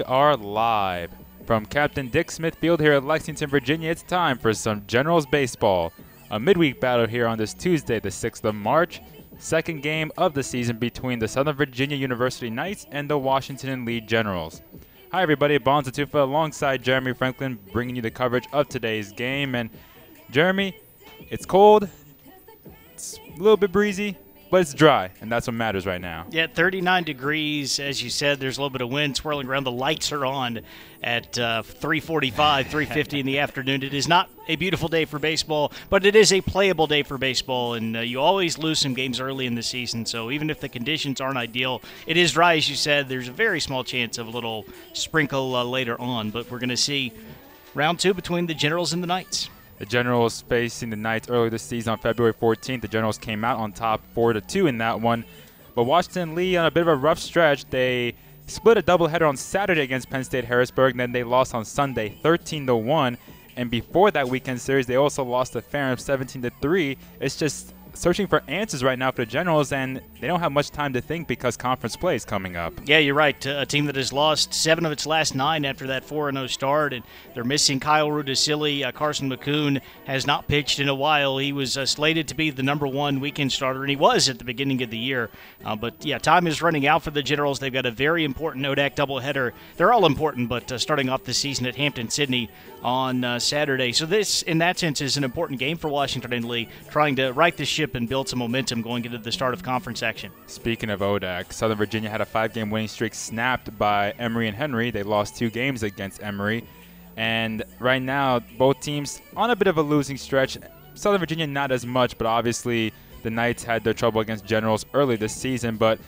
are live from Captain Dick Smith Field here at Lexington, Virginia. It's time for some Generals baseball. A midweek battle here on this Tuesday, the 6th of March. Second game of the season between the Southern Virginia University Knights and the Washington and Lee Generals. Hi everybody, Bonds Atufa alongside Jeremy Franklin bringing you the coverage of today's game. And Jeremy, it's cold, it's a little bit breezy, but it's dry, and that's what matters right now. Yeah, 39 degrees, as you said. There's a little bit of wind swirling around. The lights are on at 3:45, 3:50 in the afternoon. It is not a beautiful day for baseball, but it is a playable day for baseball, and you always lose some games early in the season, so even if the conditions aren't ideal, it is dry, as you said. There's a very small chance of a little sprinkle later on, but we're going to see round two between the Generals and the Knights. The Generals facing the Knights earlier this season on February 14th. The Generals came out on top 4-2 in that one. But Washington and Lee on a bit of a rough stretch. They split a doubleheader on Saturday against Penn State Harrisburg, and then they lost on Sunday 13-1. And before that weekend series, they also lost to Ferrum 17-3. It's just searching for answers right now for the Generals, and they don't have much time to think because conference play is coming up. Yeah, you're right. A team that has lost 7 of its last 9 after that 4-0 start, and they're missing Kyle Rudisili. Carson McCoon has not pitched in a while. He was slated to be the #1 weekend starter, and he was at the beginning of the year. But, yeah, time is running out for the Generals. They've got a very important ODAC doubleheader. They're all important, but starting off the season at Hampton-Sydney on Saturday. So this, in that sense, is an important game for Washington and Lee, trying to right the ship and build some momentum going into the start of conference action. Speaking of ODAC, Southern Virginia had a 5-game winning streak snapped by Emory and Henry. They lost 2 games against Emory. And right now, both teams on a bit of a losing stretch. Southern Virginia not as much, but obviously the Knights had their trouble against Generals early this season. But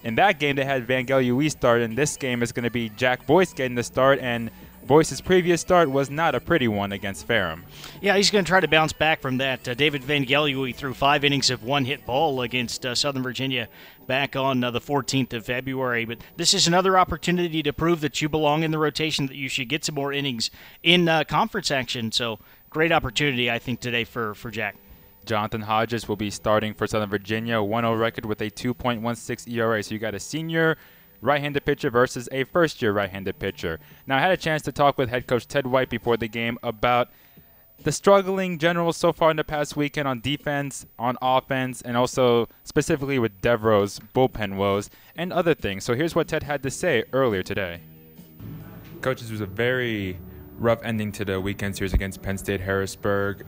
in that game, they had Vangeliui start. In this game, it's going to be Jack Boyce getting the start, and Boyce's previous start was not a pretty one against Ferrum. Yeah, he's going to try to bounce back from that. David Vangeliui threw 5 innings of 1-hit ball against Southern Virginia back on the 14th of February. But this is another opportunity to prove that you belong in the rotation, that you should get some more innings in conference action. So great opportunity, I think, today for Jack. Jonathan Hodges will be starting for Southern Virginia, 1-0 record with a 2.16 ERA. So you got a senior right-handed pitcher versus a first-year right-handed pitcher. Now, I had a chance to talk with head coach Ted White before the game about the struggling Generals so far in the past weekend on defense, on offense, and also specifically with Devereaux's bullpen woes and other things. So here's what Ted had to say earlier today. Coach, this was a very rough ending to the weekend series against Penn State Harrisburg.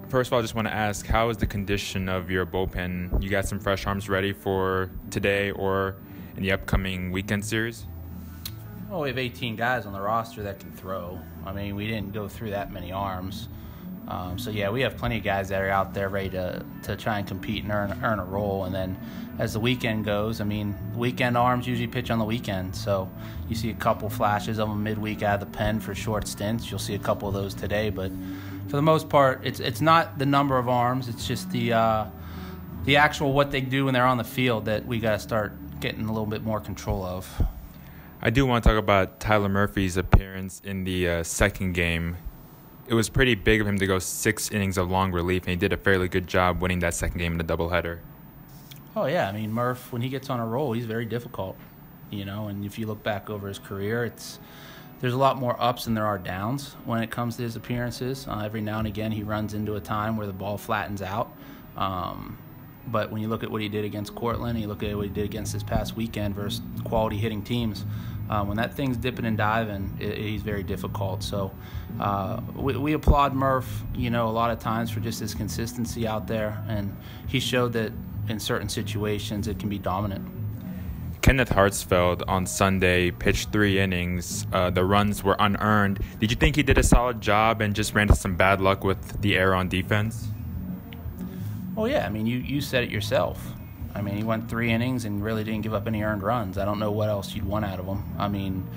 First of all, I just want to ask, how is the condition of your bullpen? You got some fresh arms ready for today or in the upcoming weekend series? Well, we have 18 guys on the roster that can throw. I mean, we didn't go through that many arms. So, yeah, we have plenty of guys that are out there ready to try and compete and earn a role. And then as the weekend goes, I mean, weekend arms usually pitch on the weekend. So you see a couple flashes of them midweek out of the pen for short stints. You'll see a couple of those today. But for the most part, it's not the number of arms. It's just the actual what they do when they're on the field that we got to start getting a little bit more control of. I do want to talk about Tyler Murphy's appearance in the second game. It was pretty big of him to go 6 innings of long relief, and he did a fairly good job winning that second game in the doubleheader. Oh, yeah. I mean, Murph, when he gets on a roll, he's very difficult, and if you look back over his career, there's a lot more ups than there are downs when it comes to his appearances. Every now and again, he runs into a time where the ball flattens out. But when you look at what he did against Cortland, you look at what he did against this past weekend versus quality hitting teams, when that thing's dipping and diving, he's very difficult. So we applaud Murph, a lot of times for just his consistency out there, and he showed that in certain situations it can be dominant. Kenneth Hartsfeld on Sunday pitched 3 innings. The runs were unearned. Did you think he did a solid job and just ran into some bad luck with the error on defense? Well, yeah, I mean, you said it yourself. I mean, he went 3 innings and really didn't give up any earned runs. I don't know what else you'd want out of him. I mean,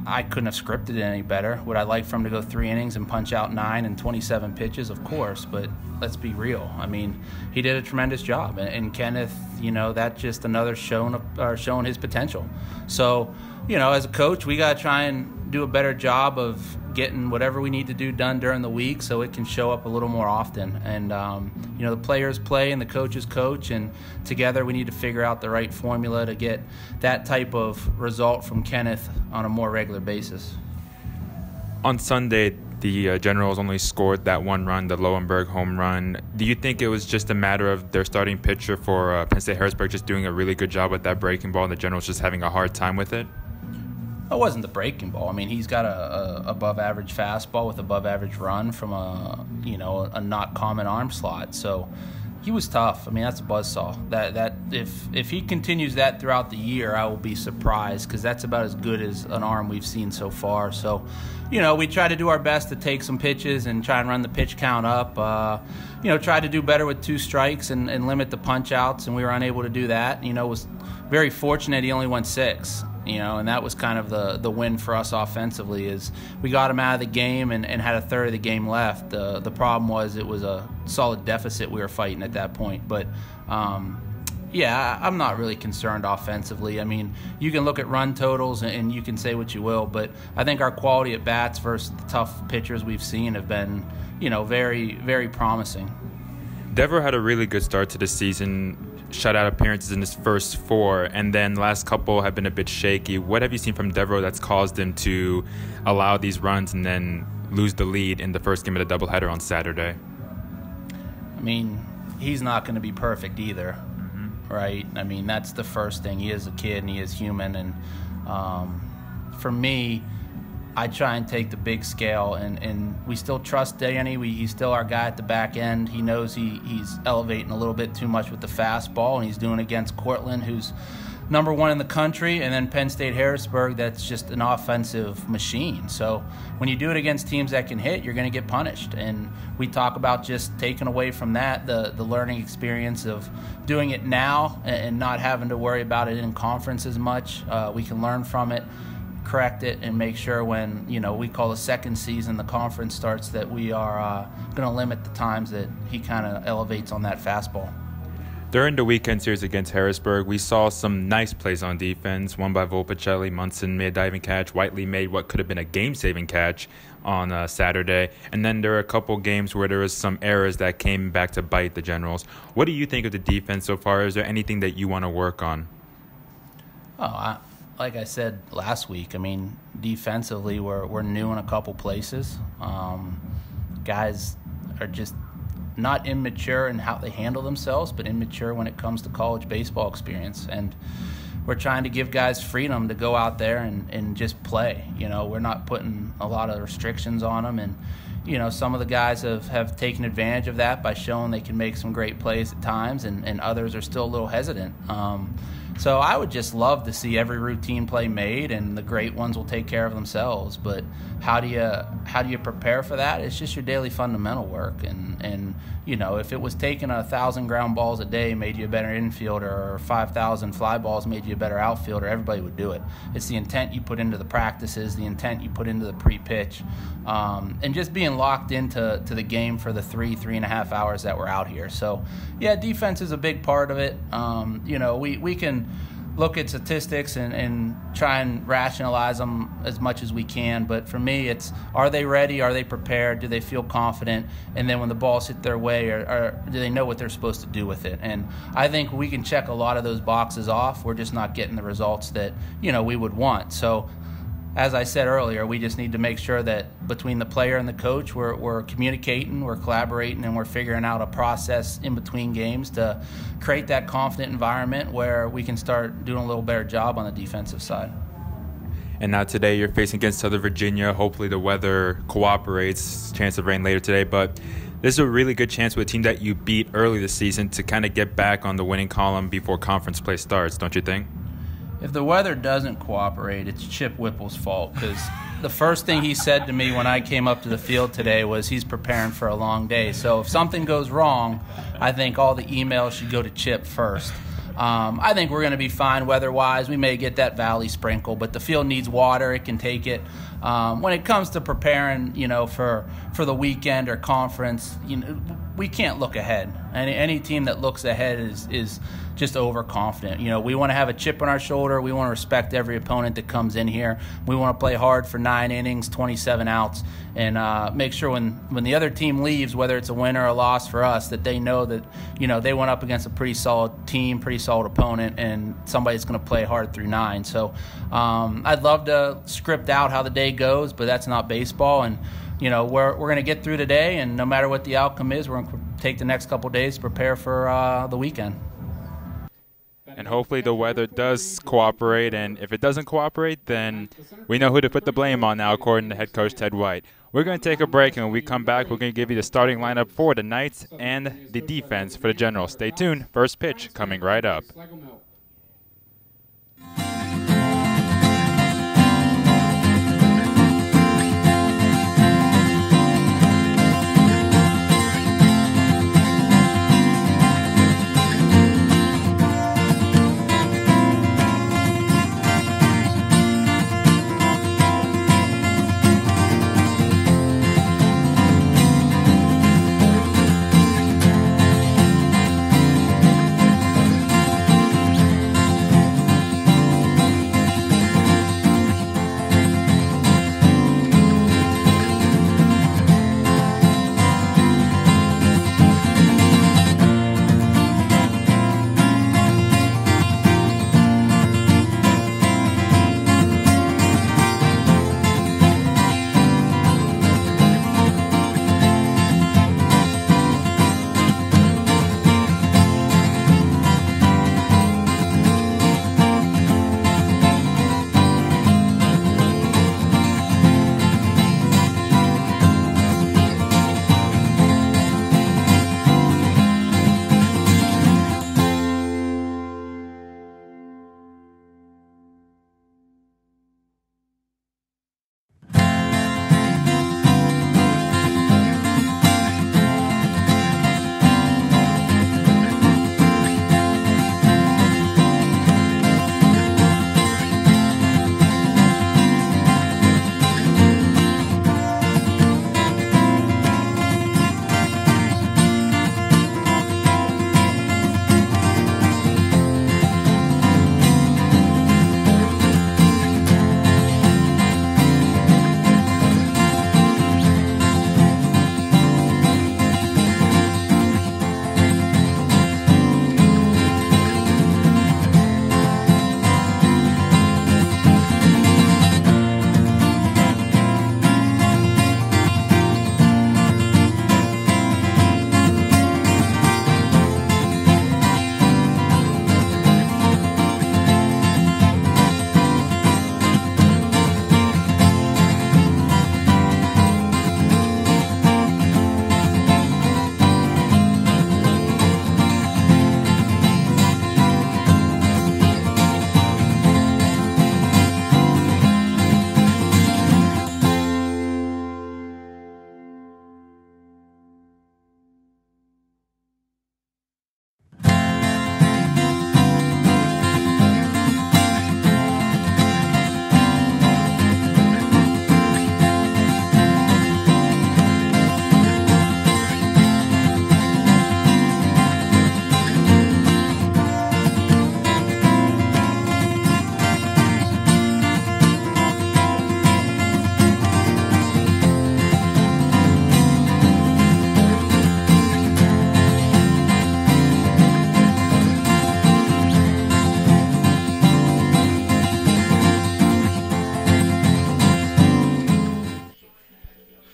I couldn't have scripted it any better. Would I like for him to go 3 innings and punch out 9 and 27 pitches? Of course, but let's be real. I mean, he did a tremendous job. And Kenneth, that's just another showing his potential. So as a coach, we got to try and do a better job of getting whatever we need to do done during the week so it can show up a little more often. And, the players play and the coaches coach, and together we need to figure out the right formula to get that type of result from Kenneth on a more regular basis. On Sunday, the Generals only scored that one run, the Lowenberg home run. Do you think it was just a matter of their starting pitcher for Penn State Harrisburg just doing a really good job with that breaking ball and the Generals just having a hard time with it? It wasn't the breaking ball. I mean, he's got a above-average fastball with above-average run from a not common arm slot. So he was tough. I mean, that's a buzzsaw. That if he continues that throughout the year, I will be surprised because that's about as good as an arm we've seen so far. So, we try to do our best to take some pitches and try and run the pitch count up. Try to do better with 2 strikes and limit the punch-outs, and we were unable to do that. Was very fortunate he only went 6. And that was kind of the win for us offensively is we got him out of the game and had a third of the game left. The problem was it was a solid deficit we were fighting at that point. But, I'm not really concerned offensively. I mean, you can look at run totals and you can say what you will, but I think our quality at bats versus the tough pitchers we've seen have been, very, very promising. Devereaux had a really good start to the season. Shutout appearances in his first 4, and then last couple have been a bit shaky. What have you seen from Devereaux that's caused him to allow these runs and then lose the lead in the first game of the doubleheader on Saturday? I mean, he's not going to be perfect either, right? I mean, that's the first thing. He is a kid and he is human, and for me, I try and take the big scale, and we still trust Danny. He's still our guy at the back end. He knows he's elevating a little bit too much with the fastball, and he's doing it against Cortland, who's number 1 in the country, and then Penn State Harrisburg, that's just an offensive machine. So when you do it against teams that can hit, you're going to get punished. And we talk about just taking away from that the learning experience of doing it now and not having to worry about it in conference as much. We can learn from it, correct it, and make sure when we call the second season the conference starts that we are going to limit the times that he kind of elevates on that fastball. During the weekend series against Harrisburg, we saw some nice plays on defense. One by Volpicelli, Munson made a diving catch, Whiteley made what could have been a game-saving catch on Saturday, and then there were a couple games where there was some errors that came back to bite the Generals. What do you think of the defense so far? Is there anything that you want to work on? Like I said last week, I mean, defensively, we're new in a couple places. Guys are just not immature in how they handle themselves, but immature when it comes to college baseball experience. And we're trying to give guys freedom to go out there and just play. We're not putting a lot of restrictions on them. And, some of the guys have taken advantage of that by showing they can make some great plays at times, and others are still a little hesitant. So I would just love to see every routine play made, and the great ones will take care of themselves. But how do you prepare for that? It's just your daily fundamental work. And if it was taking 1,000 ground balls a day made you a better infielder, or 5,000 fly balls made you a better outfielder, everybody would do it. It's the intent you put into the practices, the intent you put into the pre-pitch, and just being locked into the game for the 3.5 hours that we're out here. So, yeah, defense is a big part of it. We can look at statistics and try and rationalize them as much as we can. But for me, it's, are they ready? Are they prepared? Do they feel confident? And then when the balls hit their way, or do they know what they're supposed to do with it? And I think we can check a lot of those boxes off. We're just not getting the results that, we would want. So as I said earlier, we just need to make sure that between the player and the coach, we're communicating, we're collaborating, and we're figuring out a process in between games to create that confident environment where we can start doing a little better job on the defensive side. And now today you're facing against Southern Virginia. Hopefully the weather cooperates, chance of rain later today, but this is a really good chance with a team that you beat early this season to kind of get back on the winning column before conference play starts, don't you think? If the weather doesn't cooperate, it's Chip Whipple's fault, because the first thing he said to me when I came up to the field today was he's preparing for a long day. So if something goes wrong, I think all the emails should go to Chip first. I think we're going to be fine weather-wise. We may get that valley sprinkle, but the field needs water. It can take it. When it comes to preparing, for the weekend or conference, we can't look ahead. Any team that looks ahead is just overconfident. You know, we want to have a chip on our shoulder. We want to respect every opponent that comes in here. We want to play hard for 9 innings, 27 outs, and make sure when the other team leaves, whether it's a win or a loss for us, that they know that, you know, they went up against a pretty solid team, pretty solid opponent, and somebody's going to play hard through 9. So I'd love to script out how the day goes, but that's not baseball. And you know, we're going to get through today, and no matter what the outcome is, we're going to take the next couple of days to prepare for the weekend. And hopefully the weather does cooperate, and if it doesn't cooperate, then we know who to put the blame on now, according to head coach Ted White. We're going to take a break, and when we come back, we're going to give you the starting lineup for the Knights and the defense for the Generals. Stay tuned. First pitch coming right up.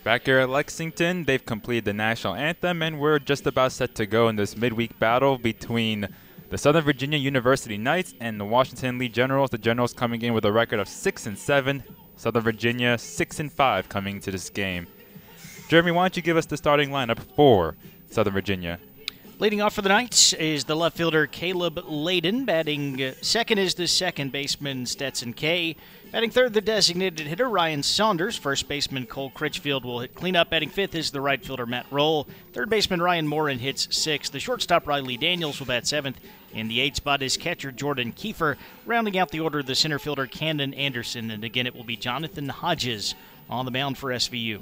Back here at Lexington, they've completed the national anthem, and we're just about set to go in this midweek battle between the Southern Virginia University Knights and the Washington Lee Generals. The Generals coming in with a record of 6-7. Southern Virginia 6-5 coming to this game. Jeremy, why don't you give us the starting lineup for Southern Virginia? Leading off for the Knights is the left fielder Caleb Layden. Batting second is the second baseman Stetson Kay. Batting third, the designated hitter Ryan Saunders. First baseman Cole Critchfield will hit cleanup. Batting fifth is the right fielder Matt Roll. Third baseman Ryan Morin hits sixth. The shortstop Riley Daniels will bat seventh. In the eighth spot is catcher Jordan Kiefer. Rounding out the order, the center fielder Camden Anderson. And again, it will be Jonathan Hodges on the mound for SVU.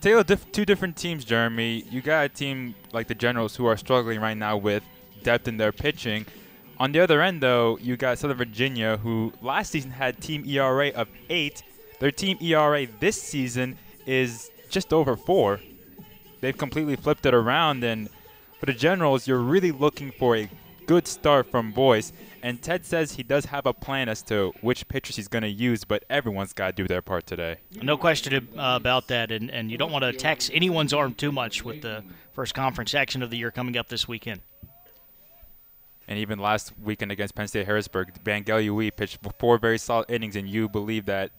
tale of two different teams, Jeremy. You got a team like the Generals who are struggling right now with depth in their pitching. On the other end, though, you got Southern Virginia, who last season had team ERA of 8. Their team ERA this season is just over 4. They've completely flipped it around, and for the Generals, you're really looking for a good start from Boyce. And Ted says he does have a plan as to which pitchers he's going to use, but everyone's got to do their part today. No question about that, and you don't want to tax anyone's arm too much with the first conference action of the year coming up this weekend. And even last weekend against Penn State Harrisburg, Vangeliui pitched 4 very solid innings, and you believe that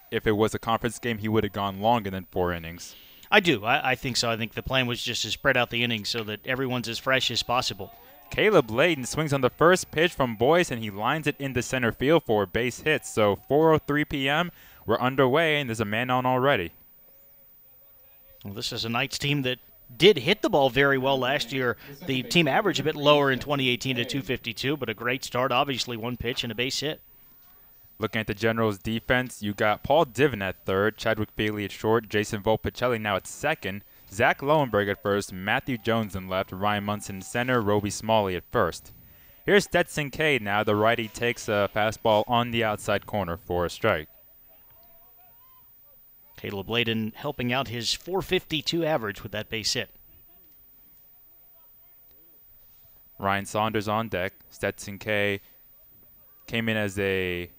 if it was a conference game, he would have gone longer than 4 innings. I do. I think so. I think the plan was just to spread out the innings so that everyone's as fresh as possible. Caleb Layden swings on the first pitch from Boyce, and he lines it into center field for a base hit. So 4:03 p.m., we're underway, and there's a man on already. Well, this is a Knights team that did hit the ball very well last year. The team average a bit lower in 2018 to 252, but a great start, obviously 1 pitch and a base hit. Looking at the Generals' defense, you got Paul Divin at third, Chadwick Bailey at short, Jason Volpicelli now at second, Zach Lowenberg at first, Matthew Jones in left, Ryan Munson in center, Roby Smalley at first. Here's Stetson Cade now. The righty takes a fastball on the outside corner for a strike. Caleb Layden helping out his .452 average with that base hit. Ryan Saunders on deck. Stetson K came in as a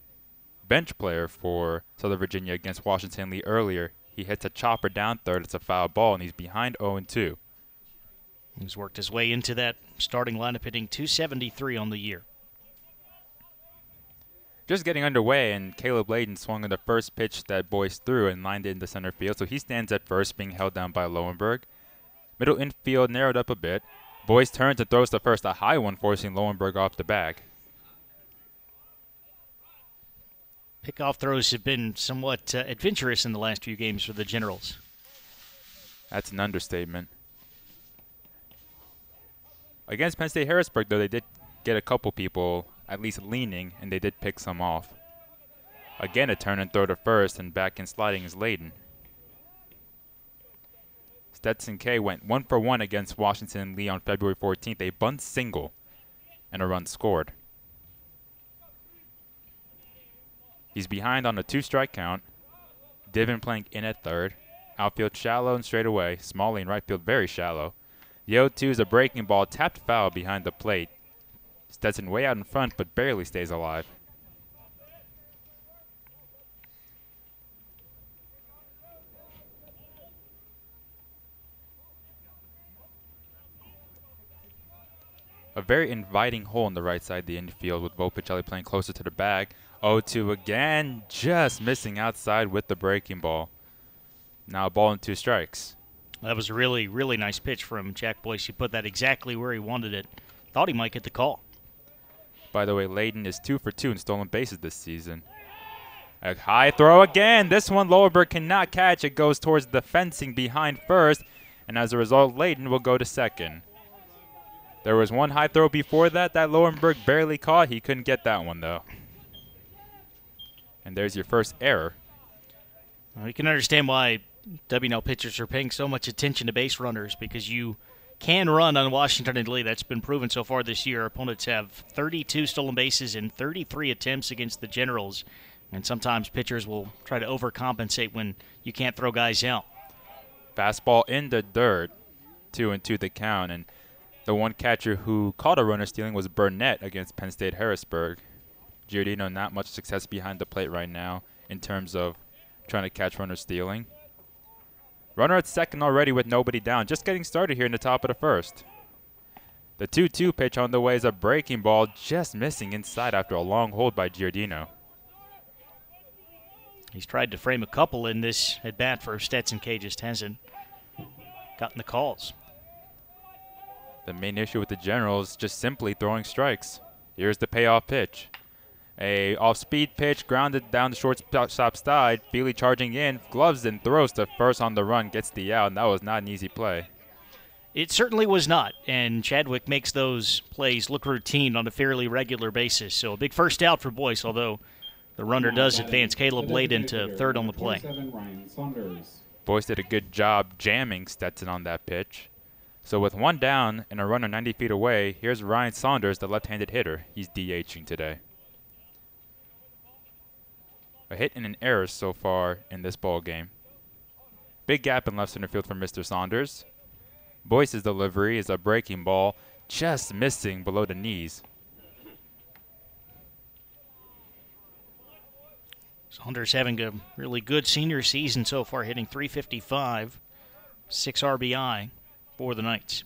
bench player for Southern Virginia against Washington Lee earlier. He hits a chopper down third. It's a foul ball, and he's behind 0-2. He's worked his way into that starting lineup, hitting .273 on the year. Just getting underway, and Caleb Layden swung on the first pitch that Boyce threw and lined it into center field, so he stands at first, being held down by Lowenberg. Middle infield narrowed up a bit. Boyce turns and throws to first, a high one, forcing Lowenberg off the bag. Pickoff throws have been somewhat adventurous in the last few games for the Generals. That's an understatement. Against Penn State Harrisburg, though, they did get a couple people at least leaning, and they did pick some off. Again, a turn and throw to first, and back in sliding is Layden. Stetson K went 1 for 1 against Washington Lee on February 14th. A bunt single and a run scored. He's behind on a 2-strike count. Divin playing in at third. Outfield shallow and straight away. Smalley in right field very shallow. The 0-2 is a breaking ball tapped foul behind the plate. Stetson way out in front, but barely stays alive. A very inviting hole on the right side of the infield with Volpicelli playing closer to the bag. 0-2 again, just missing outside with the breaking ball. Now a ball and 2 strikes. That was a really, really nice pitch from Jack Boyce. He put that exactly where he wanted it. Thought he might get the call. By the way, Layden is 2 for 2 in stolen bases this season. A high throw again. This one Lowenberg cannot catch. It goes towards the fencing behind first. And as a result, Layden will go to second. There was one high throw before that Lowenberg barely caught. He couldn't get that one, though. And there's your first error. Well, you can understand why WNL pitchers are paying so much attention to base runners, because you can run on Washington and Lee. That's been proven so far this year. Opponents have 32 stolen bases in 33 attempts against the Generals. And sometimes pitchers will try to overcompensate when you can't throw guys out. Fastball in the dirt. 2-2 the count. And the one catcher who caught a runner stealing was Burnett against Penn State Harrisburg. Giordino not much success behind the plate right now in terms of trying to catch runners stealing. Runner at second already with nobody down. Just getting started here in the top of the first. The 2-2 pitch on the way is a breaking ball, just missing inside after a long hold by Giordino. He's tried to frame a couple in this at-bat for Stetson K, just hasn't gotten the calls. The main issue with the Generals is just simply throwing strikes. Here's the payoff pitch. A off-speed pitch grounded down the shortstop side. Feely charging in, gloves and throws to first on the run, gets the out, and that was not an easy play. It certainly was not, and Chadwick makes those plays look routine on a fairly regular basis. So a big first out for Boyce, although the runner does advance Caleb Layden to third on the play. Boyce did a good job jamming Stetson on that pitch. So with one down and a runner 90 feet away, here's Ryan Saunders, the left-handed hitter. He's DHing today. A hit and an error so far in this ball game. Big gap in left center field for Mr. Saunders. Boyce's delivery is a breaking ball, just missing below the knees. Saunders having a really good senior season so far, hitting .355, 6 RBI for the Knights.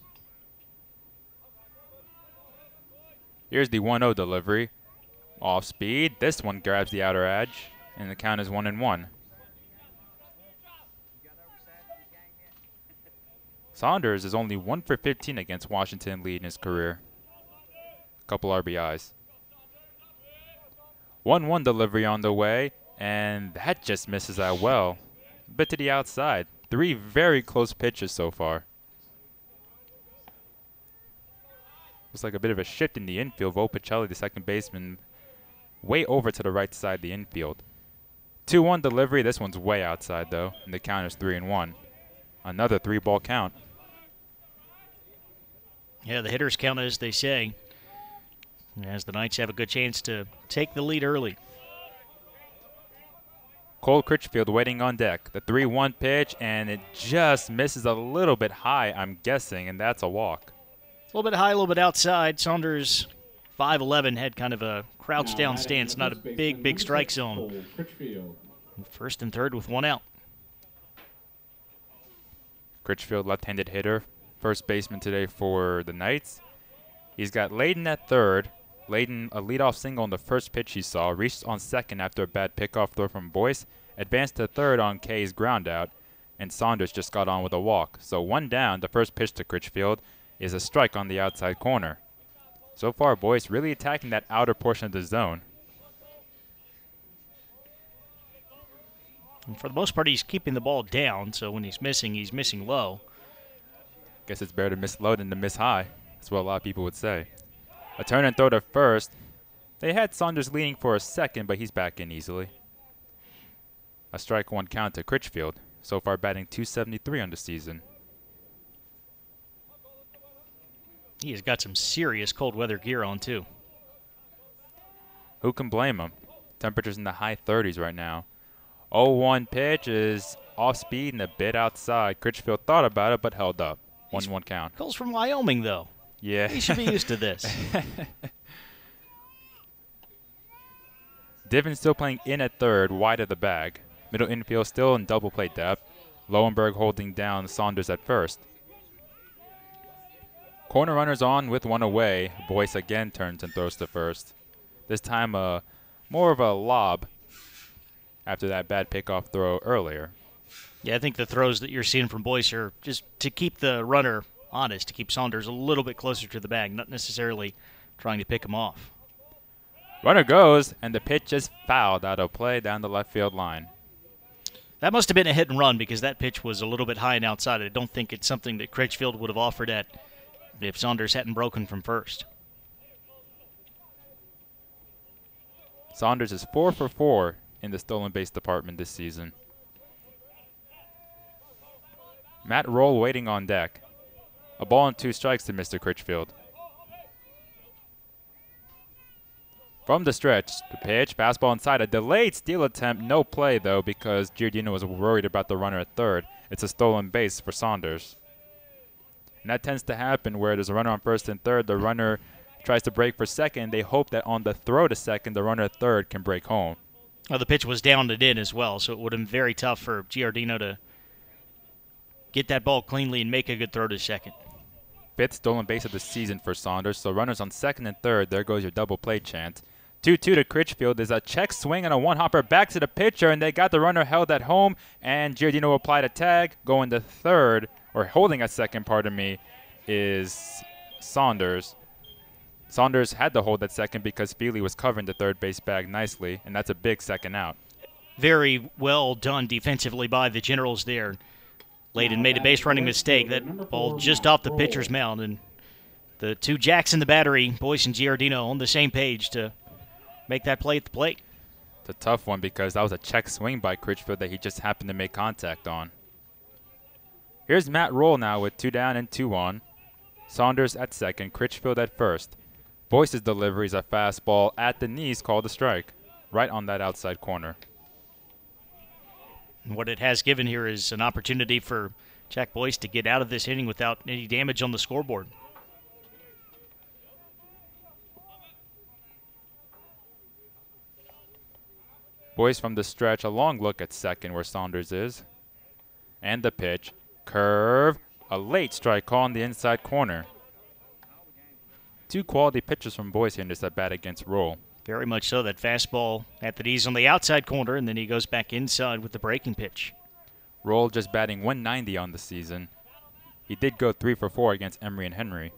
Here's the 1-0 delivery. Off speed. This one grabs the outer edge, and the count is 1-1. Saunders is only 1 for 15 against Washington Lee in his career. A couple RBIs. 1-1 delivery on the way, and that just misses out well. A bit to the outside. 3 very close pitches so far. Looks like a bit of a shift in the infield. Vo Picelli, the second baseman, way over to the right side of the infield. 2-1 delivery. This one's way outside, though, and the count is 3-1. Another 3-ball count. Yeah, the hitters count, as they say, as the Knights have a good chance to take the lead early. Cole Critchfield waiting on deck. The 3-1 pitch, and it just misses a little bit high, I'm guessing, and that's a walk. A little bit high, a little bit outside. Saunders, 5'11", had kind of a crouched down stance, not a big strike zone. First and third with 1 out. Critchfield, left-handed hitter, first baseman today for the Knights. He's got Layden at third. Layden, a leadoff single on the first pitch he saw, reached on second after a bad pickoff throw from Boyce, advanced to third on Kay's groundout, and Saunders just got on with a walk. So 1 down, the first pitch to Critchfield is a strike on the outside corner. So far, Boyce really attacking that outer portion of the zone. And for the most part, he's keeping the ball down, so when he's missing low. Guess it's better to miss low than to miss high. That's what a lot of people would say. A turn and throw to first. They had Saunders leading for a second, but he's back in easily. A strike 1 count to Critchfield. So far batting .273 on the season. He has got some serious cold weather gear on, too. Who can blame him? Temperatures in the high 30s right now. 0-1 pitch is off speed and a bit outside. Critchfield thought about it, but held up. 1-1 count. Calls from Wyoming, though. Yeah. He should be used to this. Divin still playing in at third, wide of the bag. Middle infield still in double play depth. Lowenberg holding down Saunders at first. Corner runners on with 1 away. Boyce again turns and throws to first. This time more of a lob after that bad pickoff throw earlier. Yeah, I think the throws that you're seeing from Boyce are just to keep the runner honest, to keep Saunders a little bit closer to the bag, not necessarily trying to pick him off. Runner goes, and the pitch is fouled out of play down the left field line. That must have been a hit and run because that pitch was a little bit high and outside. I don't think it's something that Critchfield would have offered at if Saunders hadn't broken from first. Saunders is 4 for 4 in the stolen base department this season. Matt Roll waiting on deck. A ball and 2 strikes to Mr. Critchfield. From the stretch, the pitch, fastball inside, a delayed steal attempt, no play though because Giardino was worried about the runner at third. It's a stolen base for Saunders. And that tends to happen where there's a runner on first and third, the runner tries to break for second, they hope that on the throw to second, the runner at third can break home. Well, the pitch was down and in as well, so it would have been very tough for Giardino to get that ball cleanly and make a good throw to second. 5th stolen base of the season for Saunders. So runners on second and third. There goes your double play chance. 2-2 to Critchfield. There's a check swing and a one-hopper back to the pitcher, and they got the runner held at home, and Giardino applied a tag. Going to third, or holding at second, pardon me, is Saunders. Saunders had to hold at second because Feely was covering the third base bag nicely, and that's a big second out. Very well done defensively by the Generals there. Layden made a base running mistake. That ball just off the pitcher's mound, and the two jacks in the battery, Boyce and Giardino, on the same page to make that play at the plate. It's a tough one because that was a check swing by Critchfield that he just happened to make contact on. Here's Matt Roll now with 2 down and 2 on. Saunders at second, Critchfield at first. Boyce's delivery is a fastball at the knees called a strike, right on that outside corner. What it has given here is an opportunity for Jack Boyce to get out of this inning without any damage on the scoreboard. Boyce from the stretch, a long look at second where Saunders is. And the pitch, curve, a late strike call on the inside corner. 2 quality pitches from Boyce here in this at bat against Roll. Very much so. That fastball at the knees on the outside corner, and then he goes back inside with the breaking pitch. Roll just batting 190 on the season. He did go 3 for 4 against Emery and Henry.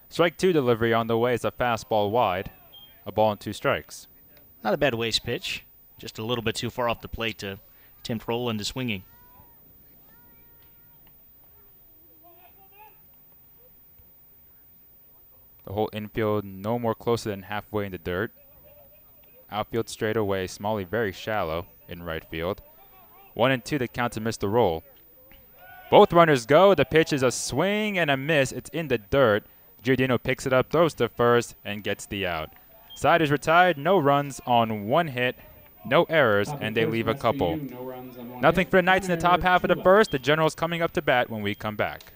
Strike 2 delivery on the way is a fastball wide. A ball and 2 strikes. Not a bad waste pitch. Just a little bit too far off the plate to tempt Roll into swinging. The whole infield no more closer than halfway in the dirt. Outfield straight away. Smalley very shallow in right field. 1 and 2 the count to Mr. Roll. Both runners go. The pitch is a swing and a miss. It's in the dirt. Giordino picks it up, throws to first, and gets the out. Side is retired. No runs on 1 hit. No errors, and they leave a couple. Nothing for the Knights in the top half of the first. The Generals coming up to bat when we come back.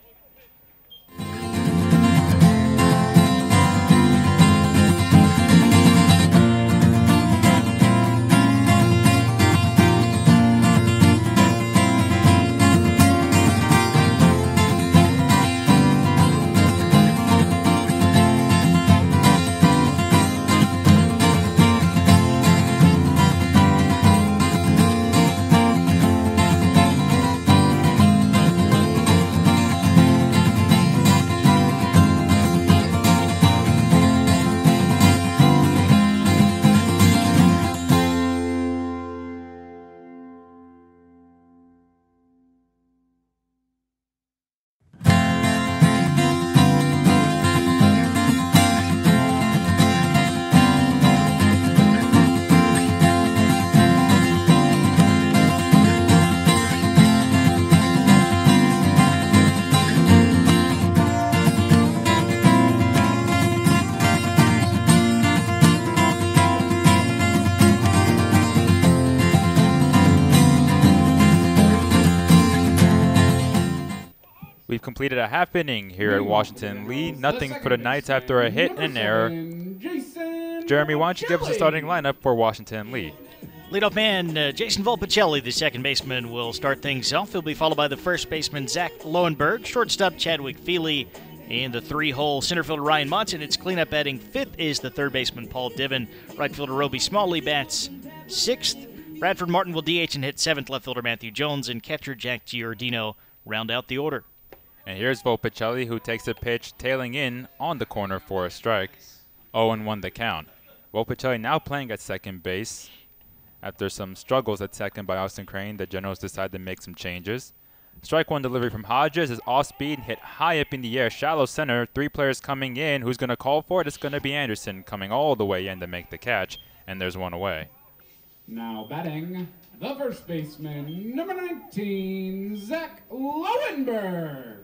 We've completed a half inning here at Washington Lee. Nothing for the Knights after a hit and an error. Jeremy, why don't you give us a starting lineup for Washington Lee? Leadoff man Jason Volpicelli, the second baseman, will start things off. He'll be followed by the first baseman Zach Lowenberg, shortstop Chadwick Feely, and the 3-hole center fielder Ryan Monson. It's cleanup batting fifth is the third baseman Paul Diven. Right fielder Roby Smalley bats sixth. Bradford Martin will DH and hit seventh. Left fielder Matthew Jones and catcher Jack Giordino round out the order. And here's Volpicelli, who takes a pitch tailing in on the corner for a strike. 0-1 the count. Volpicelli now playing at second base. After some struggles at second by Austin Crane, the Generals decide to make some changes. Strike 1 delivery from Hodges is off speed and hit high up in the air. Shallow center, 3 players coming in. Who's going to call for it? It's going to be Anderson coming all the way in to make the catch, and there's 1 away. Now batting, the first baseman, number 19, Zach Lowenberg.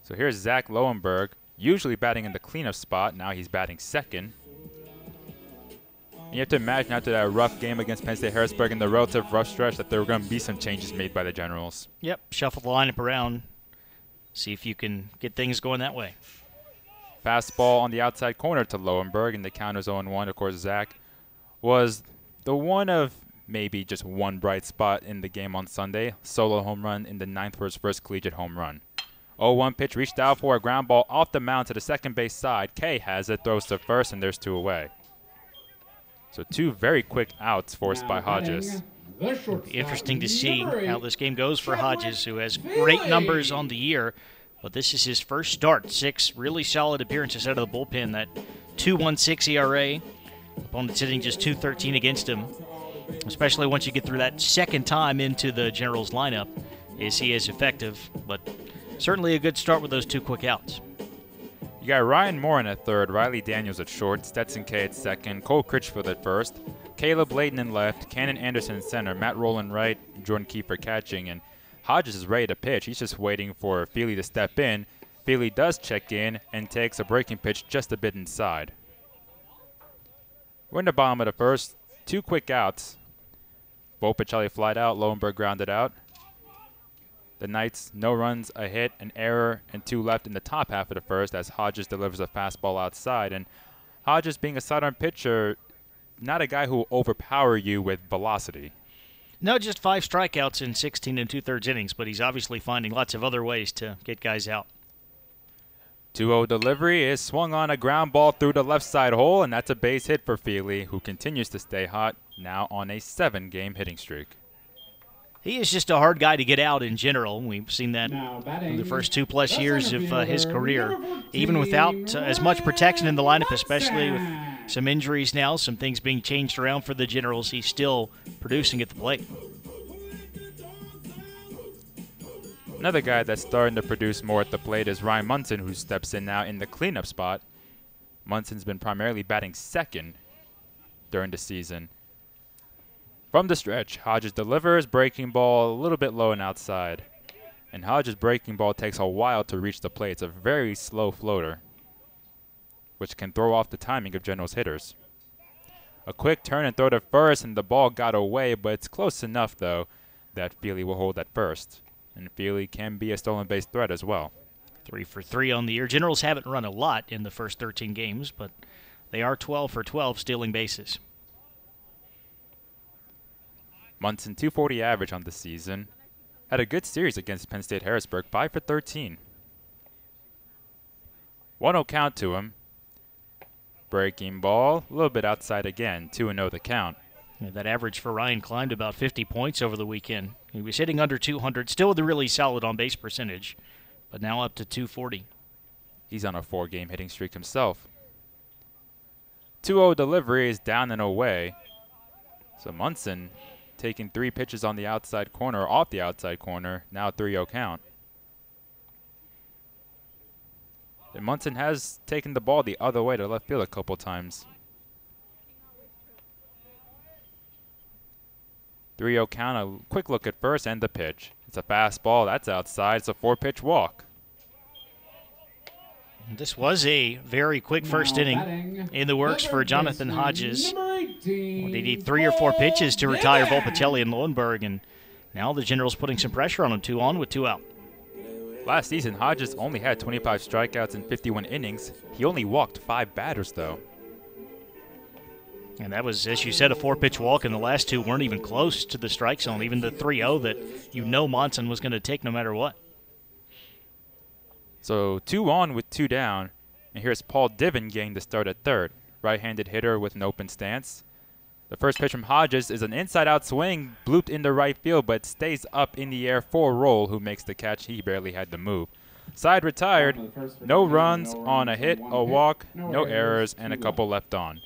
So here's Zach Lowenberg, usually batting in the cleanup spot. Now he's batting second. And you have to imagine after that rough game against Penn State Harrisburg in the relative rough stretch that there were going to be some changes made by the Generals. Yep, shuffle the lineup around. See if you can get things going that way. Fastball on the outside corner to Lowenberg, and the count is 0-1. Of course, Zach was the one of maybe just one bright spot in the game on Sunday. Solo home run in the 9th for his first collegiate home run. 0-1 pitch reached out for a ground ball off the mound to the second base side. Kay has it, throws to first, and there's 2 away. So 2 very quick outs forced by Hodges. Interesting to see how this game goes for Hodges, who has great numbers on the year. But this is his first start. 6 really solid appearances out of the bullpen. That 2.16 ERA. Opponent's hitting just .213 against him. Especially once you get through that second time into the Generals lineup. Is he as effective? But certainly a good start with those 2 quick outs. You got Ryan Morin at third, Riley Daniels at short, Stetson Kay at second, Cole Critchfield at first, Caleb Layton in left, Cannon Anderson in center, Matt Rowland right, Jordan Kiefer catching, and Hodges is ready to pitch. He's just waiting for Feely to step in. Feely does check in and takes a breaking pitch just a bit inside. We're in the bottom of the first. 2 quick outs. Volpicelli flied out. Lowenberg grounded out. The Knights, no runs, a hit, an error, and 2 left in the top half of the first as Hodges delivers a fastball outside. And Hodges, being a sidearm pitcher, not a guy who will overpower you with velocity. No, just 5 strikeouts in 16 2/3 innings, but he's obviously finding lots of other ways to get guys out. 2-0 delivery is swung on a ground ball through the left side hole, and that's a base hit for Feely, who continues to stay hot, now on a 7-game hitting streak. He is just a hard guy to get out in general. We've seen that in the first 2+ years of his career. Even without as much protection in the lineup, especially with some injuries now, some things being changed around for the Generals, he's still producing at the plate. Another guy that's starting to produce more at the plate is Ryan Munson, who steps in now in the cleanup spot. Munson's been primarily batting second during the season. From the stretch, Hodges delivers, breaking ball a little bit low and outside. And Hodges' breaking ball takes a while to reach the plate. It's a very slow floater, which can throw off the timing of Generals hitters. A quick turn and throw to first, and the ball got away, but it's close enough, though, that Feely will hold at first. And Feely can be a stolen base threat as well. 3 for 3 on the year. Generals haven't run a lot in the first 13 games, but they are 12 for 12 stealing bases. Munson, 240 average on the season. Had a good series against Penn State Harrisburg, 5 for 13. 1-0 count to him. Breaking ball, a little bit outside again, 2-0 the count. Yeah, that average for Ryan climbed about 50 points over the weekend. He was hitting under 200, still with a really solid on-base percentage, but now up to 240. He's on a 4-game hitting streak himself. 2-0 delivery is down and away. So Munson taking 3 pitches on the outside corner, off the outside corner, now 3-0 count. And Munson has taken the ball the other way to left field a couple times. 3-0 count, a quick look at first and the pitch. It's a fastball, that's outside, it's a 4-pitch walk. This was a very quick first inning in the works for Jonathan Hodges. They need 3 or 4 pitches to retire Volpicelli and Lowenberg, and now the Generals putting some pressure on him, 2 on with 2 out. Last season, Hodges only had 25 strikeouts in 51 innings. He only walked 5 batters, though. And that was, as you said, a 4-pitch walk, and the last 2 weren't even close to the strike zone, even the 3-0 that you know Monson was going to take no matter what. So 2 on with 2 down, and here's Paul Divin getting the start at third. Right-handed hitter with an open stance. The first pitch from Hodges is an inside-out swing, blooped into right field, but stays up in the air for Roll, who makes the catch. He barely had to move. Side retired, no runs on a hit, a walk, no errors, and a couple left on.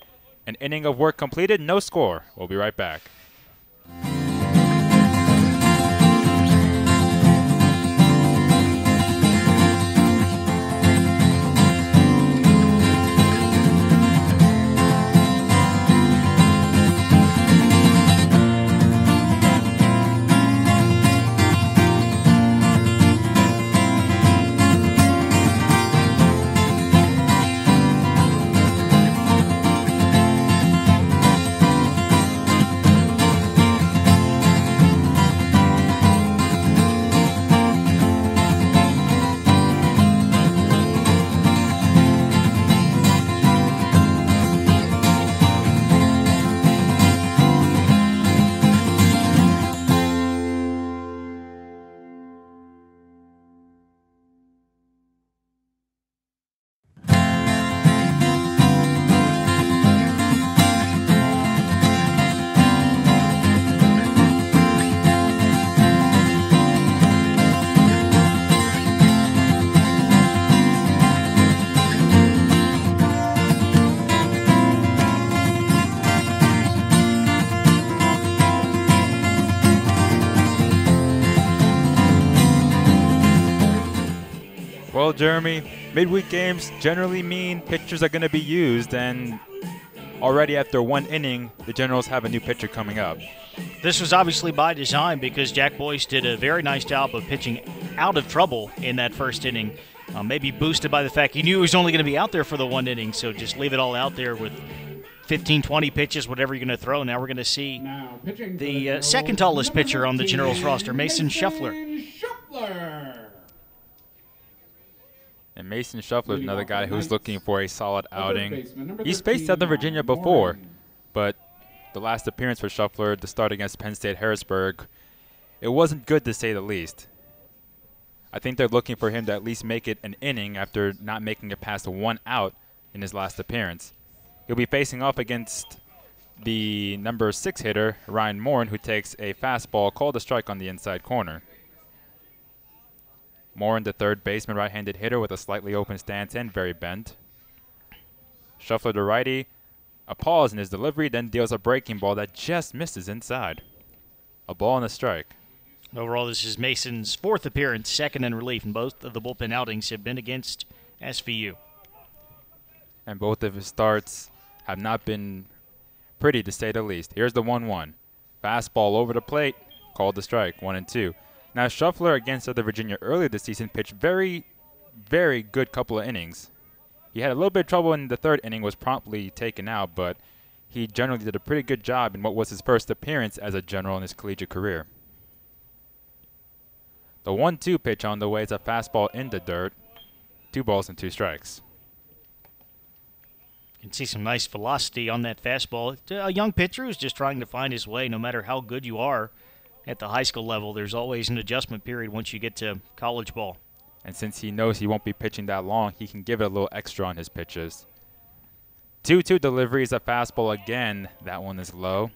An inning of work completed, no score. We'll be right back. Well, Jeremy, midweek games generally mean pitchers are going to be used, and already after one inning, the Generals have a new pitcher coming up. This was obviously by design because Jack Boyce did a very nice job of pitching out of trouble in that first inning. Maybe boosted by the fact he knew he was only going to be out there for the one inning, so just leave it all out there with 15, 20 pitches, whatever you're going to throw. Now we're going to see the second tallest pitcher on the Generals roster, Mason Shuffler. And Mason Shuffler is another guy who's looking for a solid outing. He's faced Southern Virginia before, but the last appearance for Shuffler, the start against Penn State Harrisburg, it wasn't good to say the least. I think they're looking for him to at least make it an inning after not making it past 1 out in his last appearance. He'll be facing off against the number 6 hitter, Ryan Morin, who takes a fastball called a strike on the inside corner. Morin, the third baseman, right-handed hitter with a slightly open stance and very bent. Shuffler, the righty, a pause in his delivery, then deals a breaking ball that just misses inside. A ball and a strike. Overall, this is Mason's 4th appearance, second in relief, and both of the bullpen outings have been against SVU. And both of his starts have not been pretty, to say the least. Here's the 1-1. Fastball over the plate, called the strike, 1-2. Now, Shuffler against Southern Virginia earlier this season pitched very, very good couple of innings. He had a little bit of trouble in the third inning, was promptly taken out, but he generally did a pretty good job in what was his first appearance as a General in his collegiate career. The 1-2 pitch on the way is a fastball in the dirt. 2 balls and 2 strikes. You can see some nice velocity on that fastball. A young pitcher who's just trying to find his way. No matter how good you are at the high school level, there's always an adjustment period once you get to college ball. And since he knows he won't be pitching that long, he can give it a little extra on his pitches. 2-2 delivery is a fastball again. That one is low.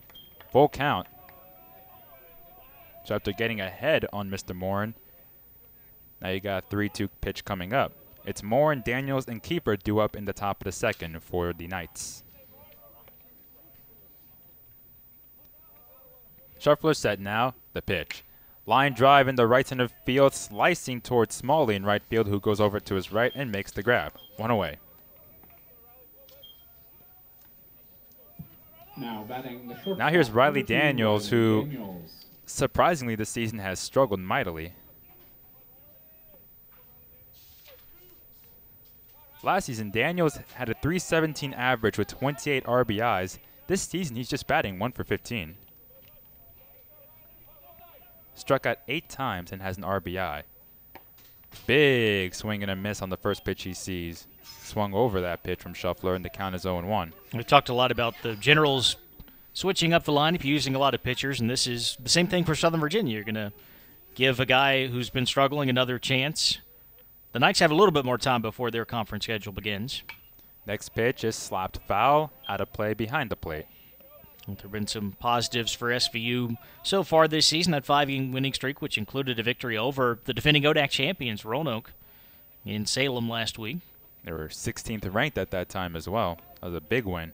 Full count. So after getting ahead on Mr. Morin, now you got a 3-2 pitch coming up. It's Morin, Daniels, and Keeper due up in the top of the second for the Knights. Shuffler set now. The pitch. Line drive in the right center field, slicing towards Smalley in right field, who goes over to his right and makes the grab. 1 away. Now here's Riley Daniels, who surprisingly this season has struggled mightily. Last season, Daniels had a .317 average with 28 RBIs. This season, he's just batting 1 for 15. Struck out 8 times and has an RBI. Big swing and a miss on the first pitch he sees. Swung over that pitch from Shuffler, and the count is 0-1. We've talked a lot about the Generals switching up the lineup, using a lot of pitchers, and this is the same thing for Southern Virginia. You're going to give a guy who's been struggling another chance. The Knights have a little bit more time before their conference schedule begins. Next pitch is slapped foul, out of play behind the plate. There have been some positives for SVU so far this season, that 5-game winning streak, which included a victory over the defending ODAC champions, Roanoke, in Salem last week. They were 16th ranked at that time as well. That was a big win.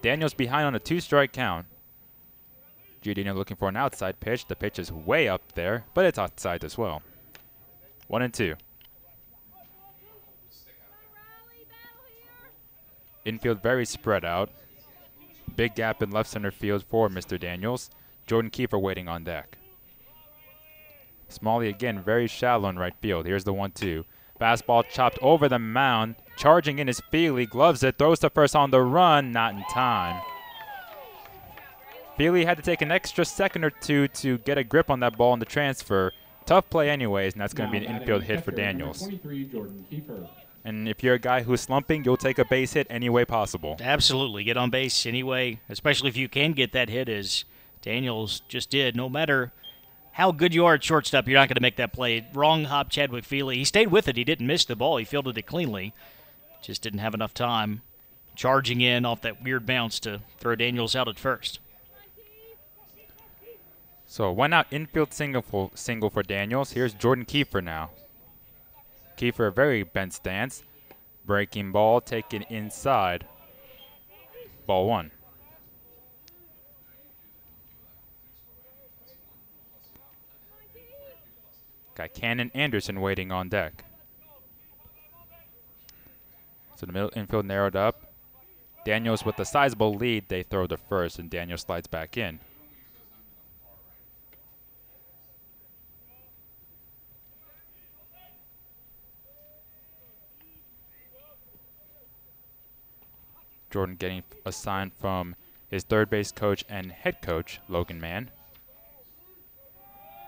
Daniels behind on a 2-strike count. Giordino looking for an outside pitch. The pitch is way up there, but it's outside as well. 1-2. Infield very spread out. Big gap in left center field for Mr. Daniels. Jordan Kiefer waiting on deck. Smalley again very shallow in right field. Here's the 1-2. Fastball chopped over the mound. Charging in is Feely. Gloves it. Throws to first on the run. Not in time. Feely had to take an extra second or two to get a grip on that ball in the transfer. Tough play anyways, and that's going to be an infield hit for Daniels. And if you're a guy who's slumping, you'll take a base hit any way possible. Absolutely. Get on base anyway, especially if you can get that hit as Daniels just did. No matter how good you are at shortstop, you're not going to make that play. Wrong hop Chadwick Feely. He stayed with it. He didn't miss the ball. He fielded it cleanly. Just didn't have enough time charging in off that weird bounce to throw Daniels out at first. So 1 out infield single for Daniels. Here's Jordan Kiefer now. Kiefer, a very bent stance. Breaking ball taken inside. Ball 1. Got Cannon Anderson waiting on deck. So the middle infield narrowed up. Daniels with a sizable lead, they throw to first, and Daniels slides back in. Jordan getting a sign from his third base coach and head coach, Logan Mann.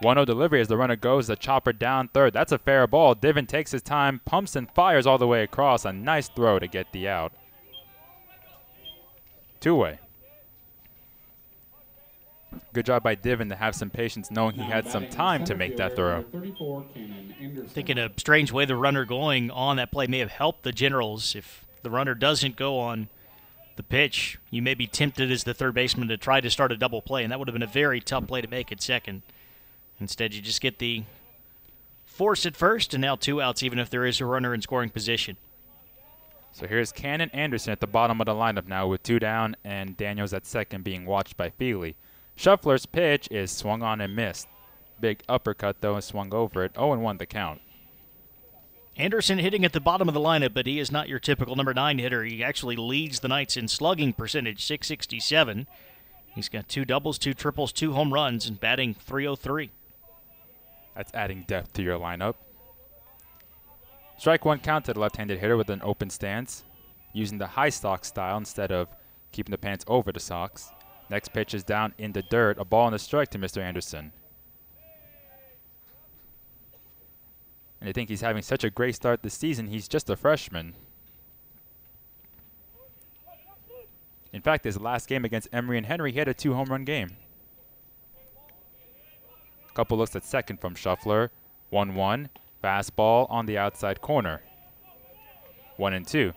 1-0 delivery as the runner goes, the chopper down third. That's a fair ball. Divin takes his time, pumps and fires all the way across. A nice throw to get the out. Two-way. Good job by Divin to have some patience, knowing he had some time to make that throw. I think in a strange way, the runner going on that play may have helped the Generals. If the runner doesn't go on the pitch, you may be tempted as the third baseman to try to start a double play, and that would have been a very tough play to make at second. Instead, you just get the force at first, and now 2 outs, even if there is a runner in scoring position. So here's Cannon Anderson at the bottom of the lineup now with 2 down, and Daniels at second being watched by Feely. Shuffler's pitch is swung on and missed. Big uppercut, though, and swung over it. 0-1 the count. Anderson hitting at the bottom of the lineup, but he is not your typical number 9 hitter. He actually leads the Knights in slugging percentage, .667. He's got 2 doubles, 2 triples, 2 home runs, and batting .303. That's adding depth to your lineup. Strike 1 count to the left-handed hitter with an open stance, using the high sock style instead of keeping the pants over the socks. Next pitch is down in the dirt, a ball and a strike to Mr. Anderson. And I think he's having such a great start this season, he's just a freshman. In fact, his last game against Emory and Henry, he had a 2 home run game. Couple looks at second from Shuffler. 1-1. Fastball on the outside corner. 1-2.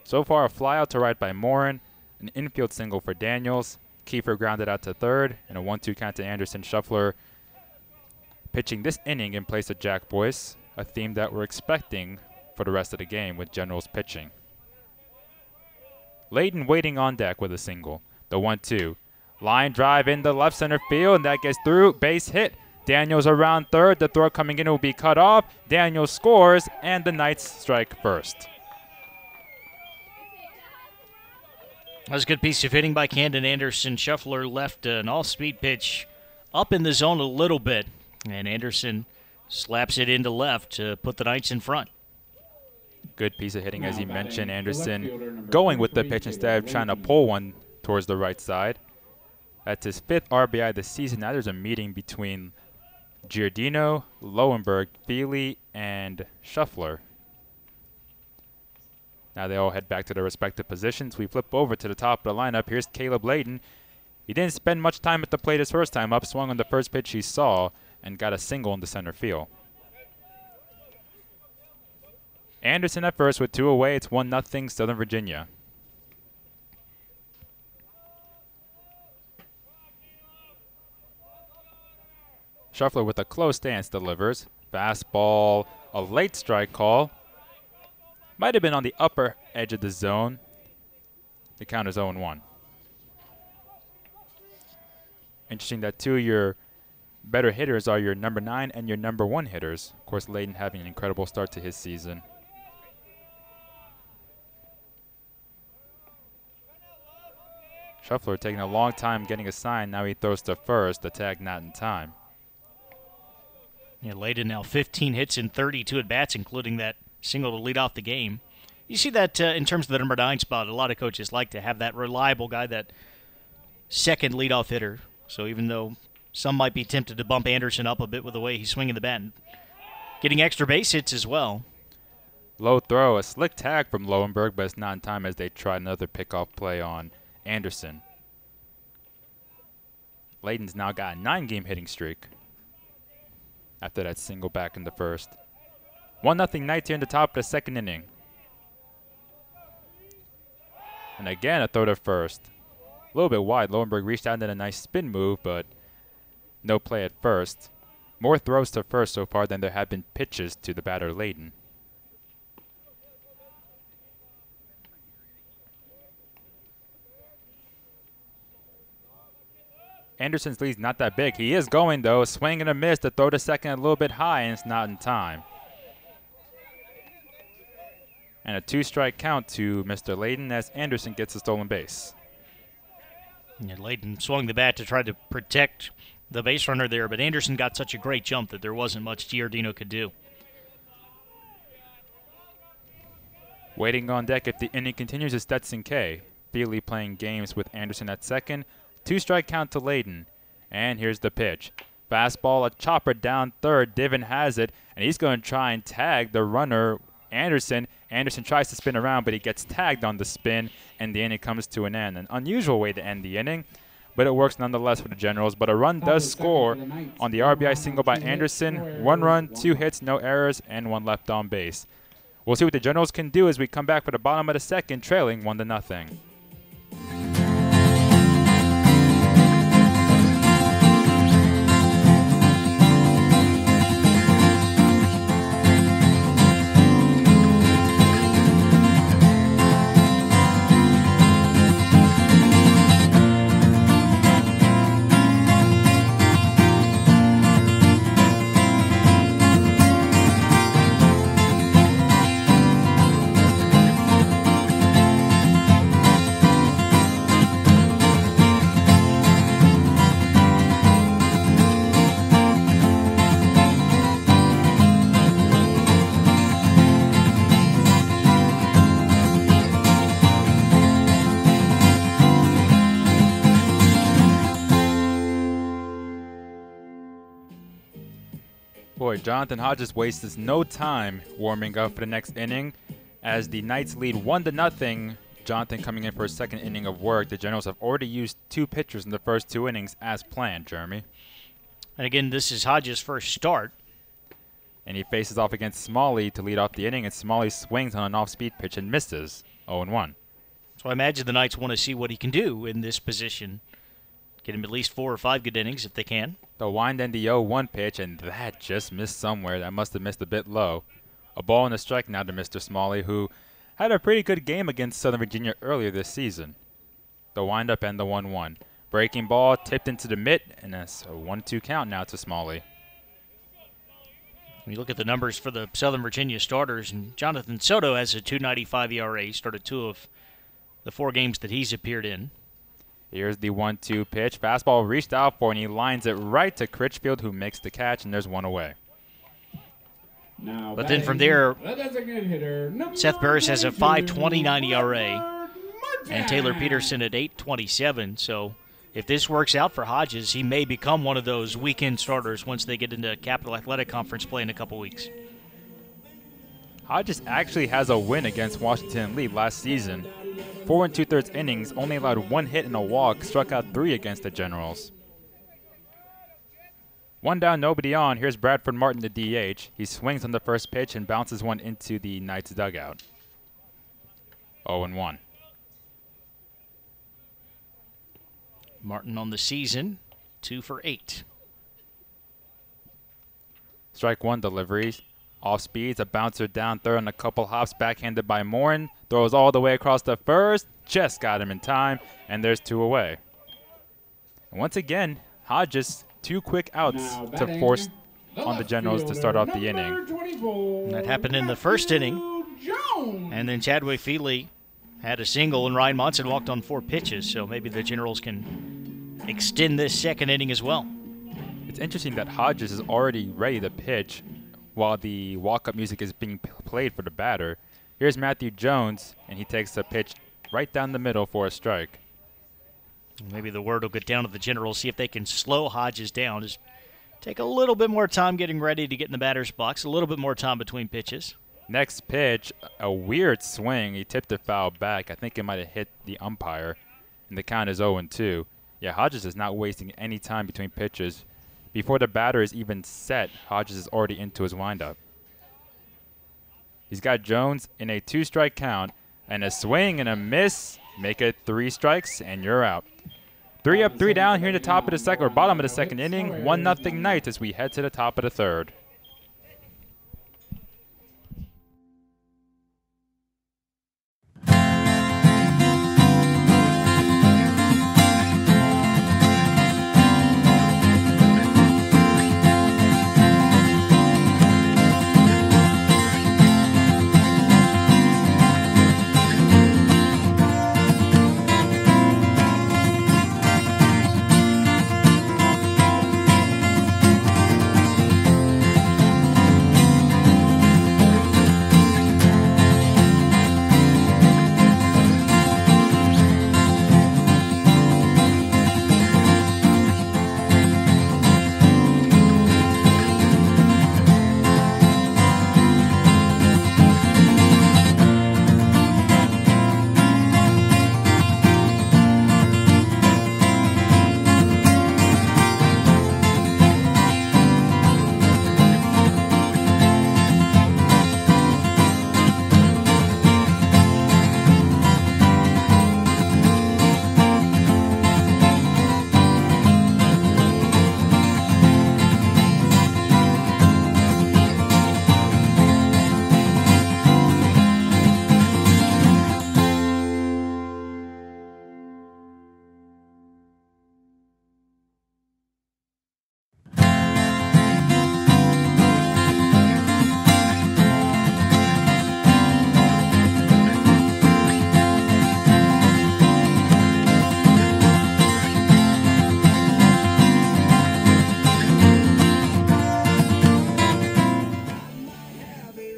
So far, a fly out to right by Morin, an infield single for Daniels. Kiefer grounded out to third, and a 1-2 count to Anderson. Shuffler pitching this inning in place of Jack Boyce, a theme that we're expecting for the rest of the game with Generals pitching. Layden waiting on deck with a single. The 1-2. Line drive into left center field, and that gets through. Base hit. Daniels around third. The throw coming in will be cut off. Daniels scores, and the Knights strike first. That was a good piece of hitting by Camden Anderson. Shuffler left an all-speed pitch up in the zone a little bit, and Anderson slaps it into left to put the Knights in front. Good piece of hitting, as he mentioned. Anderson going with the pitch instead of trying to pull one towards the right side. That's his 5th RBI this season. Now there's a meeting between Giardino, Lowenberg, Feely, and Shuffler. Now they all head back to their respective positions. We flip over to the top of the lineup. Here's Caleb Layden. He didn't spend much time at the plate his first time up. Swung on the first pitch he saw and got a single in the center field. Anderson at first with 2 away. It's 1-0 Southern Virginia. Shuffler with a close stance delivers. Fastball, a late strike call. Might have been on the upper edge of the zone. The count is 0-1. Interesting that 2 of your better hitters are your number 9 and your number 1 hitters. Of course, Layden having an incredible start to his season. Shuffler taking a long time getting a sign. Now he throws to first. The tag not in time. Yeah, Layden now 15 hits in 32 at-bats, including that single to lead off the game. You see that in terms of the number 9 spot, a lot of coaches like to have that reliable guy, that second leadoff hitter. So even though some might be tempted to bump Anderson up a bit with the way he's swinging the bat, getting extra base hits as well. Low throw, a slick tag from Lowenberg, but it's not in time as they try another pickoff play on Anderson. Layden's now got a 9-game hitting streak after that single back in the first. 1-0 Knights here in the top of the second inning. And again, a throw to first. A little bit wide. Lowenberg reached out and did a nice spin move, but no play at first. More throws to first so far than there have been pitches to the batter Layden. Anderson's lead's not that big. He is going, though. Swing and a miss. The throw to second a little bit high, and it's not in time. And a 2-strike count to Mr. Layden as Anderson gets a stolen base. Yeah, Layden swung the bat to try to protect the base runner there, but Anderson got such a great jump that there wasn't much Giardino could do. Waiting on deck if the inning continues is Stetson K. Feely playing games with Anderson at second. 2-strike count to Layden. And here's the pitch. Fastball, a chopper down third. Divin has it, and he's going to try and tag the runner, Anderson. Anderson tries to spin around, but he gets tagged on the spin, and the inning comes to an end. An unusual way to end the inning, but it works nonetheless for the Generals. But a run does score on the RBI single by Anderson. 1 run, 2 hits, no errors, and 1 left on base. We'll see what the Generals can do as we come back for the bottom of the second, trailing 1-0. Boy, Jonathan Hodges wastes no time warming up for the next inning. As the Knights lead 1-0, Jonathan coming in for his second inning of work. The Generals have already used 2 pitchers in the first 2 innings as planned, Jeremy. And again, this is Hodges' first start. And he faces off against Smalley to lead off the inning, and Smalley swings on an off-speed pitch and misses 0-1. So I imagine the Knights want to see what he can do in this position. Get him at least 4 or 5 good innings if they can. The wind and the 0-1 pitch, and that just missed somewhere. That must have missed a bit low. A ball and a strike now to Mr. Smalley, who had a pretty good game against Southern Virginia earlier this season. The windup and the 1-1. Breaking ball tipped into the mitt, and it's a 1-2 count now to Smalley. When you look at the numbers for the Southern Virginia starters, and Jonathan Soto has a 2.95 ERA. He started 2 of the 4 games that he's appeared in. Here's the 1-2 pitch. Fastball reached out for, and he lines it right to Critchfield, who makes the catch, and there's 1 away. Now But then from there, the designated hitter, Seth Barris has a 5.29 ERA, Martin. and Taylor Peterson at 8.27. So if this works out for Hodges, he may become one of those weekend starters once they get into Capital Athletic Conference play in a couple weeks. Hodges actually has a win against Washington Lee last season. 4 2/3 innings, only allowed 1 hit and a walk, struck out 3 against the Generals. 1 down, nobody on. Here's Bradford Martin, the DH. He swings on the first pitch and bounces one into the Knights dugout. 0-1. Martin on the season, 2 for 8. Strike 1 deliveries. Off speeds, a bouncer down third and a couple hops, backhanded by Morin. Throws all the way across the first. Just got him in time, and there's 2 away. And once again, Hodges, 2 quick outs Now to batting, force the on the left Generals to fielder, start off the number inning. 24, And that happened in the first inning. Matthew Jones. And then Chadwick Feely had a single, and Ryan Monson walked on 4 pitches. So maybe the Generals can extend this second inning as well. It's interesting that Hodges is already ready to pitch while the walk-up music is being played for the batter. Here's Matthew Jones, and he takes a pitch right down the middle for a strike. Maybe the word will get down to the Generals, see if they can slow Hodges down. Just take a little bit more time getting ready to get in the batter's box, a little bit more time between pitches. Next pitch, a weird swing. He tipped it foul back. I think it might have hit the umpire, and the count is 0-2. Yeah, Hodges is not wasting any time between pitches. Before the batter is even set, Hodges is already into his windup. He's got Jones in a 2-strike count, and a swing and a miss. Make it 3 strikes, and you're out. 3 up, 3 down here in the top of the second, or bottom of the second inning. 1-0 Knights as we head to the top of the third.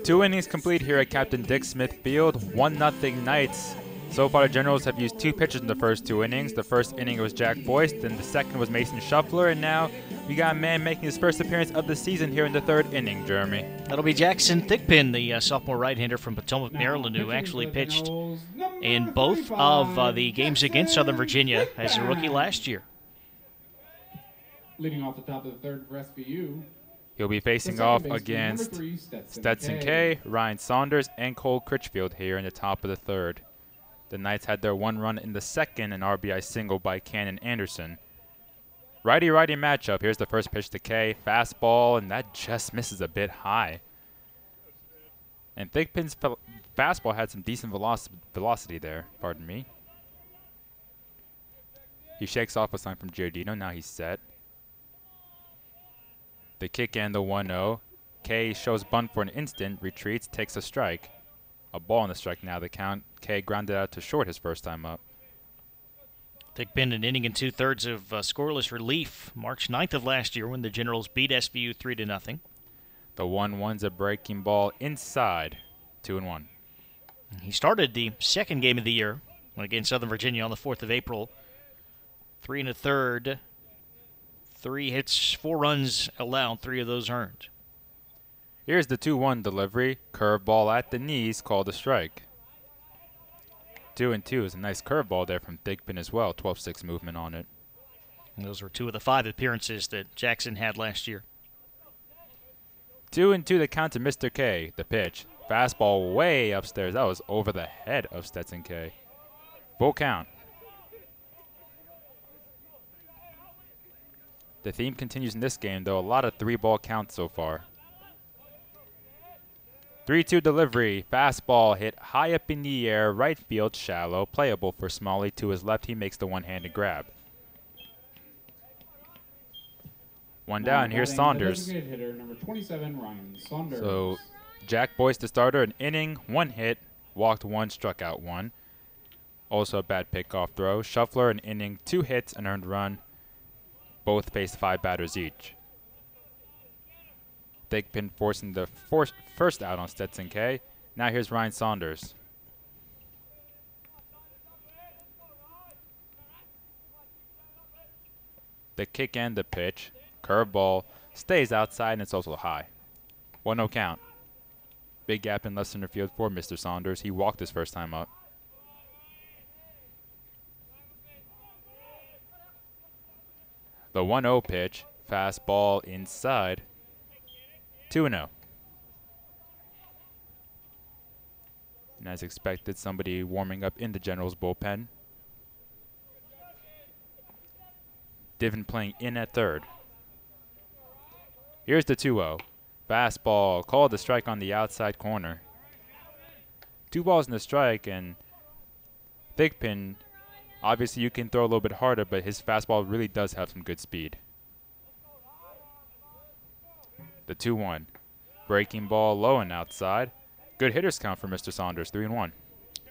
2 innings complete here at Captain Dick Smith Field. 1-0 Knights. So far, the Generals have used 2 pitchers in the first 2 innings. The first inning was Jack Boyce, then the second was Mason Shuffler, and now we got a man making his first appearance of the season here in the 3rd inning, Jeremy. That'll be Jackson Thigpen, the sophomore right-hander from Potomac, Maryland, who actually pitched in both of the games against Southern Virginia as a rookie last year. Leading off the top of the 3rd for SVU. He'll be facing off against Stetson K, Ryan Saunders, and Cole Critchfield here in the top of the 3rd. The Knights had their 1 run in the 2nd, an RBI single by Cannon Anderson. Righty-righty matchup. Here's the first pitch to K. Fastball, and that just misses a bit high. And Thigpen's fastball had some decent velocity there, pardon me. He shakes off a sign from Giardino. Now he's set. The kick and the 1-0. K shows bunt for an instant, retreats, takes a strike. A ball on the strike now. The count. K grounded out to short his first time up. Thigpen an inning and 2/3 of scoreless relief March 9th of last year when the Generals beat SVU 3-0. The 1-1's a breaking ball inside. 2-1. He started the 2nd game of the year against Southern Virginia on the 4th of April. 3 1/3. 3 hits, 4 runs allowed, 3 of those earned. Here's the 2-1 delivery. Curveball at the knees, called a strike. 2-2 is a nice curveball there from Thigpen as well. 12-6 movement on it. And those were 2 of the 5 appearances that Jackson had last year. 2-2 the count to Mr. K. The pitch. Fastball way upstairs. That was over the head of Stetson K. Full count. The theme continues in this game, though. A lot of 3-ball counts so far. 3-2 delivery. Fastball hit high up in the air. Right field shallow. Playable for Smalley. To his left, he makes the one-handed grab. 1 down. Here's Saunders. Hitter, number 27, Ryan Saunders. So Jack Boyce, the starter, an inning, 1 hit, walked 1, struck out 1. Also a bad pickoff throw. Shuffler, an inning, 2 hits, an earned run. Both faced 5 batters each. Thigpen forcing the first out on Stetson K. Now here's Ryan Saunders. The kick and the pitch. Curveball stays outside, and it's also high. 1-0 count. Big gap in left center field for Mr. Saunders. He walked his first time up. The 1-0 pitch. Fastball inside. 2-0. And as expected, somebody warming up in the Generals bullpen. Divin playing in at 3rd. Here's the 2-0. Fastball called the strike on the outside corner. 2 balls in the strike, and Thigpen, obviously you can throw a little bit harder, but his fastball really does have some good speed. The 2-1. Breaking ball low and outside. Good hitters count for Mr. Saunders, 3-1.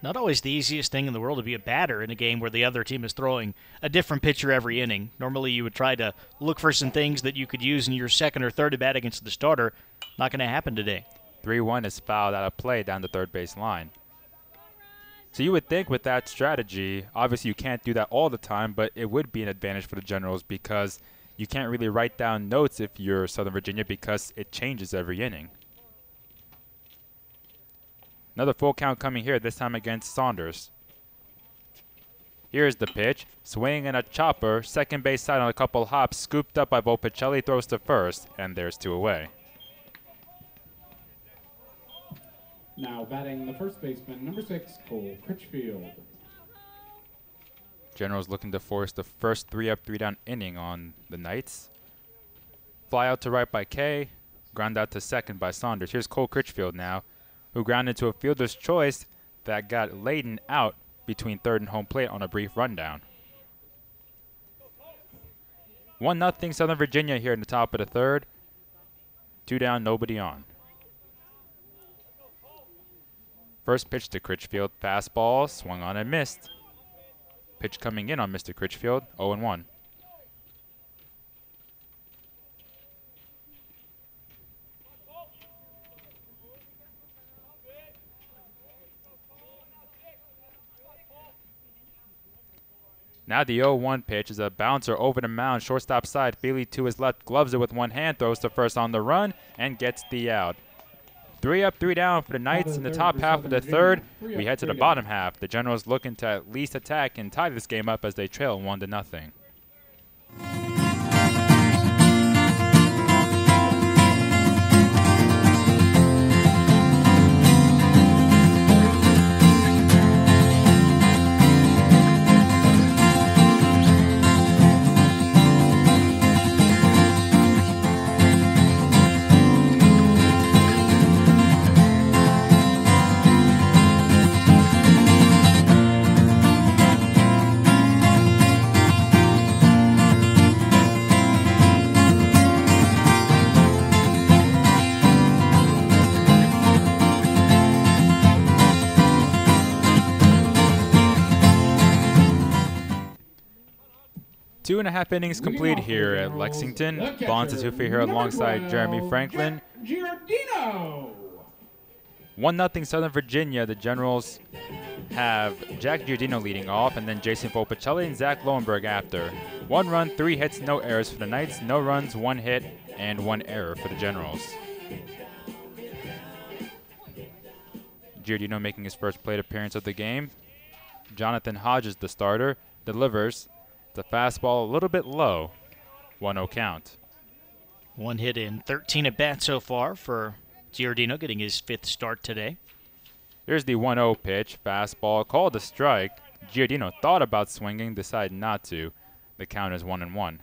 Not always the easiest thing in the world to be a batter in a game where the other team is throwing a different pitcher every inning. Normally you would try to look for some things that you could use in your 2nd or 3rd at bat against the starter. Not going to happen today. 3-1 is fouled out of play down the 3rd base line. So you would think with that strategy, obviously you can't do that all the time, but it would be an advantage for the Generals because you can't really write down notes if you're Southern Virginia because it changes every inning. Another full count coming here, this time against Saunders. Here's the pitch. Swing and a chopper. Second base side on a couple hops. Scooped up by Volpicelli. Throws to first. And there's 2 away. Now batting the first baseman, number 6, Cole Critchfield. Generals looking to force the first 3-up, 3-down inning on the Knights. Fly out to right by K. Ground out to 2nd by Saunders. Here's Cole Critchfield now, who grounded to a fielder's choice that got laden out between 3rd and home plate on a brief rundown. 1-0 Southern Virginia here in the top of the 3rd. 2 down, nobody on. First pitch to Critchfield. Fastball, swung on and missed. Pitch coming in on Mr. Critchfield, 0-1. Now the 0-1 pitch is a bouncer over the mound, shortstop side. Feely to his left, gloves it with one hand, throws to first on the run, and gets the out. 3 up, 3 down for the Knights in the top half of the third. We head to the bottom half. The Generals looking to at least attack and tie this game up as they trail 1-0. Two and a half innings complete here at Lexington. Bonds is here alongside Jeremy Franklin. 1-0 Southern Virginia. The Generals have Jack Giordino leading off, and then Jason Volpicelli and Zach Lowenberg after. 1 run, 3 hits, no errors for the Knights. No runs, 1 hit, and 1 error for the Generals. Giordino making his first plate appearance of the game. Jonathan Hodges, the starter, delivers. The fastball a little bit low. 1-0 count. 1 hit in 13 at bat so far for Giordino, getting his 5th start today. Here's the 1-0 pitch. Fastball called a strike. Giordino thought about swinging, decided not to. The count is 1-1.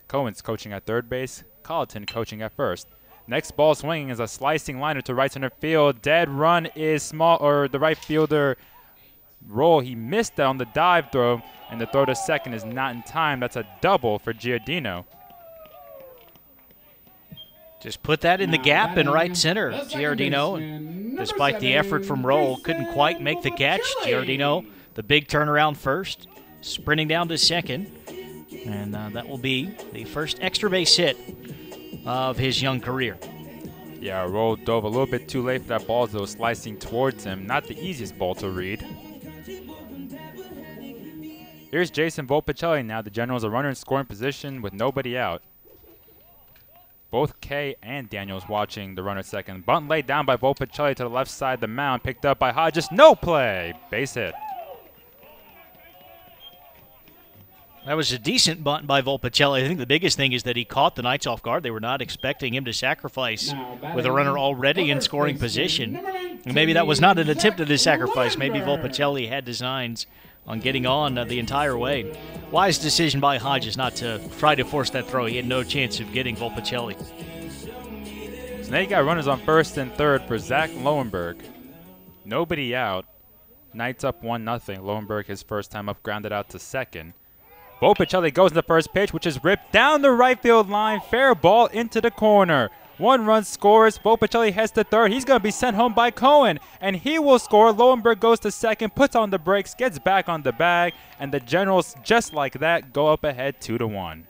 Cohen's coaching at third base. Colleton coaching at first. Next ball swinging is a slicing liner to right center field. Dead run is small, or the right fielder roll. He missed that on the dive throw, and the throw to second is not in time. That's a double for Giordino. Just put that in the gap in right center. Giordino, despite the effort from Roll, couldn't quite make the catch. Giordino, the big turnaround first, sprinting down to second, and that will be the first extra base hit of his young career. Yeah, Roll dove a little bit too late for that ball, though, slicing towards him. Not the easiest ball to read. Here's Jason Volpicelli now. The Generals are runner in scoring position with nobody out. Both Kay and Daniels watching the runner at second. Bunt laid down by Volpicelli to the left side of the mound. Picked up by Hodges. No play. Base hit. That was a decent bunt by Volpicelli. I think the biggest thing is that he caught the Knights off guard. They were not expecting him to sacrifice with a runner already in scoring position. And maybe that was not an attempt at a sacrifice. Maybe Volpicelli had designs on getting on the entire way. Wise decision by Hodges not to try to force that throw. He had no chance of getting Volpicelli. So now you got runners on first and third for Zach Lowenberg. Nobody out. Knights up 1-0. Lowenberg, his first time up, grounded out to second. Volpicelli goes in the first pitch, which is ripped down the right field line. Fair ball into the corner. 1 run scores. Volpicelli heads to third. He's going to be sent home by Cohen, and he will score. Lowenberg goes to second, puts on the brakes, gets back on the bag, and the Generals, just like that, go up ahead 2-1.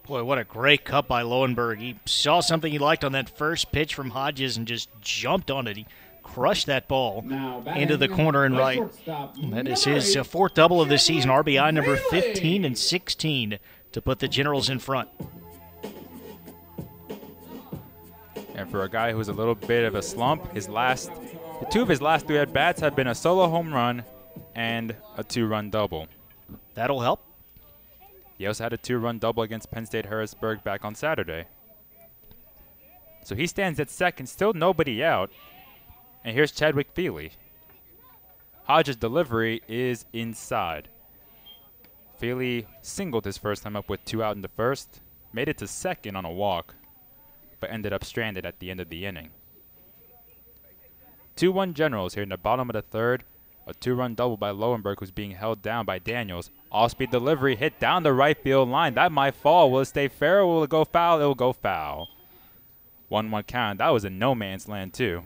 Boy, what a great cut by Lowenberg. He saw something he liked on that first pitch from Hodges and just jumped on it. He crushed that ball into the corner and right. That is his 4th double of the season, RBI number 15 and 16 to put the Generals in front. And for a guy who's a little bit of a slump, 2 of his last 3 at-bats have been a solo home run and a 2-run double. That'll help. He also had a 2-run double against Penn State Harrisburg back on Saturday. So he stands at second, still nobody out. And here's Chadwick Feely. Hodges' delivery is inside. Feely singled his first time up with 2 out in the first, made it to second on a walk, but ended up stranded at the end of the inning. 2-1 Generals here in the bottom of the third. A 2-run double by Lowenberg, who's being held down by Daniels. Off-speed delivery hit down the right field line. That might fall. Will it stay fair or will it go foul? It will go foul. 1-1 count. That was in no man's land, too.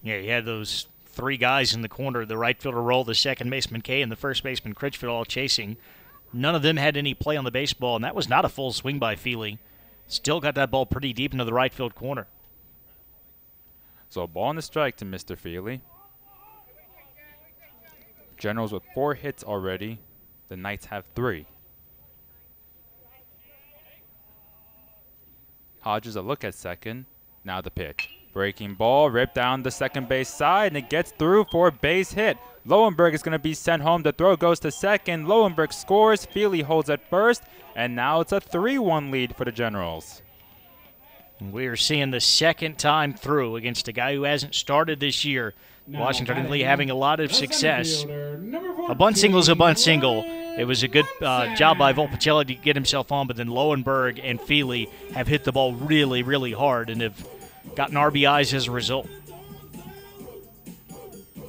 Yeah, you had those 3 guys in the corner. The right fielder Roll, the second baseman Kay, and the first baseman Critchfield all chasing. None of them had any play on the baseball, and that was not a full swing by Feely. Still got that ball pretty deep into the right field corner. So a ball and a strike to Mr. Feely. Generals with 4 hits already. The Knights have 3. Hodges a look at second. Now the pitch. Breaking ball, ripped down the second base side, and it gets through for a base hit. Lowenberg is going to be sent home. The throw goes to second. Lowenberg scores. Feely holds at first, and now it's a 3-1 lead for the Generals. We're seeing the second time through against a guy who hasn't started this year. Washington and Lee having a lot of success. A bunt single is a bunt single. It was a good job by Volpicelli to get himself on, but then Lowenberg and Feely have hit the ball really, really hard and have gotten RBIs as a result.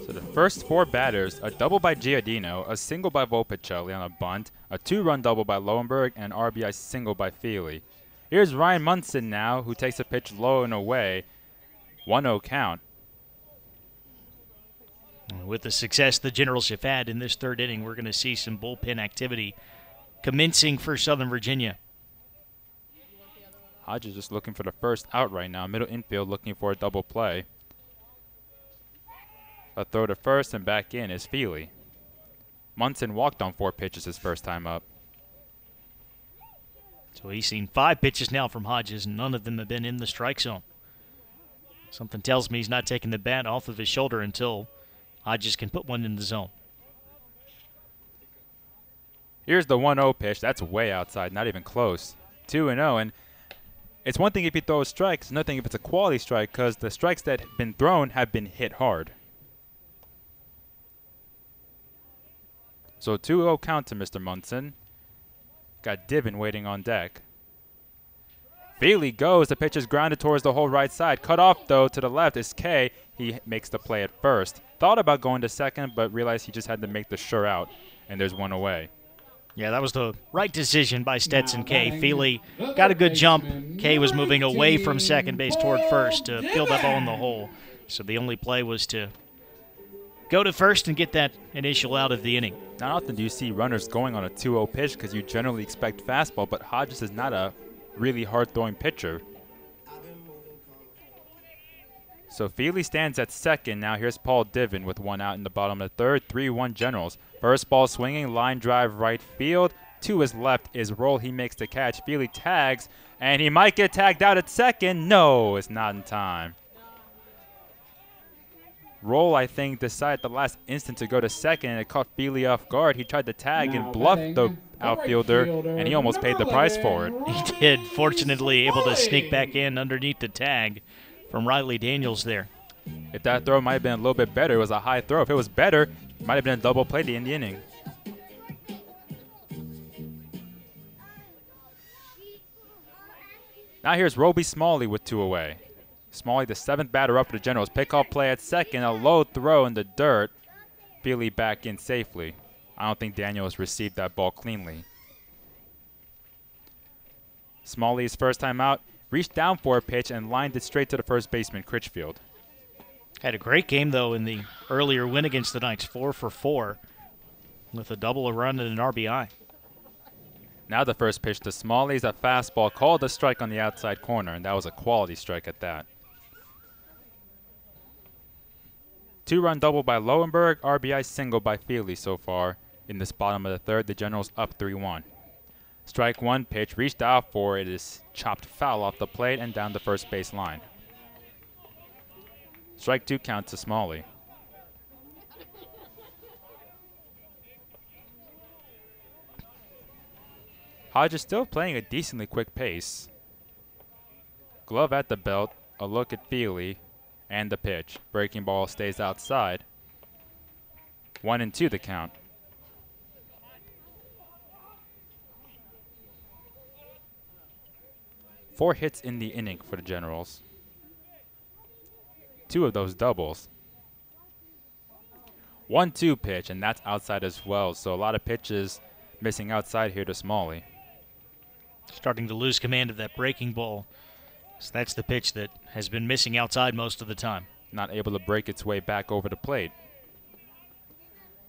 So the first 4 batters, a double by Giardino, a single by Volpicelli on a bunt, a 2-run double by Lowenberg, and an RBI single by Feely. Here's Ryan Munson now, who takes a pitch low and away. 1-0 count. With the success the Generals have had in this third inning, we're going to see some bullpen activity commencing for Southern Virginia. Hodges just looking for the first out right now. Middle infield looking for a double play. A throw to first and back in is Feely. Munson walked on 4 pitches his first time up. So he's seen 5 pitches now from Hodges, and none of them have been in the strike zone. Something tells me he's not taking the bat off of his shoulder until Hodges can put one in the zone. Here's the 1-0 pitch. That's way outside, not even close. 2-0, and it's one thing if you throw a strike. It's another thing if it's a quality strike, because the strikes that have been thrown have been hit hard. So 2-0 count to Mr. Munson. Got Divin waiting on deck. Feely goes. The pitch is grounded towards the whole right side. Cut off, though, to the left is Kay. He makes the play at first. Thought about going to second, but realized he just had to make the sure out, and there's 1 away. Yeah, that was the right decision by Stetson Kay. Feely got a good jump. Kay was moving away from second base toward first to field that ball in the hole. So the only play was to go to first and get that initial out of the inning. Not often do you see runners going on a 2-0 pitch because you generally expect fastball, but Hodges is not a really hard-throwing pitcher. So Feely stands at second. Now here's Paul Divin with 1 out in the bottom of the third. 3-1 Generals. First ball swinging, line drive right field. To his left is Roll. He makes the catch. Feely tags, and he might get tagged out at second. No, it's not in time. Roll, I think, decided the last instant to go to second, and it caught Feely off guard. He tried to tag and bluff the outfielder, and he almost paid the price for it. He did. Fortunately, able to sneak back in underneath the tag from Riley Daniels there. If that throw might have been a little bit better, it was a high throw. If it was better, it might have been a double play in the inning. Now here's Roby Smalley with 2 away. Smalley, the 7th batter up for the Generals. Pickoff play at second, a low throw in the dirt. Feely back in safely. I don't think Daniels received that ball cleanly. Smalley's first time out, reached down for a pitch and lined it straight to the first baseman, Critchfield. Had a great game, though, in the earlier win against the Knights, 4 for 4, with a double, a run, and an RBI. Now the first pitch to Smalley's a fastball called a strike on the outside corner, and that was a quality strike at that. 2-run double by Lowenberg, RBI single by Feely so far. In this bottom of the third, the Generals up 3-1. Strike 1 pitch, reached out for it, is chopped foul off the plate and down the first base line. Strike 2 count to Smalley. Hodges still playing a decently quick pace. Glove at the belt, a look at Feely, and the pitch. Breaking ball stays outside. 1-2 the count. Four hits in the inning for the Generals. 2 of those doubles. 1-2 pitch, and that's outside as well. So a lot of pitches missing outside here to Smalley. Starting to lose command of that breaking ball. So that's the pitch that has been missing outside most of the time. Not able to break its way back over the plate.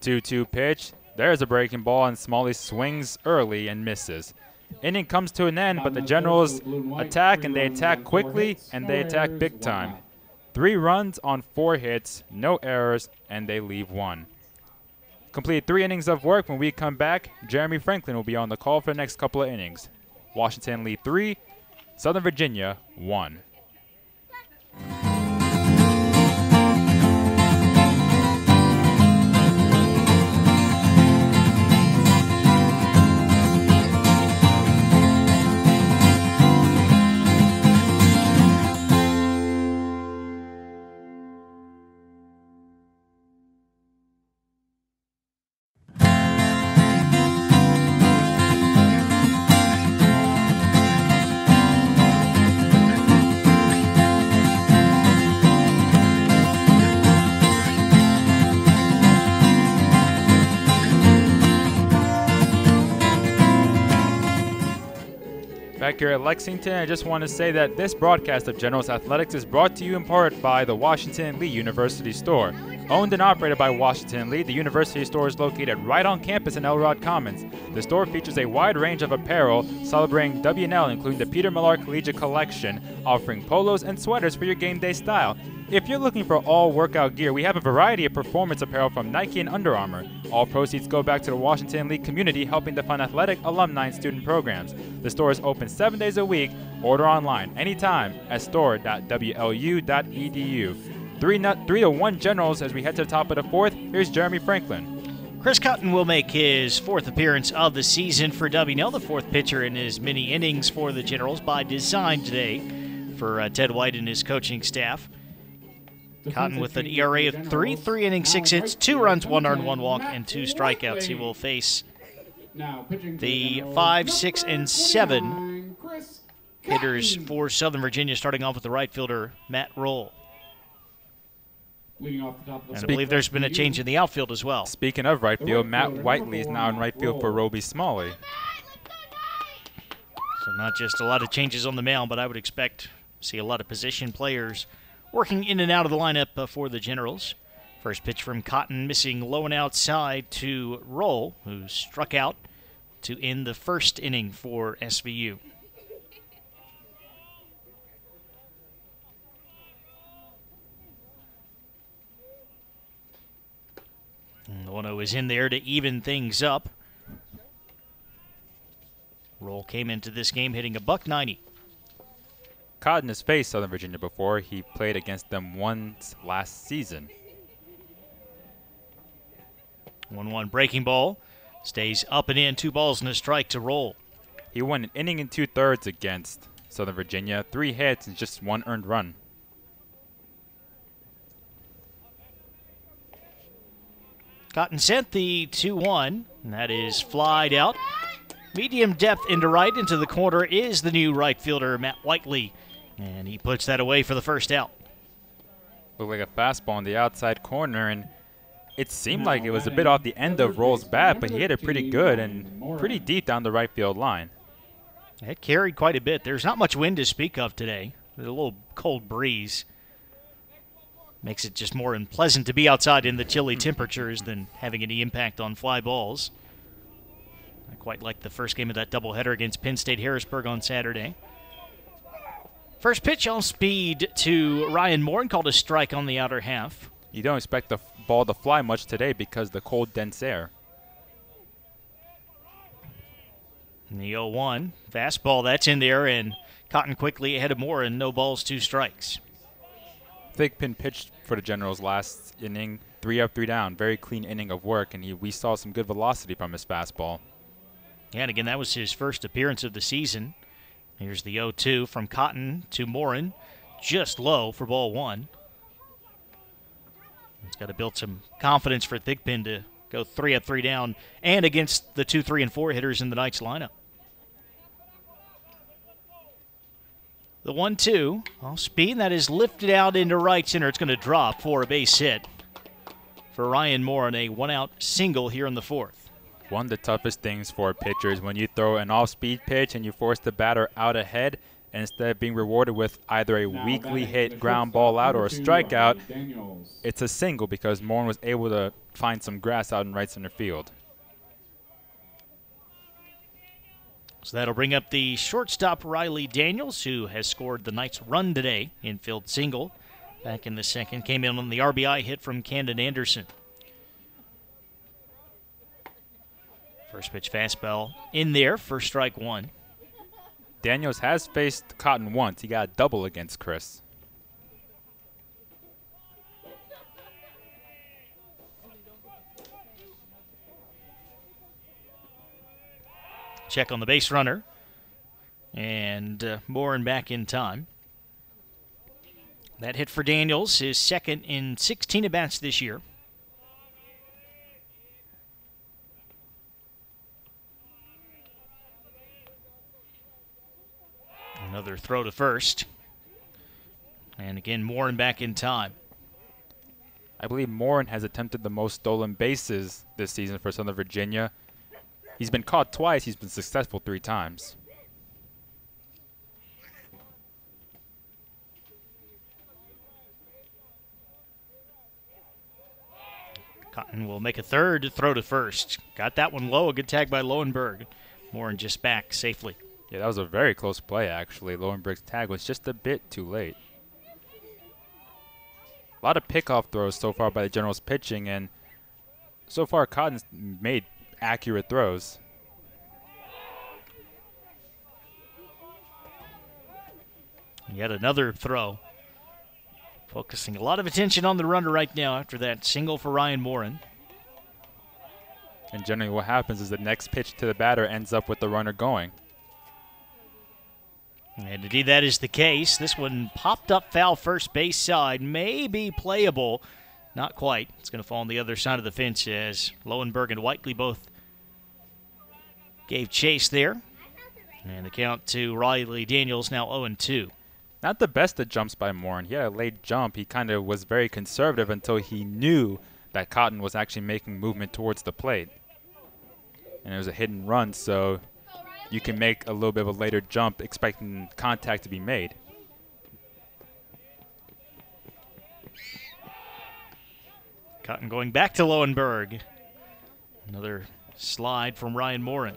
2-2 pitch. There's a breaking ball, and Smalley swings early and misses. Inning comes to an end, but the Generals attack, and they attack quickly, and they attack big time. 3 runs on 4 hits, no errors, and they leave 1. Complete 3 innings of work. When we come back, Jeremy Franklin will be on the call for the next couple of innings. Washington lead 3, Southern Virginia 1. Back here at Lexington, I just want to say that this broadcast of Generals Athletics is brought to you in part by the Washington Lee University Store. Owned and operated by Washington Lee, the University Store is located right on campus in Elrod Commons. The store features a wide range of apparel celebrating W&L, including the Peter Millar Collegiate Collection, offering polos and sweaters for your game day style. If you're looking for all workout gear, we have a variety of performance apparel from Nike and Under Armour. All proceeds go back to the Washington Lee community, helping to fund athletic, alumni, and student programs. The store is open 7 days a week. Order online anytime at store.wlu.edu. 3-1 Generals as we head to the top of the 4th. Here's Jeremy Franklin. Chris Cotton will make his 4th appearance of the season for W&L, the 4th pitcher in his mini innings for the Generals by design today for Ted White and his coaching staff. Cotton with an ERA of 3 innings, 6 hits, 2 runs, 1 earned, 1 walk, and 2 strikeouts. He will face the 5, 6, and 7 hitters for Southern Virginia, starting off with the right fielder, Matt Roll. And I believe there's been a change in the outfield as well. Speaking of right field, Matt Whiteley is now in right field for Roby Smalley. So not just a lot of changes on the mound, but I would expect to see a lot of position players working in and out of the lineup for the Generals. First pitch from Cotton, missing low and outside to Roll, who struck out to end the first inning for SVU. And the 1-0 is in there to even things up. Roll came into this game hitting a .190. Cotton has faced Southern Virginia before. He played against them once last season. 1-1 breaking ball. Stays up and in. 2 balls and a strike to Roll. He won an inning and 2/3 against Southern Virginia. 3 hits and just 1 earned run. Cotton sent the 2-1, and that is flied out. Medium depth into right, into the corner is the new right fielder, Matt Whiteley. And he puts that away for the first out. Looked like a fastball on the outside corner, and it seemed like it was a bit off the end of Roll's bat, but he hit it pretty good and pretty deep down the right field line. It carried quite a bit. There's not much wind to speak of today. There's a little cold breeze. Makes it just more unpleasant to be outside in the chilly temperatures than having any impact on fly balls. I quite like the first game of that doubleheader against Penn State Harrisburg on Saturday. First pitch on speed to Ryan Moore, called a strike on the outer half. You don't expect the ball to fly much today because of the cold, dense air. And the 0-1 fastball, that's in there, and Cotton quickly ahead of Moore, and no balls, 2 strikes. Thigpen pitched for the Generals last inning, 3 up, 3 down. Very clean inning of work, and we saw some good velocity from his fastball. Yeah, and again, that was his first appearance of the season. Here's the 0-2 from Cotton to Morin, just low for ball 1. It's got to build some confidence for Thigpen to go 3 up, 3 down, and against the 2, 3, and 4 hitters in the Knights lineup. The 1-2, off speed, that is lifted out into right center. It's going to drop for a base hit for Ryan Moore on a 1-out single here in the 4th. One of the toughest things for pitchers when you throw an off-speed pitch and you force the batter out ahead, and instead of being rewarded with either a weakly hit ground ball out or a strikeout, it's a single because Moore was able to find some grass out in right center field. So that'll bring up the shortstop Riley Daniels, who has scored the Knights' run today. Infield single back in the 2nd. Came in on the RBI hit from Camden Anderson. First pitch fastball in there for strike one. Daniels has faced Cotton once. He got a double against Chris. Check on the base runner. And Morin back in time. That hit for Daniels, his second in 16 at-bats this year. Another throw to first. And again, Morin back in time. I believe Morin has attempted the most stolen bases this season for Southern Virginia. He's been caught twice. He's been successful 3 times. Cotton will make a third throw to first. Got that one low. A good tag by Lowenberg. Morin just back safely. Yeah, that was a very close play, actually. Lowenberg's tag was just a bit too late. A lot of pickoff throws so far by the Generals pitching, and so far Cotton's made accurate throws. Yet another throw. Focusing a lot of attention on the runner right now after that single for Ryan Morin. And generally what happens is the next pitch to the batter ends up with the runner going. And indeed that is the case. This one popped up foul first base side. May be playable. Not quite. It's going to fall on the other side of the fence as Lowenberg and Whiteley both gave chase there. And the count to Riley Daniels now 0-2. Not the best of jumps by Morin. He had a late jump. He kind of was very conservative until he knew that Cotton was actually making movement towards the plate. And it was a hit and run, so you can make a little bit of a later jump expecting contact to be made. Cotton going back to Lowenberg. Another slide from Ryan Morin.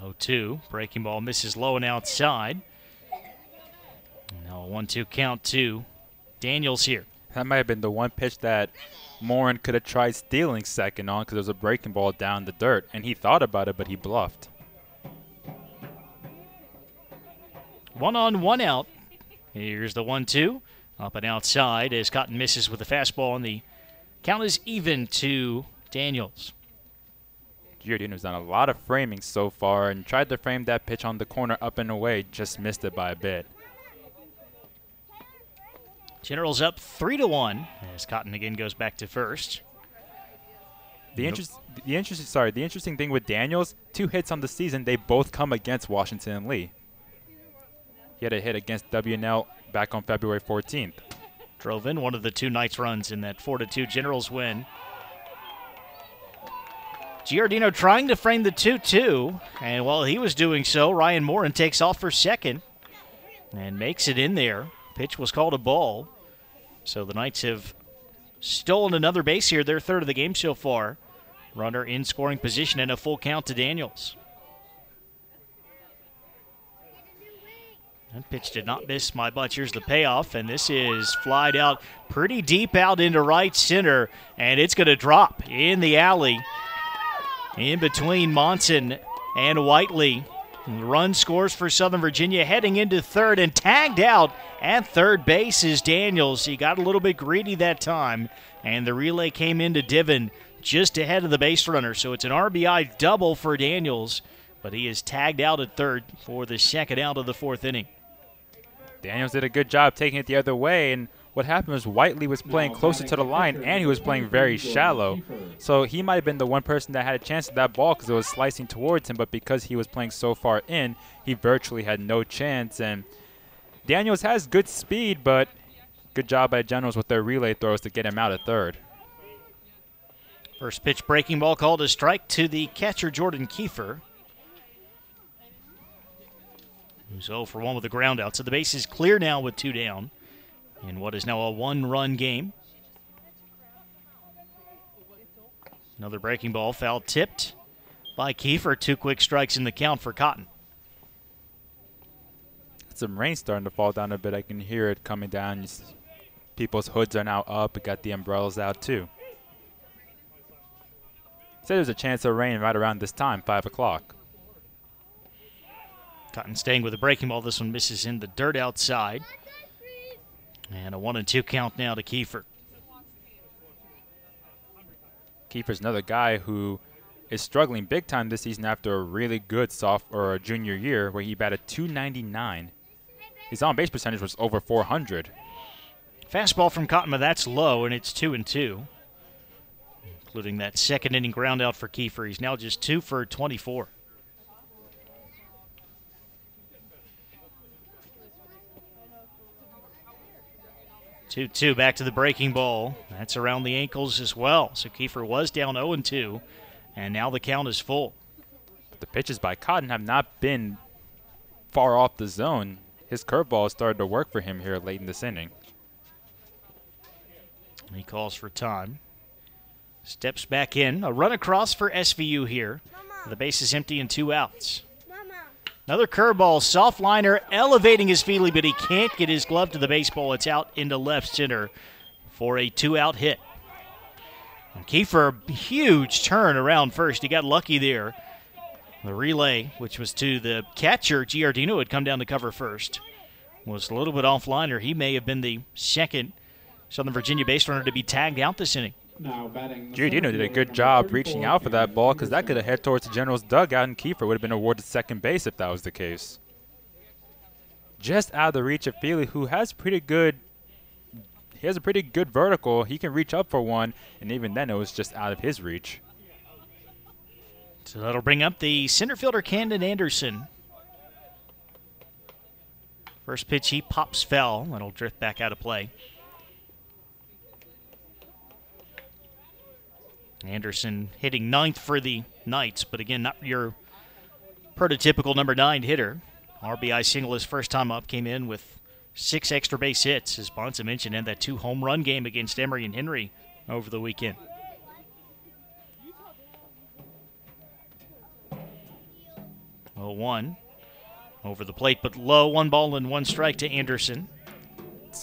Oh, 2. Breaking ball misses low and outside. Now a 1-2 count to Daniels here. That might have been the one pitch that Morin could have tried stealing second on because there was a breaking ball down the dirt, and he thought about it, but he bluffed. 1 on, 1 out. Here's the 1-2. Up and outside as Cotton misses with the fastball, and the count is even to Daniels. Giordino's done a lot of framing so far and tried to frame that pitch on the corner up and away, just missed it by a bit. Generals up 3-1 as Cotton again goes back to first. The interesting thing with Daniels, 2 hits on the season, they both come against Washington and Lee. He had a hit against WNL back on February 14th. Drove in one of the 2 Knights runs in that 4-2 Generals win. Giordino trying to frame the 2-2, and while he was doing so, Ryan Morin takes off for second and makes it in there. Pitch was called a ball, so the Knights have stolen another base here, their third of the game so far. Runner in scoring position and a full count to Daniels. That pitch did not miss my butt. Here's the payoff, and this is flied out pretty deep out into right center, and it's going to drop in the alley. In between Monson and Whiteley. Run scores for Southern Virginia heading into third, and tagged out at third base is Daniels. He got a little bit greedy that time, and the relay came into Diven just ahead of the base runner. So it's an RBI double for Daniels, but he is tagged out at third for the second out of the 4th inning. Daniels did a good job taking it the other way, and what happened was Whiteley was playing closer to the line, and he was playing very shallow. So he might have been the one person that had a chance at that ball because it was slicing towards him, but because he was playing so far in, he virtually had no chance. And Daniels has good speed, but good job by Generals with their relay throws to get him out at third. First pitch breaking ball called a strike to the catcher, Jordan Kiefer. Who's 0 for 1 with a ground out. So the base is clear now with 2 down in what is now a 1-run game. Another breaking ball, foul tipped by Kiefer. 2 quick strikes in the count for Cotton. some rain starting to fall down a bit. I can hear it coming down. People's hoods are now up. We got the umbrellas out too. Said there's a chance of rain right around this time, 5 o'clock. Cotton staying with a breaking ball. This one misses in the dirt outside. And a 1-2 count now to Kiefer. Kiefer's another guy who is struggling big time this season after a really good junior year where he batted .299. His on-base percentage was over .400. Fastball from Cotton, but that's low, and it's 2-2. Including that second inning ground out for Kiefer. He's now just 2 for 24. Two back to the breaking ball. That's around the ankles as well. So Kiefer was down 0-2, and now the count is full. But the pitches by Cotton have not been far off the zone. His curveball started to work for him here late in this inning. He calls for time. Steps back in. A run across for SVU here. The base is empty and 2 outs. Another curveball, soft liner, elevating his feeling, but he can't get his glove to the baseball. It's out into left center for a 2-out hit. And Kiefer, huge turn around first. He got lucky there. The relay, which was to the catcher, Giardino, had come down to cover first. Was a little bit off liner. He may have been the second Southern Virginia base runner to be tagged out this inning. Giardino did a good job reaching out for that ball because that could have headed towards the Generals' dugout, and Kiefer would have been awarded second base if that was the case. Just out of the reach of Feely, who has pretty good. He has a pretty good vertical. He can reach up for one, and even then it was just out of his reach. So that'll bring up the center fielder, Camden Anderson. First pitch, he pops foul. That'll drift back out of play. Anderson hitting 9th for the Knights, but again, not your prototypical number 9 hitter. RBI single his first time up, came in with 6 extra base hits, as Bonsa mentioned, and that 2 home run game against Emory and Henry over the weekend. Oh, 1 over the plate, but low. 1 ball and 1 strike to Anderson.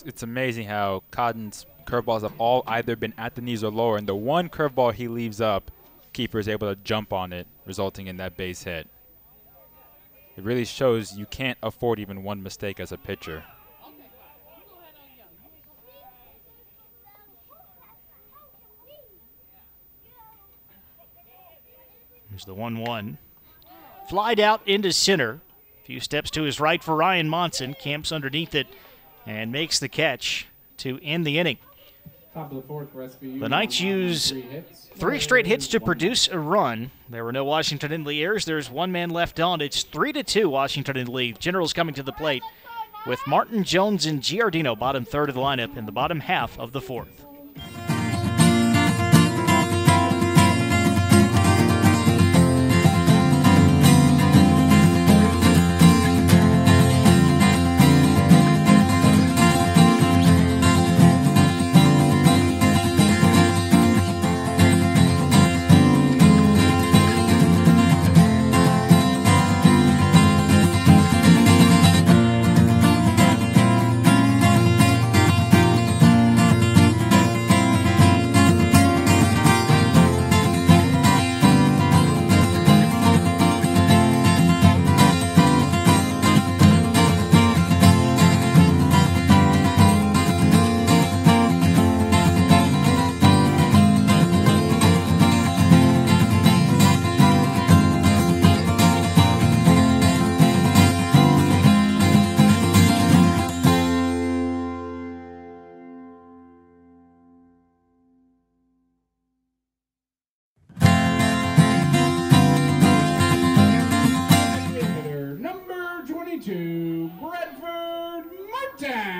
It's amazing how Cotton's curveballs have all either been at the knees or lower, and the one curveball he leaves up, Kiefer is able to jump on it, resulting in that base hit. It really shows you can't afford even one mistake as a pitcher. Here's the 1-1. Flied out into center. A few steps to his right for Ryan Monson. Camps underneath it and makes the catch to end the inning. The Knights use 3 straight hits to produce a run. There were no Washington in the errors. There's 1 man left on. It's 3-2 Washington in the lead. Generals coming to the plate with Martin, Jones, and Giardino bottom third of the lineup in the bottom half of the 4th.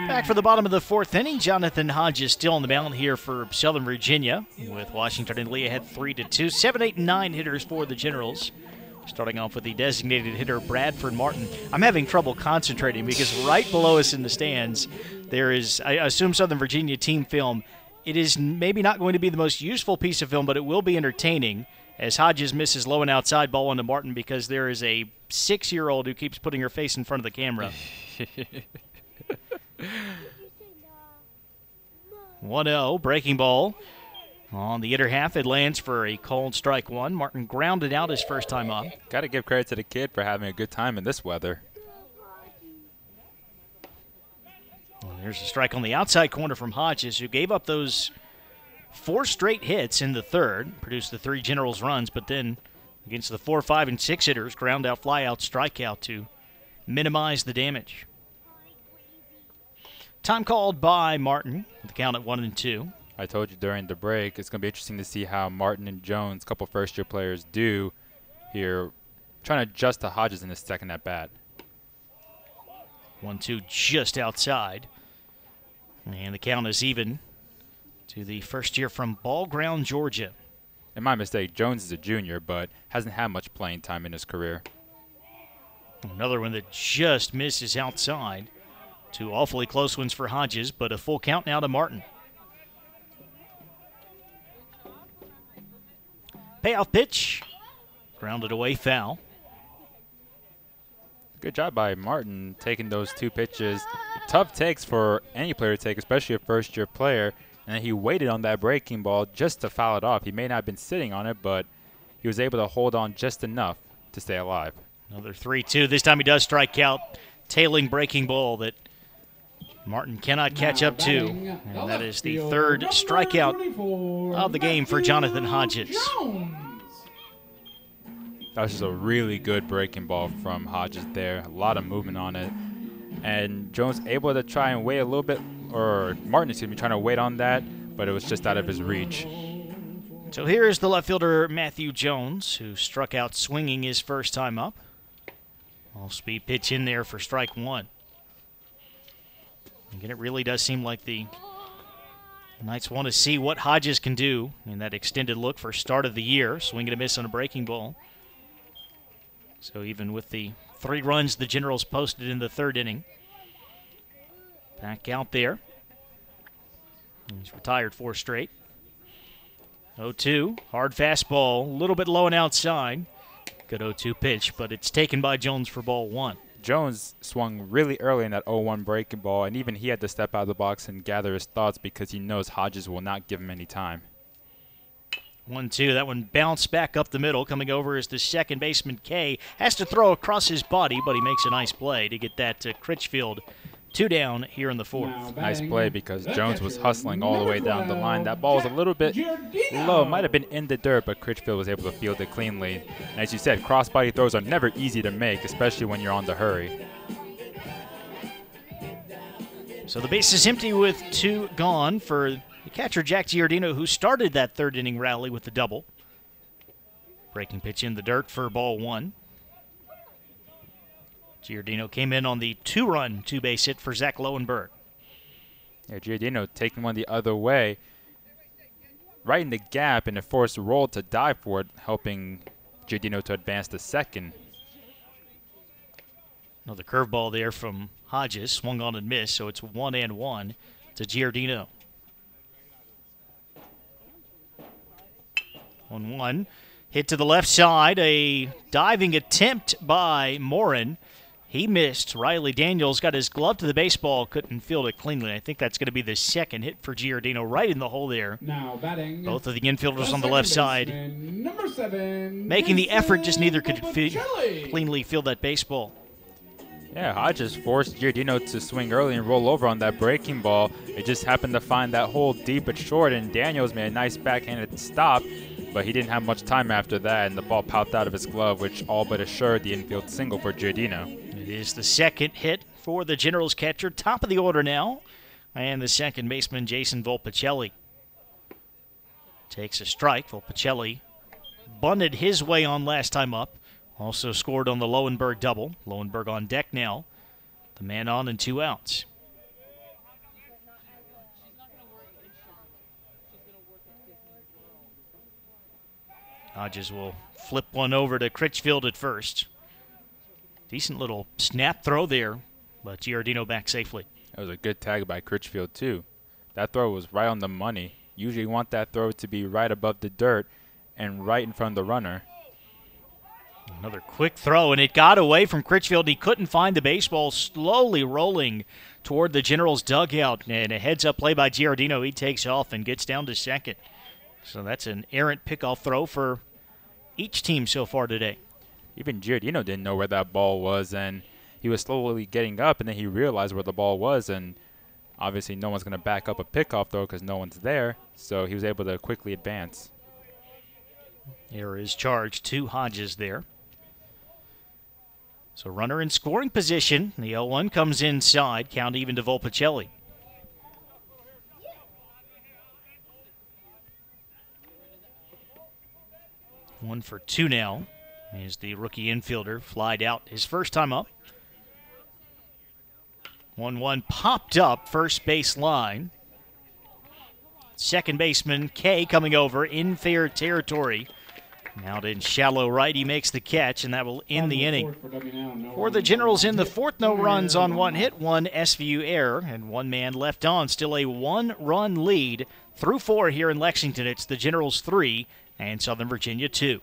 Back for the bottom of the 4th inning. Jonathan Hodges still on the mound here for Southern Virginia, with Washington and Lee ahead 3-2. 7, 8, and 9 hitters for the Generals. Starting off with the designated hitter, Bradford Martin. I'm having trouble concentrating because right below us in the stands, there is, I assume, Southern Virginia team film. It is maybe not going to be the most useful piece of film, but it will be entertaining. as Hodges misses low and outside, ball one to Martin because there is a 6-year-old who keeps putting her face in front of the camera. 1-0, breaking ball. On the inner half, it lands for a called strike one. Martin grounded out his first time up. Got to give credit to the kid for having a good time in this weather. Well, there's a strike on the outside corner from Hodges, who gave up those 4 straight hits in the third, produced the 3 Generals runs, but then against the 4, 5, and 6 hitters, ground out, fly out, strikeout to minimize the damage. Time called by Martin, with the count at 1-2. I told you during the break, it's going to be interesting to see how Martin and Jones, a couple first-year players, do here, trying to adjust to Hodges in his second at-bat. 1-2 just outside. And the count is even to the first year from Ball Ground, Georgia. And my mistake, Jones is a junior, but hasn't had much playing time in his career. Another one that just misses outside. 2 awfully close ones for Hodges, but a full count now to Martin. Payoff pitch. Grounded away, foul. Good job by Martin taking those 2 pitches. Tough takes for any player to take, especially a first-year player. And then he waited on that breaking ball just to foul it off. He may not have been sitting on it, but he was able to hold on just enough to stay alive. Another 3-2. This time he does strike out. Tailing breaking ball that Martin cannot catch up to. And that is the 3rd strikeout of the game for Jonathan Hodges. That was just a really good breaking ball from Hodges there. A lot of movement on it. And Jones able to try and wait a little bit, or Martin, excuse me, trying to wait on that, but it was just out of his reach. So here's the left fielder, Matthew Jones, who struck out swinging his first time up. All-speed pitch in there for strike one. Again, it really does seem like the Knights want to see what Hodges can do in that extended look for start of the year. Swing and a miss on a breaking ball. So even with the 3 runs the Generals posted in the 3rd inning, back out there. He's retired 4 straight. 0-2, hard fastball, a little bit low and outside. Good 0-2 pitch, but it's taken by Jones for ball 1. Jones swung really early in that 0-1 breaking ball, and even he had to step out of the box and gather his thoughts because he knows Hodges will not give him any time. 1-2, that one bounced back up the middle. Coming over is the second baseman, Kay. Has to throw across his body, but he makes a nice play to get that to Critchfield. 2 down here in the 4th. Nice play because Jones was hustling all the way down the line. That ball was a little bit low. Might have been in the dirt, but Critchfield was able to field it cleanly. And as you said, crossbody throws are never easy to make, especially when you're on the hurry. So the base is empty with 2 gone for the catcher, Jack Giardino, who started that 3rd inning rally with the double. Breaking pitch in the dirt for ball 1. Giardino came in on the 2-run 2-base hit for Zach Lowenberg. Yeah, Giardino taking one the other way, right in the gap, and a forced roll to dive for it, helping Giardino to advance to second. Another curveball there from Hodges, swung on and missed, so it's 1-1 to Giardino. 1-1. Hit to the left side, a diving attempt by Morin. He missed. Riley Daniels got his glove to the baseball, couldn't field it cleanly. I think that's going to be the 2nd hit for Giardino, right in the hole there. Now batting. Both of the infielders on the left side Number 7. making the effort, just neither could Bocelli. cleanly field that baseball. Yeah, Hodges forced Giardino to swing early and roll over on that breaking ball. It just happened to find that hole deep but short, and Daniels made a nice backhanded stop, but he didn't have much time after that, and the ball popped out of his glove, which all but assured the infield single for Giardino. It is the 2nd hit for the Generals catcher, top of the order now, and the second baseman, Jason Volpicelli. Takes a strike. Volpicelli bunted his way on last time up. Also scored on the Lowenberg double. Lowenberg on deck now. The man on and 2 outs. Hodges will flip one over to Critchfield at first. Decent little snap throw there, but Giardino back safely. That was a good tag by Critchfield, too. That throw was right on the money. Usually you want that throw to be right above the dirt, and right in front of the runner. Another quick throw, and it got away from Critchfield. He couldn't find the baseball, slowly rolling toward the Generals' dugout. And a heads-up play by Giardino. He takes off and gets down to second. So that's an errant pickoff throw for each team so far today. Even Giardino didn't know where that ball was, and he was slowly getting up, and then he realized where the ball was, and obviously no one's going to back up a pickoff throw because no one's there, so he was able to quickly advance. Error is charged to Hodges there. So runner in scoring position. The 0-1 comes inside. Count even to Volpicelli. One for two now. As the rookie infielder flied out his first time up. 1-1 popped up first base line. Second baseman Kay coming over in fair territory. Out in shallow right, he makes the catch, and that will end the inning. For the Generals in the fourth, no runs on one hit, one SVU error, and one man left on. Still a one-run lead through four here in Lexington. It's the Generals 3 and Southern Virginia 2.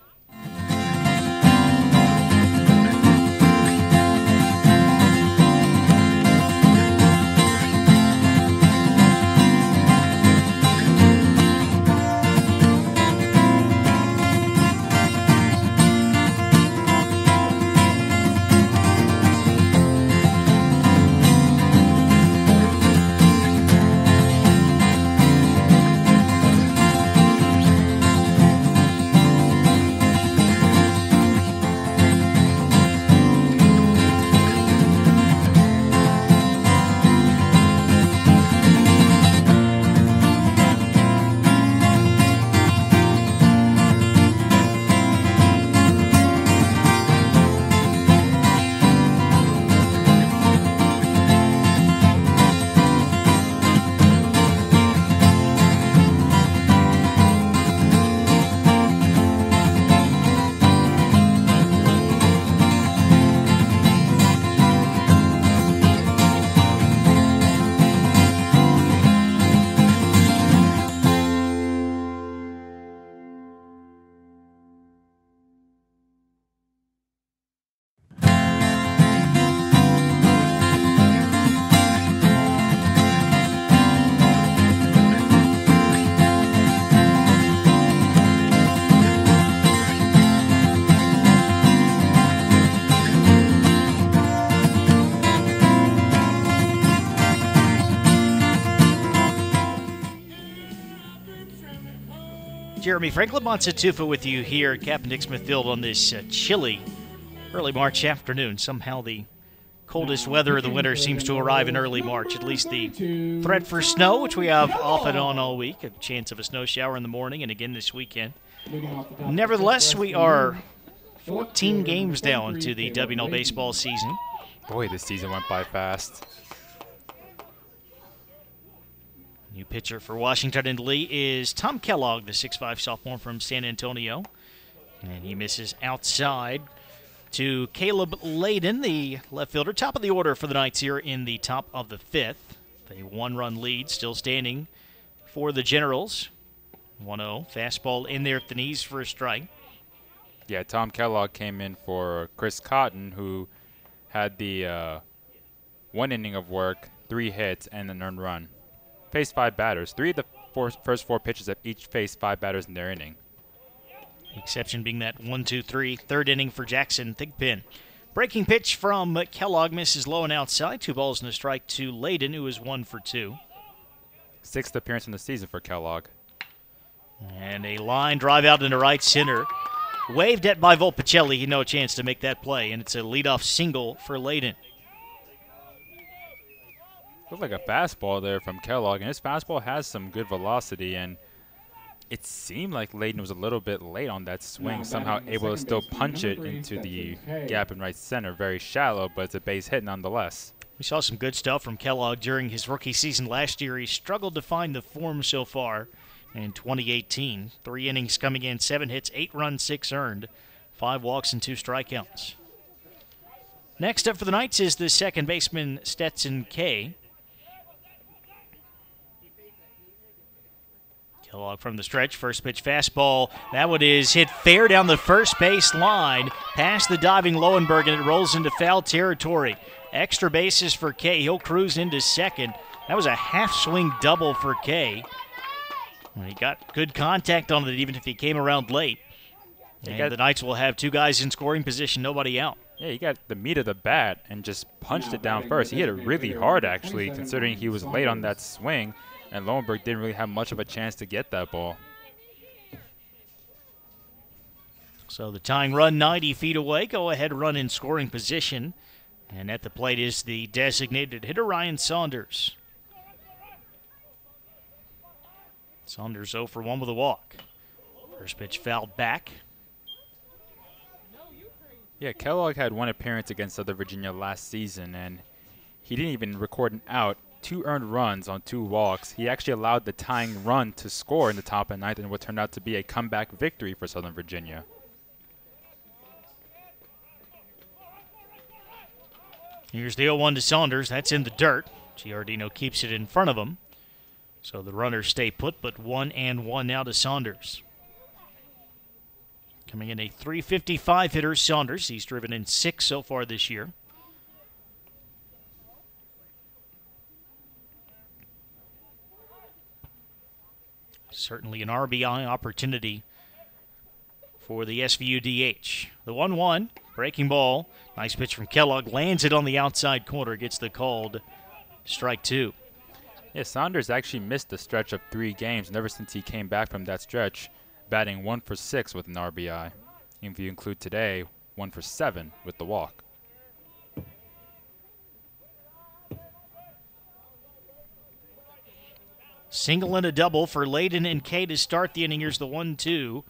Jeremy Franklin Matsatufa with you here at Captain Dick Smith Field on this chilly early March afternoon. Somehow the coldest weather of the winter seems to arrive in early March, at least the threat for snow, which we have off and on all week, a chance of a snow shower in the morning and again this weekend. Nevertheless, we are 14 games down to the WNL baseball season. Boy, this season went by fast. New pitcher for Washington and Lee is Tom Kellogg, the 6'5 sophomore from San Antonio. And he misses outside to Caleb Layden, the left fielder. Top of the order for the Knights here in the top of the fifth. A one-run lead still standing for the Generals. 1-0. Fastball in there at the knees for a strike. Yeah, Tom Kellogg came in for Chris Cotton, who had the one inning of work, 3 hits, and an earned run. Faced 5 batters. 3 of the first 4 pitches have each faced 5 batters in their inning. The exception being that 1-2-3 third inning for Jackson Thigpen. Breaking pitch from Kellogg misses low and outside. 2 balls and a strike to Layden, who is 1 for 2. 6th appearance in the season for Kellogg. And a line drive out into right center. Waved at by Volpicelli. He had no chance to make that play, and it's a leadoff single for Layden. Looked like a fastball there from Kellogg, and his fastball has some good velocity, and it seemed like Layden was a little bit late on that swing, somehow able to still punch it into the gap in right center. Very shallow, but it's a base hit nonetheless. We saw some good stuff from Kellogg during his rookie season last year. He struggled to find the form so far in 2018. 3 innings coming in, 7 hits, 8 runs, 6 earned, 5 walks and 2 strikeouts. Next up for the Knights is the second baseman Stetson Kay. Kellogg from the stretch, first pitch fastball. That one is hit fair down the first base line, past the diving Lowenberg, and it rolls into foul territory. Extra bases for Kay. He'll cruise into second. That was a half-swing double for Kay. He got good contact on it even if he came around late. And the Knights will have two guys in scoring position, nobody out. Yeah, he got the meat of the bat and just punched it down first. He hit it really hard, actually, considering he was late on that swing, and Lowenberg didn't really have much of a chance to get that ball. So the tying run 90 feet away. Go ahead run in scoring position. And at the plate is the designated hitter, Ryan Saunders. Saunders 0 for 1 with a walk. First pitch fouled back. Yeah, Kellogg had one appearance against Southern Virginia last season, and he didn't even record an out. 2 earned runs on 2 walks. He actually allowed the tying run to score in the top of the ninth in what turned out to be a comeback victory for Southern Virginia. Here's the 0-1 to Saunders. That's in the dirt. Giardino keeps it in front of him. So the runners stay put, but 1-1 now to Saunders. Coming in a .355 hitter, Saunders. He's driven in 6 so far this year. Certainly an RBI opportunity for the SVU DH. The 1-1, breaking ball. Nice pitch from Kellogg. Lands it on the outside corner. Gets the called strike 2. Yeah, Saunders actually missed a stretch of 3 games and ever since he came back from that stretch, batting 1 for 6 with an RBI. If you include today, 1 for 7 with the walk. Single and a double for Layden and Kay to start the inning. Here's the 1-2.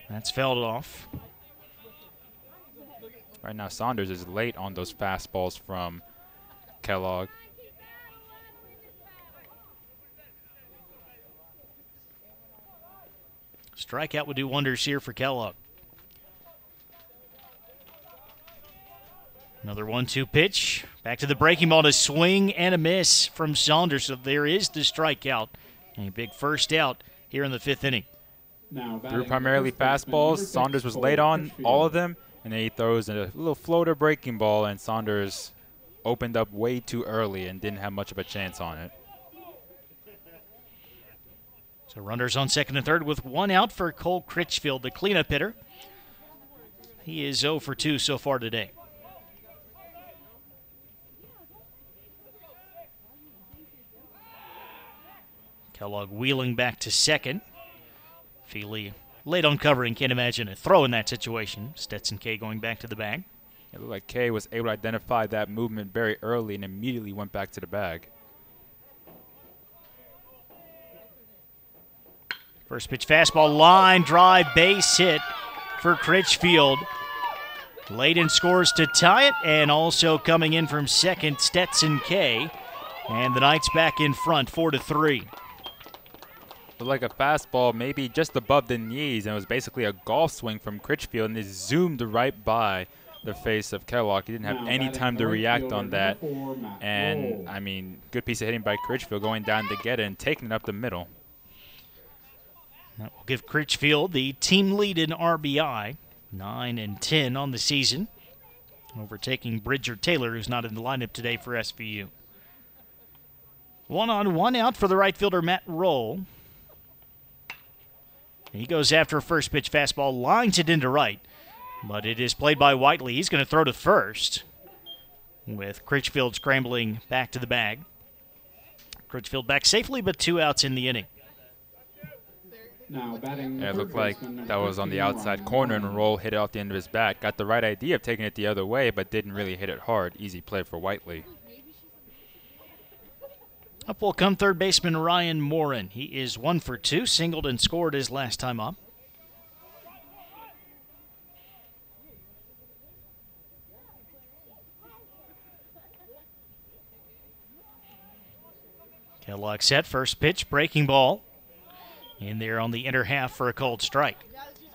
That's fouled off. Right now, Saunders is late on those fastballs from Kellogg. Strikeout would do wonders here for Kellogg. Another 1-2 pitch. Back to the breaking ball, to swing and a miss from Saunders. So there is the strikeout. A big first out here in the 5th inning. Threw primarily fastballs. Saunders was late on all of them, and then he throws a little floater breaking ball, and Saunders opened up way too early and didn't have much of a chance on it. So runners on second and third with 1 out for Cole Critchfield, the cleanup hitter. He is 0 for 2 so far today. Kellogg wheeling back to second. Feely late on covering, can't imagine a throw in that situation. Stetson Kay going back to the bag. It looked like Kay was able to identify that movement very early and immediately went back to the bag. First pitch fastball, line drive, base hit for Critchfield. Layden scores to tie it, and also coming in from second, Stetson Kay. And the Knights back in front, 4-3. Like a fastball maybe just above the knees, and it was basically a golf swing from Critchfield, and it zoomed right by the face of Kellogg. He didn't have any time to react on that, and I mean, good piece of hitting by Critchfield, going down to get it and taking it up the middle. That will give Critchfield the team lead in RBI, 9 and 10 on the season, overtaking Bridger Taylor, who's not in the lineup today for SVU. 1 on, 1 out for the right fielder, Matt Roll. He goes after a first pitch fastball, lines it into right, but it is played by Whiteley. He's going to throw to first, with Critchfield scrambling back to the bag. Critchfield back safely, but 2 outs in the inning. Now batting, it looked like that was on the outside corner, and Roll hit it off the end of his bat. Got the right idea of taking it the other way, but didn't really hit it hard. Easy play for Whiteley. Up will come third baseman Ryan Morin. He is 1 for 2, singled and scored his last time up. Kellogg set, first pitch, breaking ball. In there on the inner half for a cold strike.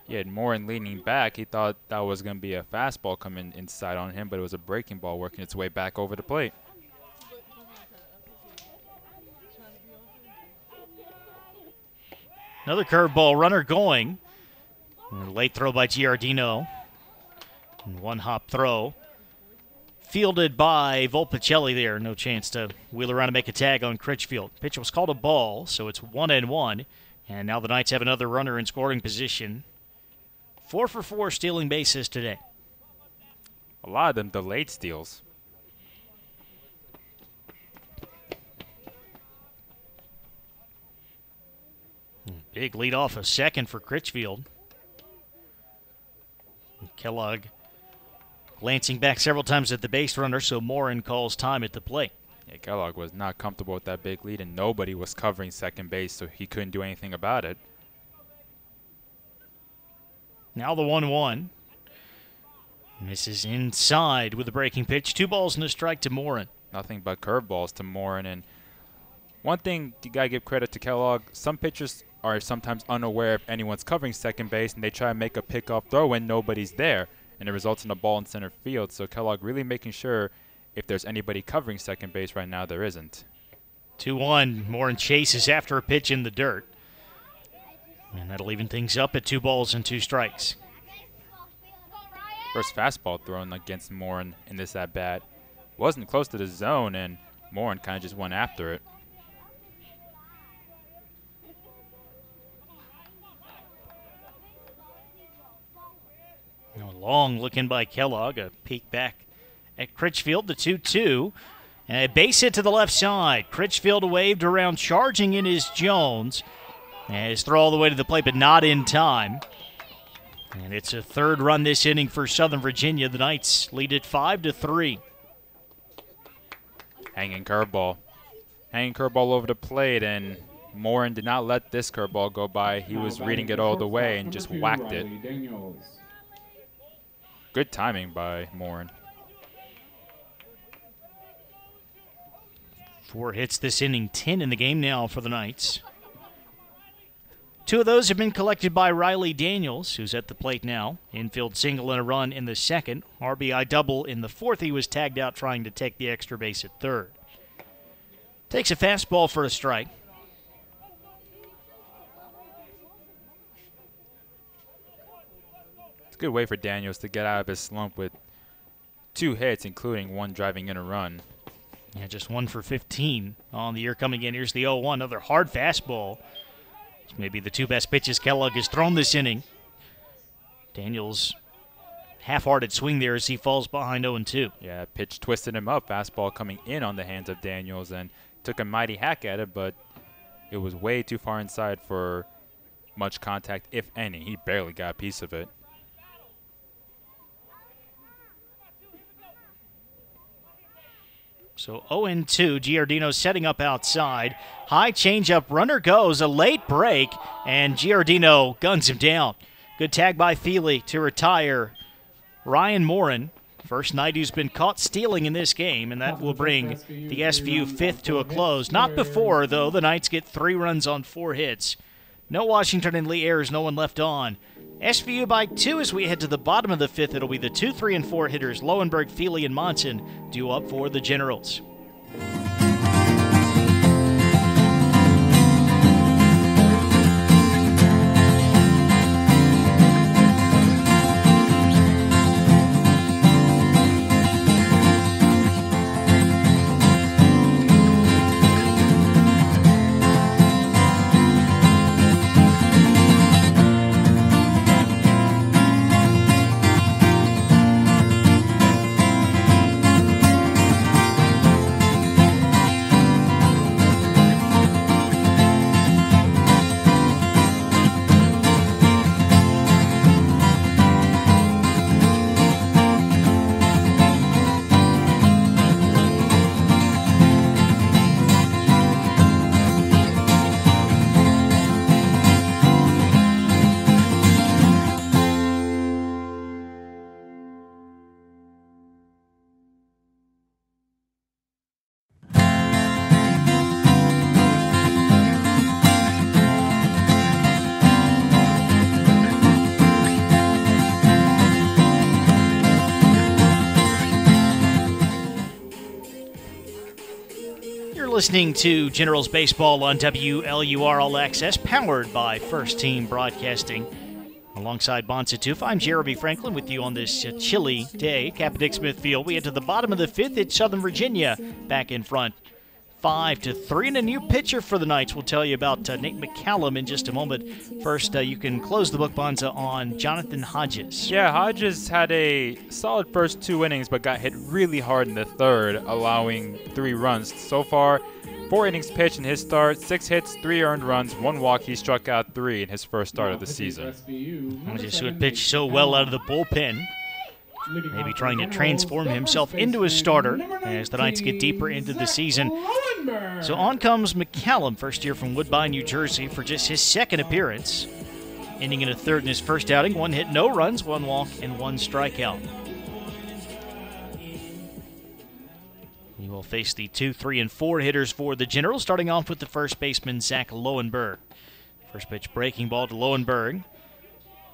He had Morin leaning back. He thought that was going to be a fastball coming inside on him, but it was a breaking ball working its way back over the plate. Another curveball, runner going. And a late throw by Giardino. And one hop throw. Fielded by Volpicelli there. No chance to wheel around and make a tag on Critchfield. Pitch was called a ball, so it's 1-1. And now the Knights have another runner in scoring position. 4 for 4 stealing bases today. A lot of them delayed steals. Big lead off a second for Critchfield. Kellogg glancing back several times at the base runner, so Morin calls time at the plate. Yeah, Kellogg was not comfortable with that big lead, and nobody was covering second base, so he couldn't do anything about it. Now the 1-1. Misses inside with a breaking pitch. 2 balls and a strike to Morin. Nothing but curveballs to Morin. And one thing you got to give credit to Kellogg, some pitchers are sometimes unaware if anyone's covering second base, and they try to make a pickoff throw when nobody's there, and it results in a ball in center field. So Kellogg really making sure if there's anybody covering second base right now, there isn't. 2-1. Morin chases after a pitch in the dirt. And that'll even things up at 2 balls and 2 strikes. First fastball thrown against Morin in this at-bat. Wasn't close to the zone, and Morin kind of just went after it. Long look in by Kellogg. A peek back at Critchfield, the 2-2. And a base hit to the left side. Critchfield waved around, charging in is Jones. And his throw all the way to the plate, but not in time. And it's a 3rd run this inning for Southern Virginia. The Knights lead it 5-3. Hanging curveball. Hanging curveball over the plate, and Morin did not let this curveball go by. He was reading it all the way and just whacked it. Good timing by Morin. 4 hits this inning, 10 in the game now for the Knights. 2 of those have been collected by Riley Daniels, who's at the plate now. Infield single and a run in the 2nd. RBI double in the 4th. He was tagged out trying to take the extra base at 3rd. Takes a fastball for a strike. It's a good way for Daniels to get out of his slump with 2 hits, including 1 driving in a run. Yeah, just 1 for 15 on the year coming in. Here's the 0-1, another hard fastball. It's maybe the 2 best pitches Kellogg has thrown this inning. Daniels half-hearted swing there as he falls behind 0-2. Yeah, pitch twisted him up. Fastball coming in on the hands of Daniels and took a mighty hack at it, but it was way too far inside for much contact, if any. He barely got a piece of it. So 0-2, Giardino setting up outside. High changeup, runner goes, a late break, and Giardino guns him down. Good tag by Feely to retire Ryan Morin. First Knight who's been caught stealing in this game, and that will bring the SVU 5th to a close. Not before, though, the Knights get 3 runs on 4 hits. No Washington and Lee errors, no one left on. SVU by 2 as we head to the bottom of the 5th. It'll be the 2, 3, and 4 hitters, Lowenberg, Feely, and Monson, due up for the Generals. listening to Generals Baseball on WLUR All Access, powered by First Team Broadcasting. Alongside Bonsa Toof, I'm Jeremy Franklin with you on this chilly day. Captain Smith Field. We head to the bottom of the fifth. It's Southern Virginia back in front, 5-3, and a new pitcher for the Knights. We'll tell you about Nate McCallum in just a moment. First, you can close the book, Bonza, on Jonathan Hodges. Yeah, Hodges had a solid first 2 innings, but got hit really hard in the third, allowing 3 runs. So far, 4 innings pitched in his start, 6 hits, 3 earned runs, 1 walk. He struck out 3 in his first start of the season. Hodges, who had pitched so well out of the bullpen, maybe trying to transform himself into a starter as the Knights get deeper into the season. So on comes McCallum, first year from Woodbine, New Jersey, for just his second appearance. Ending in a third in his first outing, 1 hit, no runs, 1 walk, and 1 strikeout. He will face the 2, 3, and 4 hitters for the Generals, starting off with the first baseman, Zach Lowenberg. First pitch breaking ball to Lowenberg.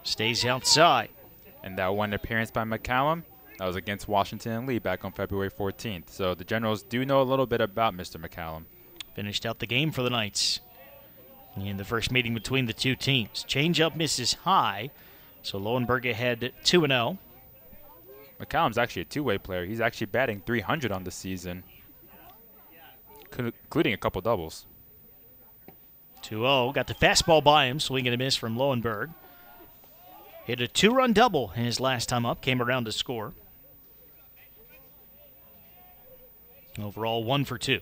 Stays outside. And that one appearance by McCallum, that was against Washington and Lee back on February 14th. So the Generals do know a little bit about Mr. McCallum. Finished out the game for the Knights in the first meeting between the two teams. Changeup misses high, so Lowenberg ahead 2-0. McCallum's actually a two-way player. He's actually batting .300 on the season, including a couple doubles. 2-0, got the fastball by him, swing and a miss from Lowenberg. Hit a 2-run double in his last time up, came around to score. Overall, 1 for 2.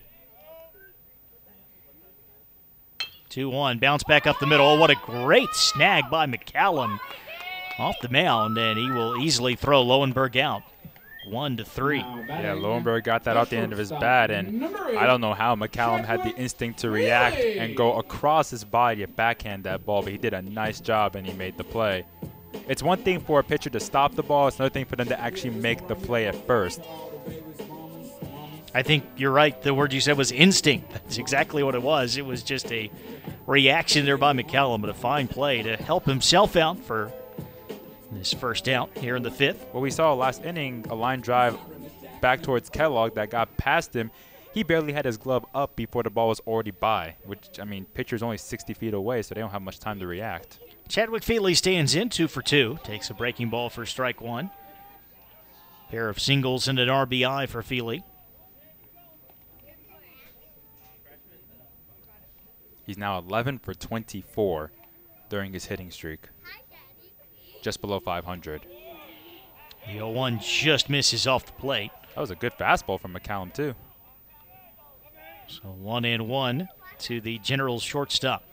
2-1, bounce back up the middle. Oh, what a great snag by McCallum off the mound, and he will easily throw Lowenberg out. 1-3. Yeah, Lowenberg got that out the end of his bat, and I don't know how McCallum had the instinct to react and go across his body to backhand that ball, but he did a nice job and he made the play. It's one thing for a pitcher to stop the ball. It's another thing for them to actually make the play at first. I think you're right. The word you said was instinct. That's exactly what it was. It was just a reaction there by McCallum, but a fine play to help himself out for this first out here in the fifth. Well, we saw last inning a line drive back towards Kellogg that got past him. He barely had his glove up before the ball was already by, which, I mean, pitcher's only 60 feet away, so they don't have much time to react. Chadwick Feely stands in 2 for 2. Takes a breaking ball for strike 1. Pair of singles and an RBI for Feely. He's now 11 for 24 during his hitting streak. Just below 500. The 0-1 just misses off the plate. That was a good fastball from McCallum, too. So 1-1 to the Generals shortstop.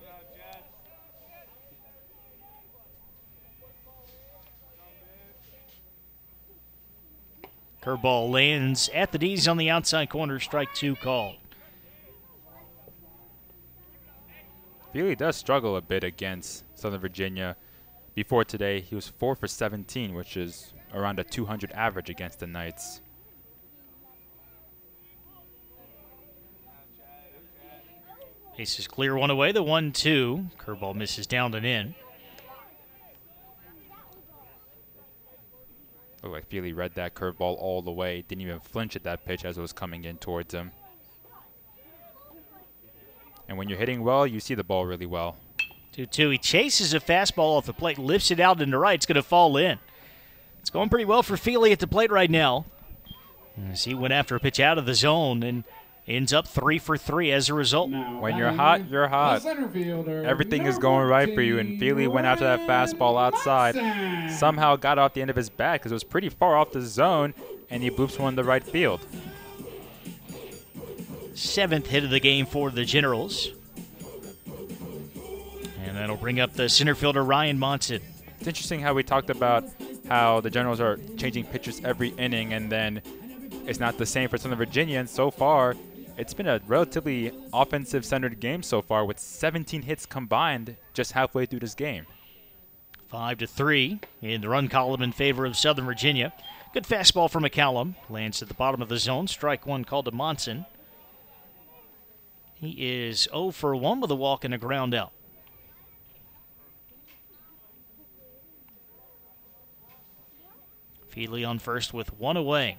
Curveball lands at the D's on the outside corner, strike 2 called. Feely does struggle a bit against Southern Virginia. Before today, he was 4 for 17, which is around a 200 average against the Knights. Base is clear, 1 away, the 1-2. Curveball misses down and in. Looked like Feely read that curveball all the way. Didn't even flinch at that pitch as it was coming in towards him. And when you're hitting well, you see the ball really well. 2-2. He chases a fastball off the plate, lifts it out into right. It's going to fall in. It's going pretty well for Feely at the plate right now, as he went after a pitch out of the zone and ends up 3 for 3 as a result. When you're hot, you're hot. Everything is going right for you, and Feely went after that fastball outside. Somehow got off the end of his bat because it was pretty far off the zone, and he boops one to right field. 7th hit of the game for the Generals. And that'll bring up the center fielder, Ryan Monson. It's interesting how we talked about how the Generals are changing pitchers every inning, and then it's not the same for Southern Virginia, and so far it's been a relatively offensive-centered game so far with 17 hits combined just halfway through this game. 5-3 in the run column in favor of Southern Virginia. Good fastball from McCallum. Lands at the bottom of the zone. Strike 1 called to Monson. He is 0 for 1 with a walk and a ground out. Feely on first with 1 away.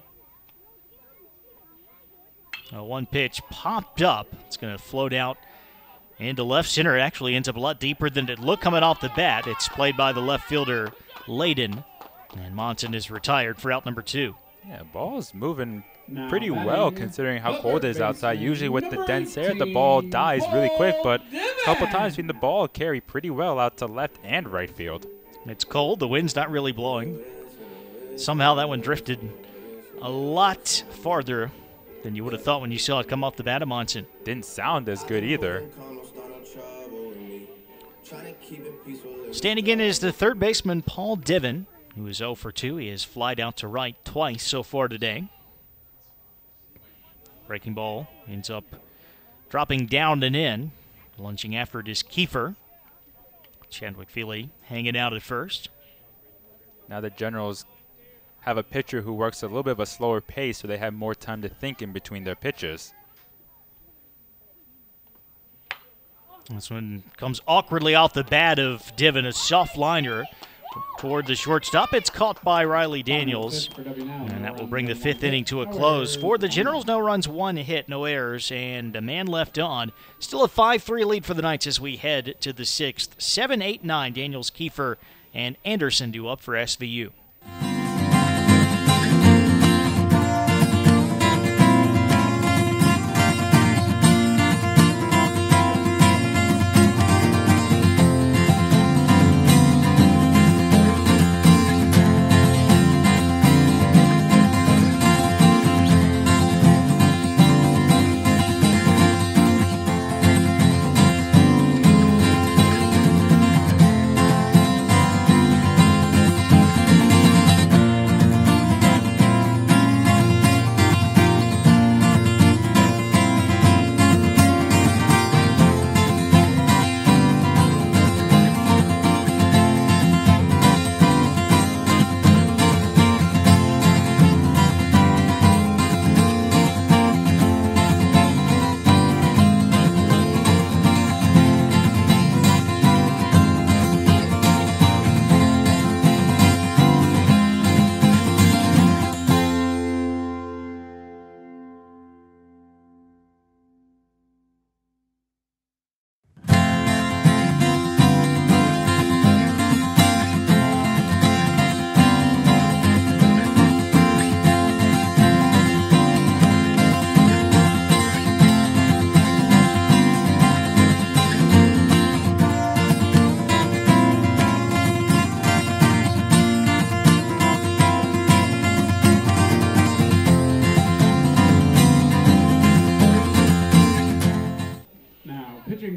One pitch popped up. It's going to float out into left center. It actually ends up a lot deeper than it looked coming off the bat. It's played by the left fielder, Layden. And Monson is retired for out number 2. Yeah, ball's moving pretty well considering how cold it is outside. Usually with the dense air, the ball dies really quick, but a couple times seen the ball carry pretty well out to left and right field. It's cold. The wind's not really blowing. Somehow that one drifted a lot farther than you would have thought when you saw it come off the bat of Monson. Didn't sound as good either. Standing in is the third baseman, Paul Divin, who is 0 for 2. He has flied out to right twice so far today. Breaking ball ends up dropping down and in. Lunging after it is Kiefer. Chadwick Feely hanging out at first. Now the Generals have a pitcher who works a little bit of a slower pace, so they have more time to think in between their pitches. This one comes awkwardly off the bat of Divin, a soft liner toward the shortstop. It's caught by Riley Daniels, and that will bring the 5th inning to a close. For the Generals, no runs, 1 hit, no errors, and a man left on. Still a 5-3 lead for the Knights as we head to the 6th. 7, 8, 9, Daniels, Kiefer, and Anderson due up for SVU.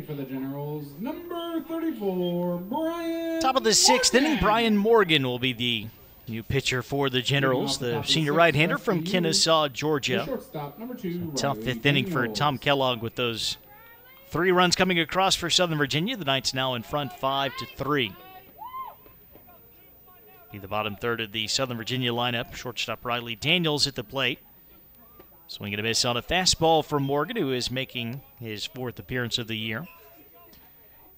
For the Generals, number 34, Brian. Top of the 6th inning, Brian Morgan will be the new pitcher for the Generals, the senior right-hander from Kennesaw, Georgia. Tough 5th inning for Tom Kellogg with those 3 runs coming across for Southern Virginia. The Knights now in front 5-3. Be the bottom third of the Southern Virginia lineup. Shortstop Riley Daniels at the plate. Swing and a miss on a fastball from Morgan, who is making his 4th appearance of the year.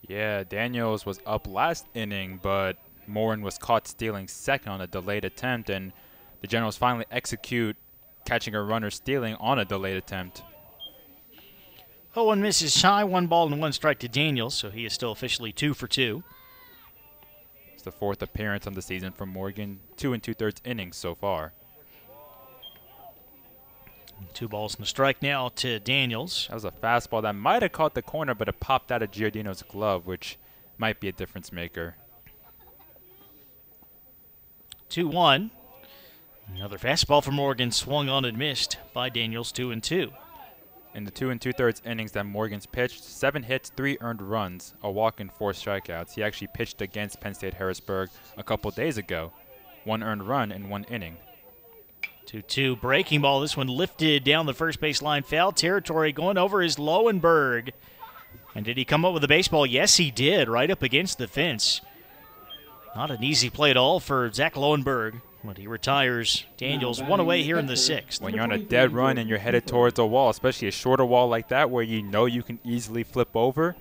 Yeah, Daniels was up last inning, but Morin was caught stealing second on a delayed attempt, and the Generals finally execute catching a runner stealing on a delayed attempt. 0-1 misses high, 1 ball and 1 strike to Daniels, so he is still officially 2 for 2. It's the 4th appearance on the season from Morgan, 2 2/3 innings so far. 2 balls and a strike now to Daniels. That was a fastball that might have caught the corner, but it popped out of Giordino's glove, which might be a difference maker. 2-1. Another fastball from Morgan swung on and missed by Daniels, 2-2. In the 2 2/3 innings that Morgan's pitched, 7 hits, 3 earned runs, a walk and 4 strikeouts. He actually pitched against Penn State Harrisburg a couple days ago. 1 earned run in 1 inning. 2-2 breaking ball. This one lifted down the first baseline. Foul territory going over is Lowenberg. And did he come up with a baseball? Yes, he did, right up against the fence. Not an easy play at all for Zach Lowenberg. But he retires Daniels 1 away here in the 6th. When you're on a dead run and you're headed towards a wall, especially a shorter wall like that where you know you can easily flip over,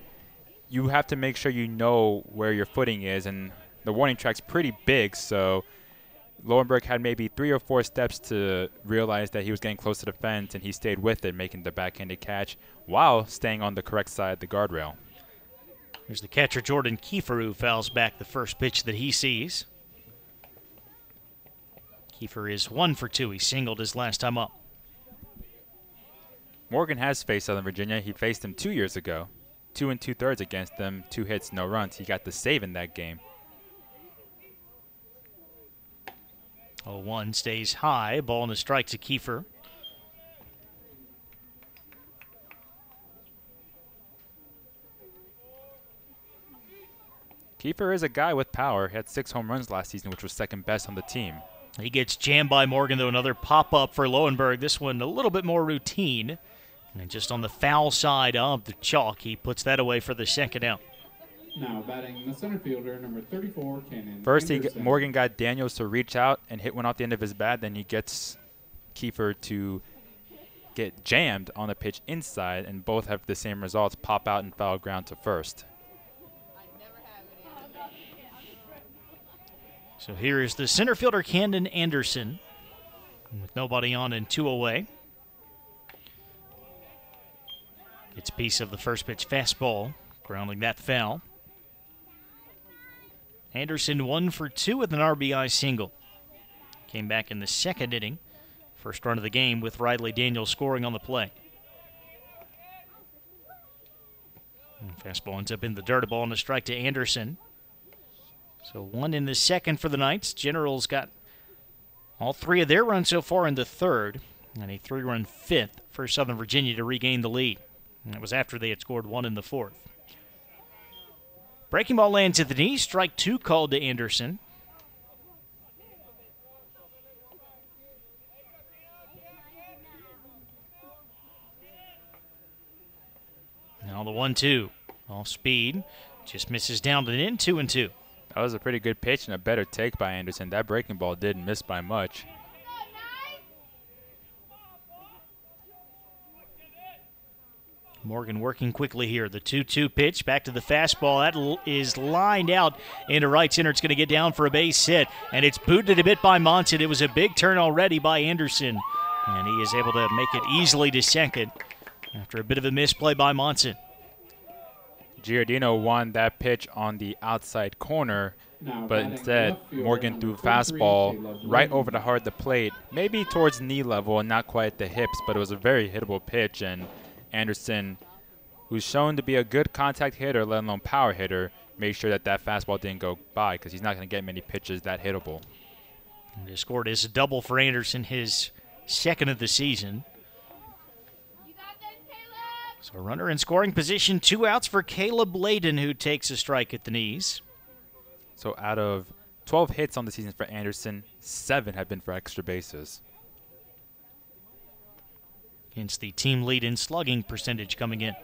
you have to make sure you know where your footing is. And the warning track's pretty big, so Lowenberg had maybe 3 or 4 steps to realize that he was getting close to the fence, and he stayed with it, making the backhanded catch while staying on the correct side of the guardrail. Here's the catcher, Jordan Kiefer, who fouls back the first pitch that he sees. Kiefer is 1 for 2. He singled his last time up. Morgan has faced Southern Virginia. He faced them 2 years ago. 2 2/3 against them, 2 hits, no runs. He got the save in that game. 0-1 stays high. Ball and a strike to Kiefer. Kiefer is a guy with power. He had 6 home runs last season, which was second best on the team. He gets jammed by Morgan, though. Another pop-up for Lowenberg. This one a little bit more routine. And just on the foul side of the chalk, he puts that away for the second out. Now batting the center fielder, number 34, Cannon First, Anderson. Morgan got Daniels to reach out and hit one off the end of his bat. Then he gets Kiefer to get jammed on the pitch inside, and both have the same results, pop out and foul ground to first. So here is the center fielder, Camden Anderson, with nobody on and 2 away. It's a piece of the first pitch fastball, grounding that foul. Anderson 1 for 2 with an RBI single. Came back in the second inning. First run of the game with Riley Daniels scoring on the play. And fastball ends up in the dirt, a ball and a strike to Anderson. So 1 in the second for the Knights. Generals got all 3 of their runs so far in the third, and a 3-run fifth for Southern Virginia to regain the lead. And that was after they had scored 1 in the fourth. Breaking ball lands at the knee. Strike 2 called to Anderson. Now the 1-2. Off speed. Just misses down and in. 2-2. That was a pretty good pitch and a better take by Anderson. That breaking ball didn't miss by much. Morgan working quickly here. The 2-2 pitch back to the fastball. That is lined out into right center. It's going to get down for a base hit, and it's booted a bit by Monson. It was a big turn already by Anderson, and he is able to make it easily to second after a bit of a misplay by Monson. Giardino won that pitch on the outside corner, but instead Morgan threw fastball right over the heart of the plate, maybe towards knee level and not quite at the hips, but it was a very hittable pitch, and Anderson, who's shown to be a good contact hitter, let alone power hitter, made sure that that fastball didn't go by because he's not going to get many pitches that hittable. And he scored his double for Anderson, his second of the season. So a runner in scoring position, 2 outs for Caleb Layden, who takes a strike at the knees. So out of 12 hits on the season for Anderson, 7 have been for extra bases. Hence the team lead in slugging percentage coming in.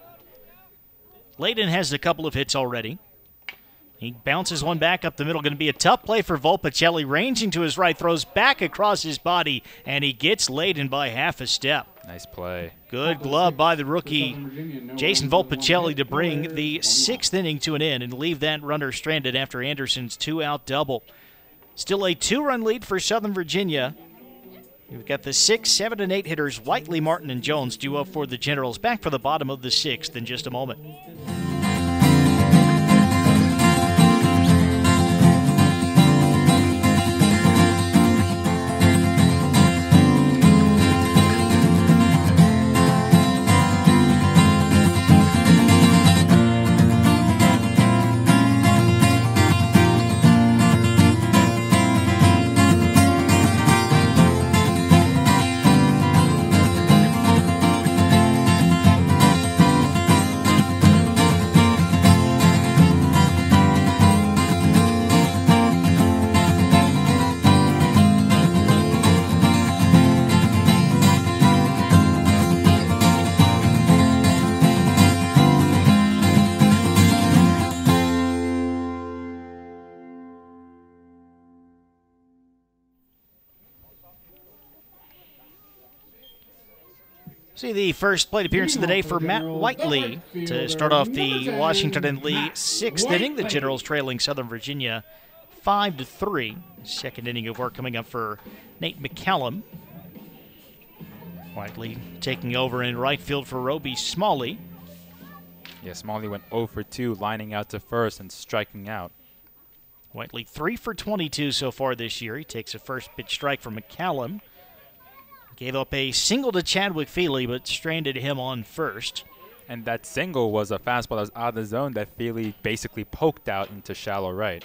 Layden has a couple of hits already. He bounces one back up the middle. Going to be a tough play for Volpicelli. Ranging to his right, throws back across his body, and he gets Layden by half a step. Nice play. Good glove by the rookie, Jason Volpicelli, to bring the 6th inning to an end and leave that runner stranded after Anderson's 2-out double. Still a 2-run lead for Southern Virginia. We've got the 6, 7, and 8 hitters, Whiteley, Martin, and Jones, due up for the Generals. Back for the bottom of the 6th in just a moment. See the first plate appearance of the day for Matt Whiteley to start off the Washington and Lee 6th inning. The Generals trailing Southern Virginia 5-3. Second inning of work coming up for Nate McCallum. Whiteley taking over in right field for Roby Smalley. Yeah, Smalley went 0 for 2, lining out to first and striking out. Whiteley 3 for 22 so far this year. He takes a first pitch strike from McCallum. Gave up a single to Chadwick Feely, but stranded him on first. And that single was a fastball that was out of the zone that Feely basically poked out into shallow right.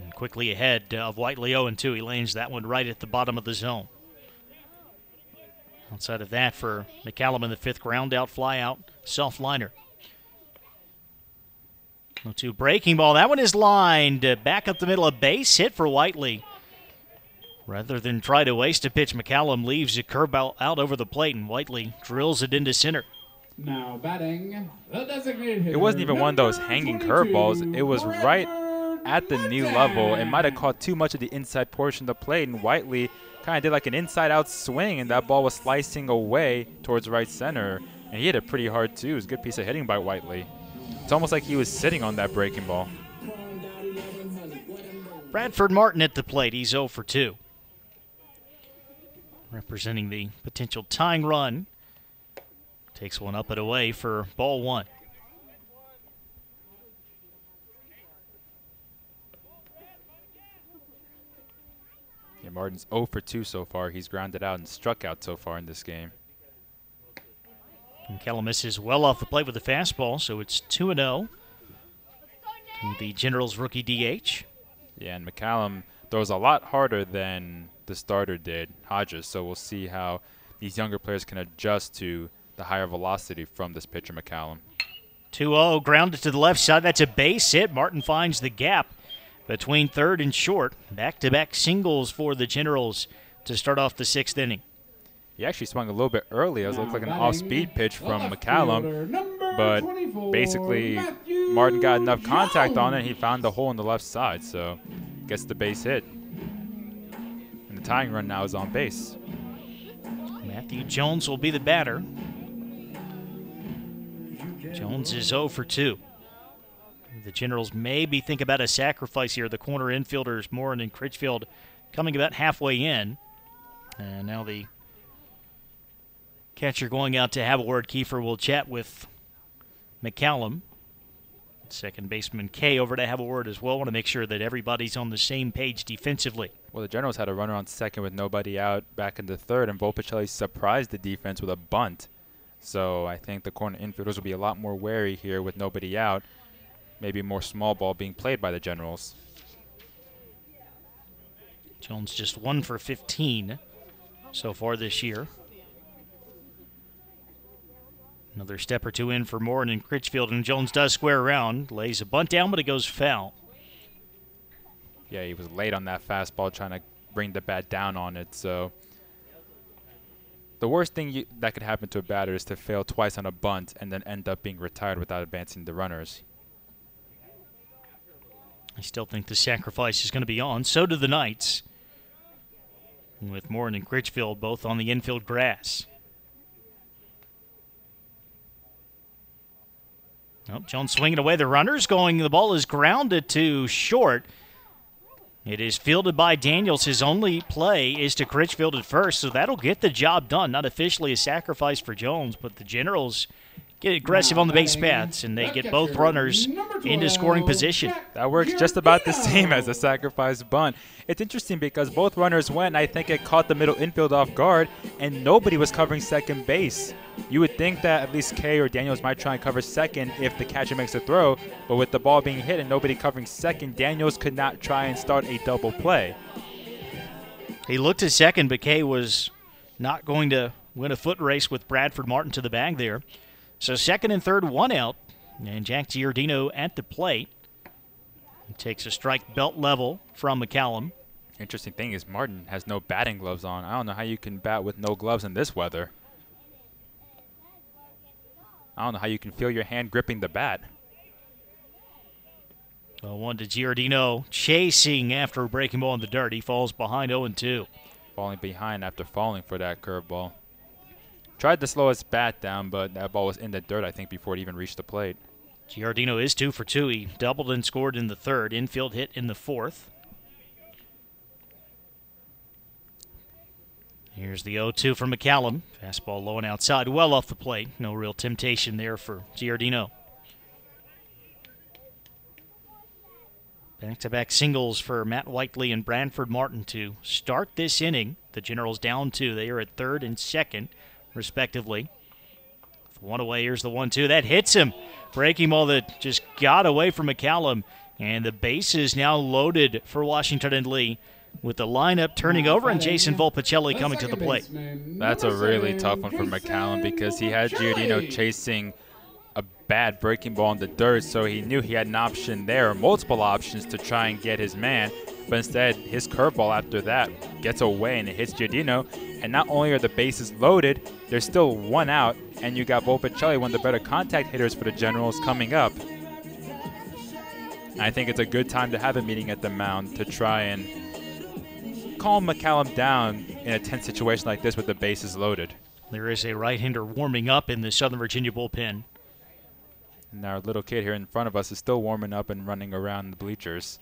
And quickly ahead of Whiteley 0-2. He lanes that one right at the bottom of the zone. Outside of that for McCallum in the fifth, ground out, fly out, soft liner. 0-2 breaking ball. That one is lined back up the middle, a base hit for Whiteley. Rather than try to waste a pitch, McCallum leaves a curve out over the plate, and Whiteley drills it into center. Now batting, the designated hitter. It wasn't even one of those hanging curveballs. It was right at the knee level. It might have caught too much of the inside portion of the plate, and Whiteley kind of did like an inside-out swing, and that ball was slicing away towards right center. And he hit it pretty hard, too. It was a good piece of hitting by Whiteley. It's almost like he was sitting on that breaking ball. Bradford Martin at the plate. He's 0 for 2. Representing the potential tying run. Takes one up and away for ball one. Yeah, Martin's 0 for 2 so far. He's grounded out and struck out so far in this game. McCallum misses well off the plate with the fastball, so it's 2-0 to the Generals rookie DH. Yeah, and McCallum throws a lot harder than the starter did, Hodges, so we'll see how these younger players can adjust to the higher velocity from this pitcher, McCallum. 2-0, grounded to the left side. That's a base hit. Martin finds the gap between third and short. Back-to-back singles for the Generals to start off the sixth inning. He actually swung a little bit early. It looked like an off-speed pitch from McCallum, but basically Martin got enough contact on it. He found the hole in the left side, so gets the base hit. And the tying run now is on base. Matthew Jones will be the batter. Jones is 0 for 2. The Generals maybe think about a sacrifice here. The corner infielders, Morin and Critchfield, coming about halfway in. And now the catcher going out to have a word. Kiefer will chat with McCallum. Second baseman Kay over to have a word as well. Want to make sure that everybody's on the same page defensively. Well, the Generals had a runner on second with nobody out back in the third, and Volpicelli surprised the defense with a bunt. So I think the corner infielders will be a lot more wary here with nobody out. Maybe more small ball being played by the Generals. Jones just 1 for 15 so far this year. Another step or two in for Morin and Critchfield, and Jones does square around. Lays a bunt down, but it goes foul. Yeah, he was late on that fastball trying to bring the bat down on it. So the worst thing that could happen to a batter is to fail twice on a bunt and then end up being retired without advancing the runners. I still think the sacrifice is going to be on. So do the Knights, with Morin and Critchfield both on the infield grass. Oh, Jones swinging away the runners. The ball is grounded to short. It is fielded by Daniels. His only play is to Critchfield at first, so that'll get the job done. Not officially a sacrifice for Jones, but the Generals get aggressive on the base paths, and they get both runners into scoring position. That works just about the same as a sacrifice bunt. It's interesting because both runners went, and I think it caught the middle infield off guard, and nobody was covering second base. You would think that at least Kay or Daniels might try and cover second if the catcher makes a throw, but with the ball being hit and nobody covering second, Daniels could not try and start a double play. He looked at second, but Kay was not going to win a foot race with Bradford Martin to the bag there. So second and third, one out, and Jack Giordino at the plate. He takes a strike belt level from McCallum. Interesting thing is Martin has no batting gloves on. I don't know how you can bat with no gloves in this weather. I don't know how you can feel your hand gripping the bat. Well, one to Giordino, chasing after a breaking ball in the dirt. He falls behind 0-2. Falling behind after falling for that curveball. Tried to slow his bat down, but that ball was in the dirt, I think, before it even reached the plate. Giardino is 2 for 2. He doubled and scored in the third. Infield hit in the fourth. Here's the 0-2 from McCallum. Fastball low and outside, well off the plate. No real temptation there for Giardino. Back-to-back singles for Matt Whiteley and Branford Martin to start this inning. The Generals down 2. They are at third and second, respectively. With one away, here's the 1-2. That hits him. Breaking ball that just got away from McCallum. And the bases now loaded for Washington and Lee, with the lineup turning over and Jason Volpicelli coming to the plate. That's a really tough one for McCallum because he had Giardino chasing a bad breaking ball in the dirt, so he knew he had an option there, multiple options to try and get his man. But instead, his curveball after that gets away and it hits Giardino. And not only are the bases loaded, there's still one out, and you got Volpicelli, one of the better contact hitters for the Generals, coming up. I think it's a good time to have a meeting at the mound to try and calm McCallum down in a tense situation like this with the bases loaded. There is a right-hander warming up in the Southern Virginia bullpen. And our little kid here in front of us is still warming up and running around the bleachers.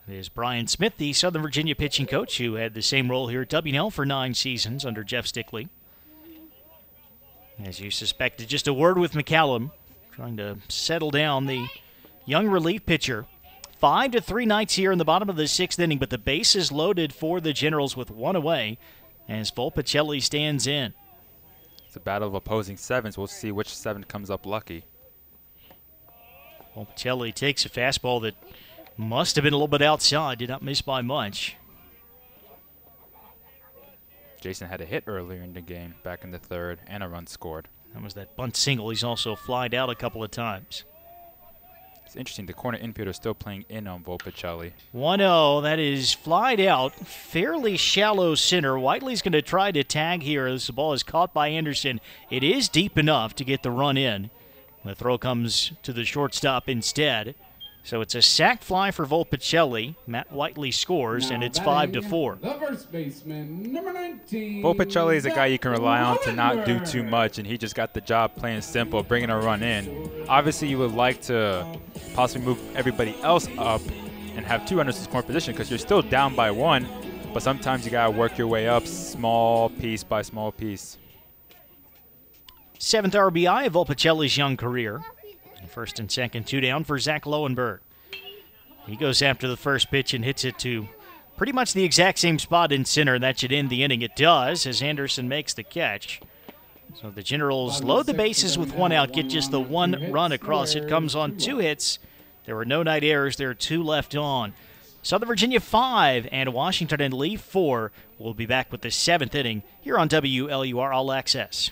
It is Brian Smith, the Southern Virginia pitching coach, who had the same role here at W&L for 9 seasons under Jeff Stickley. As you suspected, just a word with McCallum, trying to settle down the young relief pitcher. 5-3 Knights here in the bottom of the 6th inning, but the bases loaded for the Generals with one away as Volpicelli stands in. It's a battle of opposing sevens. We'll see which 7 comes up lucky. Volpicelli takes a fastball that must have been a little bit outside, did not miss by much. Jason had a hit earlier in the game, back in the third, and a run scored. That was that bunt single. He's also flied out a couple of times. It's interesting, the corner infielder is still playing in on Volpicelli. 1-0, that is flied out, fairly shallow center. Whiteley's going to try to tag here as the ball is caught by Anderson. It is deep enough to get the run in. The throw comes to the shortstop instead. So it's a sac fly for Volpicelli. Matt Whiteley scores, and it's 5-4. The first baseman, number 19. Volpicelli is a guy you can rely on to not do too much, and he just got the job playing simple, bringing a run in. Obviously, you would like to possibly move everybody else up and have 2 runners in scoring position because you're still down by 1, but sometimes you got to work your way up small piece by small piece. 7th RBI of Volpicelli's young career. First and second, 2 down for Zach Lowenberg. He goes after the first pitch and hits it to pretty much the exact same spot in center. That should end the inning. It does, as Anderson makes the catch. So the Generals load the bases with 1 out, get just the 1 run across. It comes on 2 hits. There were no night errors. There are 2 left on. Southern Virginia 5 and Washington and Lee 4. We'll be back with the 7th inning here on WLUR All Access.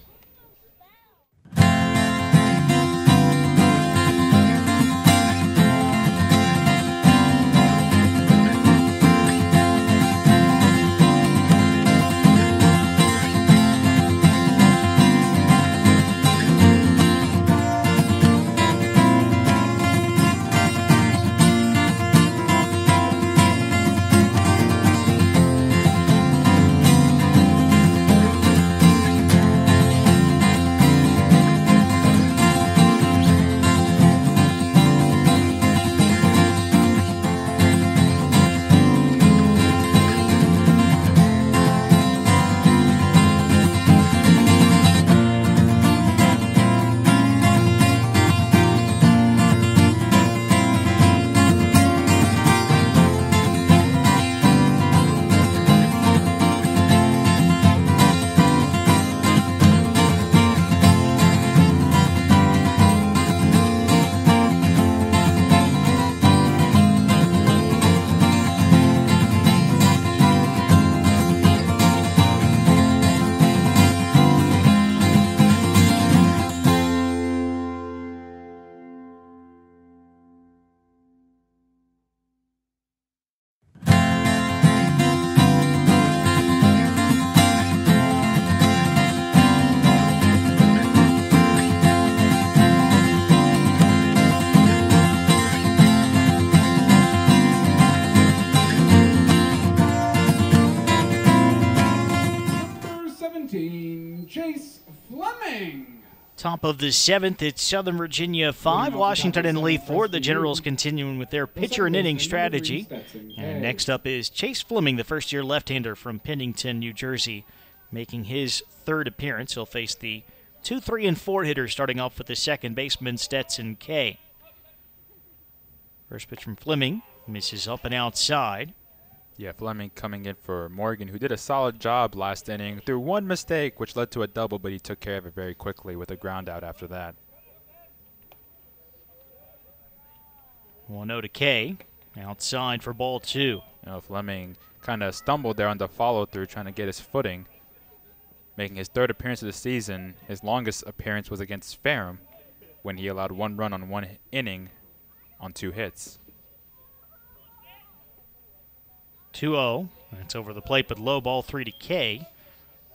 Top of the 7th, it's Southern Virginia 5, Washington and Lee 4. The Generals continuing with their pitcher and inning strategy. And next up is Chase Fleming, the first-year left-hander from Pennington, New Jersey, making his third appearance. He'll face the 2, 3, and 4 hitters, starting off with the second baseman, Stetson K. First pitch from Fleming, misses up and outside. Yeah, Fleming coming in for Morgan, who did a solid job last inning through one mistake, which led to a double, but he took care of it very quickly with a ground out after that. 1-0 to K. Outside for ball 2. You know, Fleming kind of stumbled there on the follow-through, trying to get his footing, making his third appearance of the season. His longest appearance was against Ferrum, when he allowed 1 run on 1 inning on 2 hits. 2-0. That's over the plate, but low, ball 3 to K,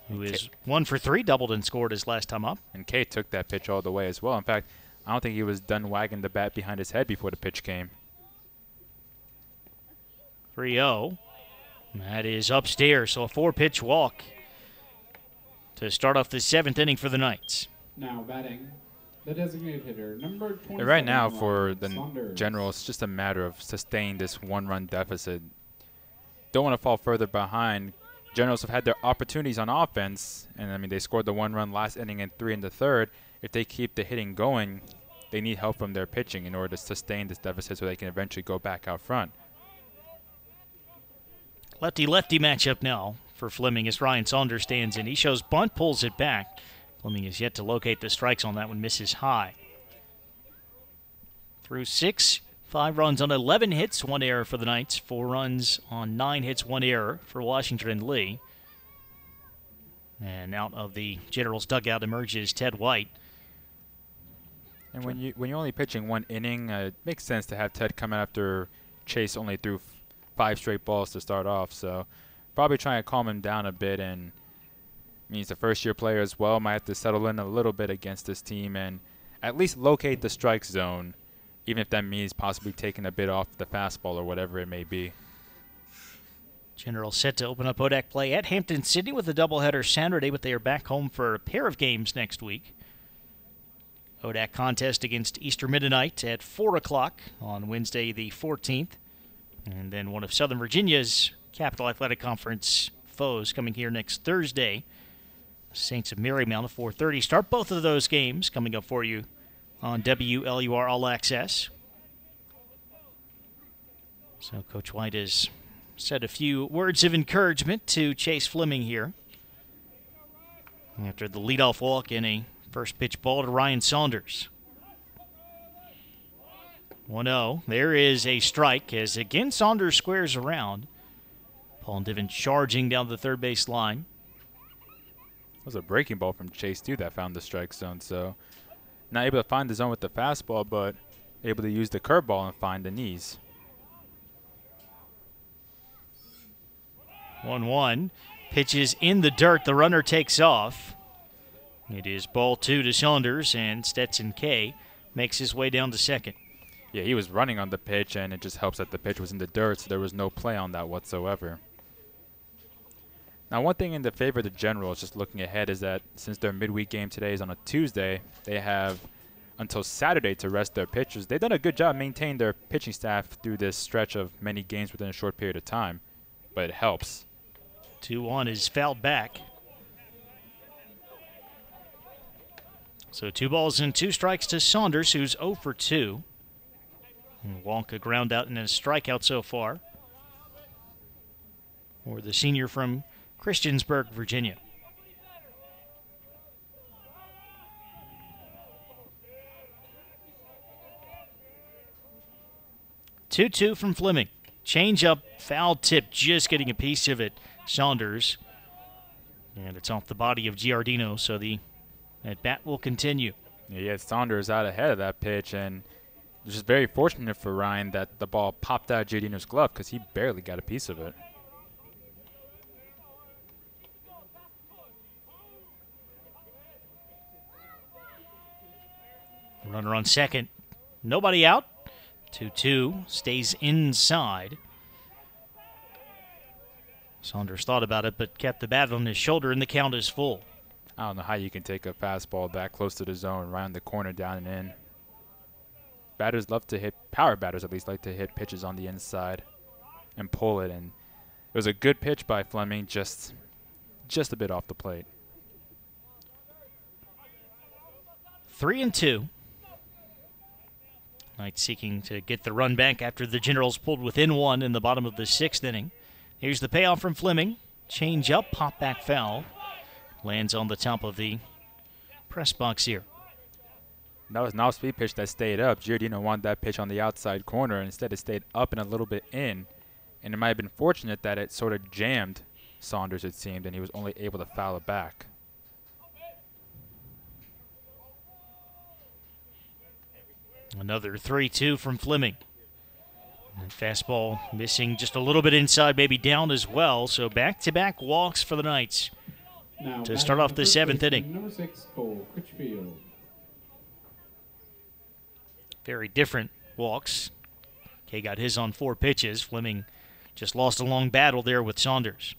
who is 1 for 3, doubled and scored his last time up. And K took that pitch all the way as well. In fact, I don't think he was done wagging the bat behind his head before the pitch came. 3-0. That is upstairs, so a 4-pitch walk to start off the 7th inning for the Knights. Now batting, the designated hitter, number 27. Right now for the Saunders. Generals, it's just a matter of sustaining this 1-run deficit. Don't want to fall further behind. Generals have had their opportunities on offense, and I mean they scored the 1 run last inning and 3 in the third. If they keep the hitting going, they need help from their pitching in order to sustain this deficit so they can eventually go back out front. Lefty-lefty matchup now for Fleming as Ryan Saunders stands in. He shows bunt, pulls it back. Fleming is yet to locate the strikes on that one, misses high. Through 6, 5 runs on 11 hits, 1 error for the Knights. 4 runs on 9 hits, 1 error for Washington and Lee. And out of the Generals dugout emerges Ted White. And when you're only pitching 1 inning, it makes sense to have Ted come after Chase only threw 5 straight balls to start off. So probably trying to calm him down a bit, and means the first-year player as well might have to settle in a little bit against this team and at least locate the strike zone, even if that means possibly taking a bit off the fastball or whatever it may be. Generals set to open up ODAC play at Hampton Sydney with a doubleheader Saturday, but they are back home for a pair of games next week. ODAC contest against Eastern Mennonite at 4 o'clock on Wednesday the 14th. And then one of Southern Virginia's Capital Athletic Conference foes coming here next Thursday. Saints of Marymount at 4:30. Start both of those games coming up for you on WLUR All Access. So Coach White has said a few words of encouragement to Chase Fleming here after the leadoff walk in a first pitch ball to Ryan Saunders. 1-0. There is a strike as again Saunders squares around. Paul Niven charging down the third base line. It was a breaking ball from Chase, too, that found the strike zone. So not able to find the zone with the fastball, but able to use the curveball and find the knees. 1-1. Pitches in the dirt. The runner takes off. It is ball 2 to Saunders, and Stetson K makes his way down to second. Yeah, he was running on the pitch, and it just helps that the pitch was in the dirt, so there was no play on that whatsoever. Now, one thing in the favor of the Generals, just looking ahead, is that since their midweek game today is on a Tuesday, they have until Saturday to rest their pitchers. They've done a good job maintaining their pitching staff through this stretch of many games within a short period of time, but it helps. 2-1 is fouled back. So 2 balls and 2 strikes to Saunders, who's 0 for 2. And Wonka ground out and a strikeout so far for the senior from Christiansburg, Virginia. Two from Fleming. Change up, foul tip, just getting a piece of it. Saunders. And it's off the body of Giardino, so the at bat will continue. Yeah, he had Saunders out ahead of that pitch, and it was just very fortunate for Ryan that the ball popped out of Giardino's glove because he barely got a piece of it. Runner on second. Nobody out. 2-2. Stays inside. Saunders thought about it, but kept the bat on his shoulder, and the count is full. I don't know how you can take a fastball that close to the zone, right on the corner, down and in. Batters love to hit, power batters at least, like to hit pitches on the inside and pull it. And it was a good pitch by Fleming, just a bit off the plate. 3-2. Knights seeking to get the run back after the Generals pulled within one in the bottom of the 6th inning. Here's the payoff from Fleming. Change up, pop back foul. Lands on the top of the press box here. That was an off-speed pitch that stayed up. Giardino wanted that pitch on the outside corner, and instead it stayed up and a little bit in. And it might have been fortunate that it sort of jammed Saunders, it seemed, and he was only able to foul it back. Another 3-2 from Fleming. And fastball missing just a little bit inside, maybe down as well. So back-to-back walks for the Knights Now, to start off the 7th inning. Number 6, Cole Critchfield. Very different walks. Kay got his on 4 pitches. Fleming just lost a long battle there with Saunders.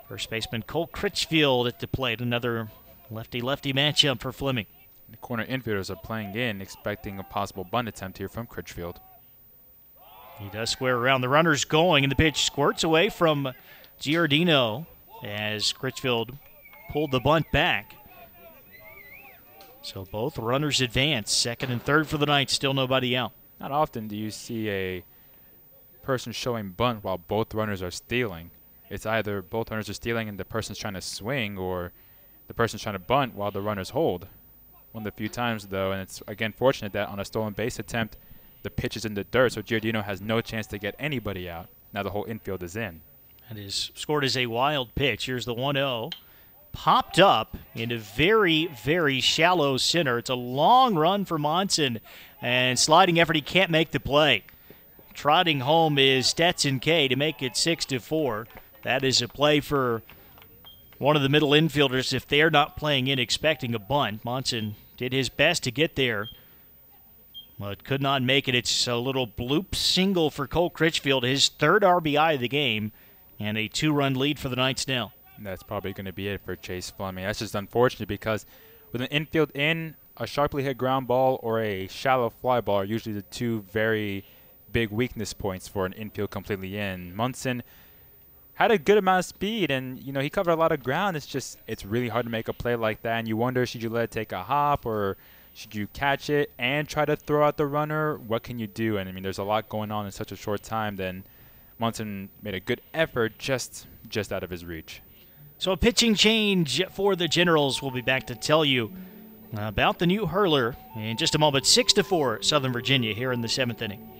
First baseman Cole Critchfield at the plate. Another lefty-lefty matchup for Fleming. The corner infielders are playing in, expecting a possible bunt attempt here from Critchfield. He does square around. The runner's going, and the pitch squirts away from Giardino as Critchfield pulled the bunt back. So both runners advance. 2nd and 3rd for the Knights. Still nobody out. Not often do you see a person showing bunt while both runners are stealing. It's either both runners are stealing and the person's trying to swing, or the person's trying to bunt while the runners hold. One of the few times, though, and it's, again, fortunate that on a stolen base attempt, the pitch is in the dirt, so Giardino has no chance to get anybody out. Now the whole infield is in. That is scored as a wild pitch. Here's the 1-0. Popped up in a very, very shallow center. It's a long run for Monson, and sliding effort, he can't make the play. Trotting home is Stetson Kay to make it 6-4. That is a play for one of the middle infielders if they're not playing in expecting a bunt. Monson did his best to get there, but could not make it. It's a little bloop single for Cole Critchfield, his 3rd RBI of the game, and a 2-run lead for the Knights now. That's probably going to be it for Chase Fleming. That's just unfortunate because with an infield in, a sharply hit ground ball or a shallow fly ball are usually the 2 very big weakness points for an infield completely in. Munson had a good amount of speed, and he covered a lot of ground. It's really hard to make a play like that, and you wonder, should you let it take a hop, or should you catch it and try to throw out the runner? What can you do? And I mean, there's a lot going on in such a short time. Then Munson made a good effort, just out of his reach. So a pitching change for the Generals. We'll be back to tell you about the new hurler in just a moment. 6-4 Southern Virginia here in the 7th inning.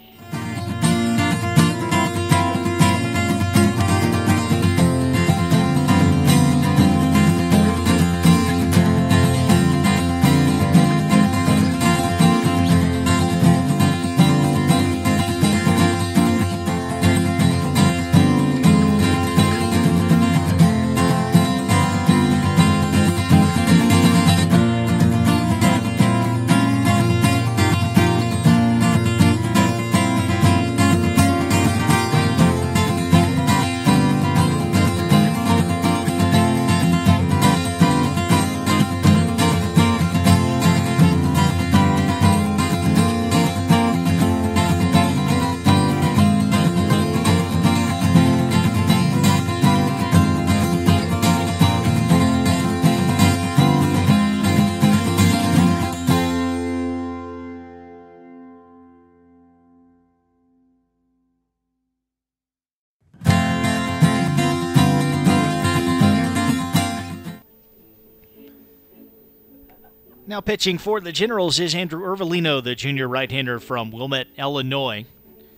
Now pitching for the Generals is Andrew Ervelino, the junior right-hander from Wilmette, Illinois.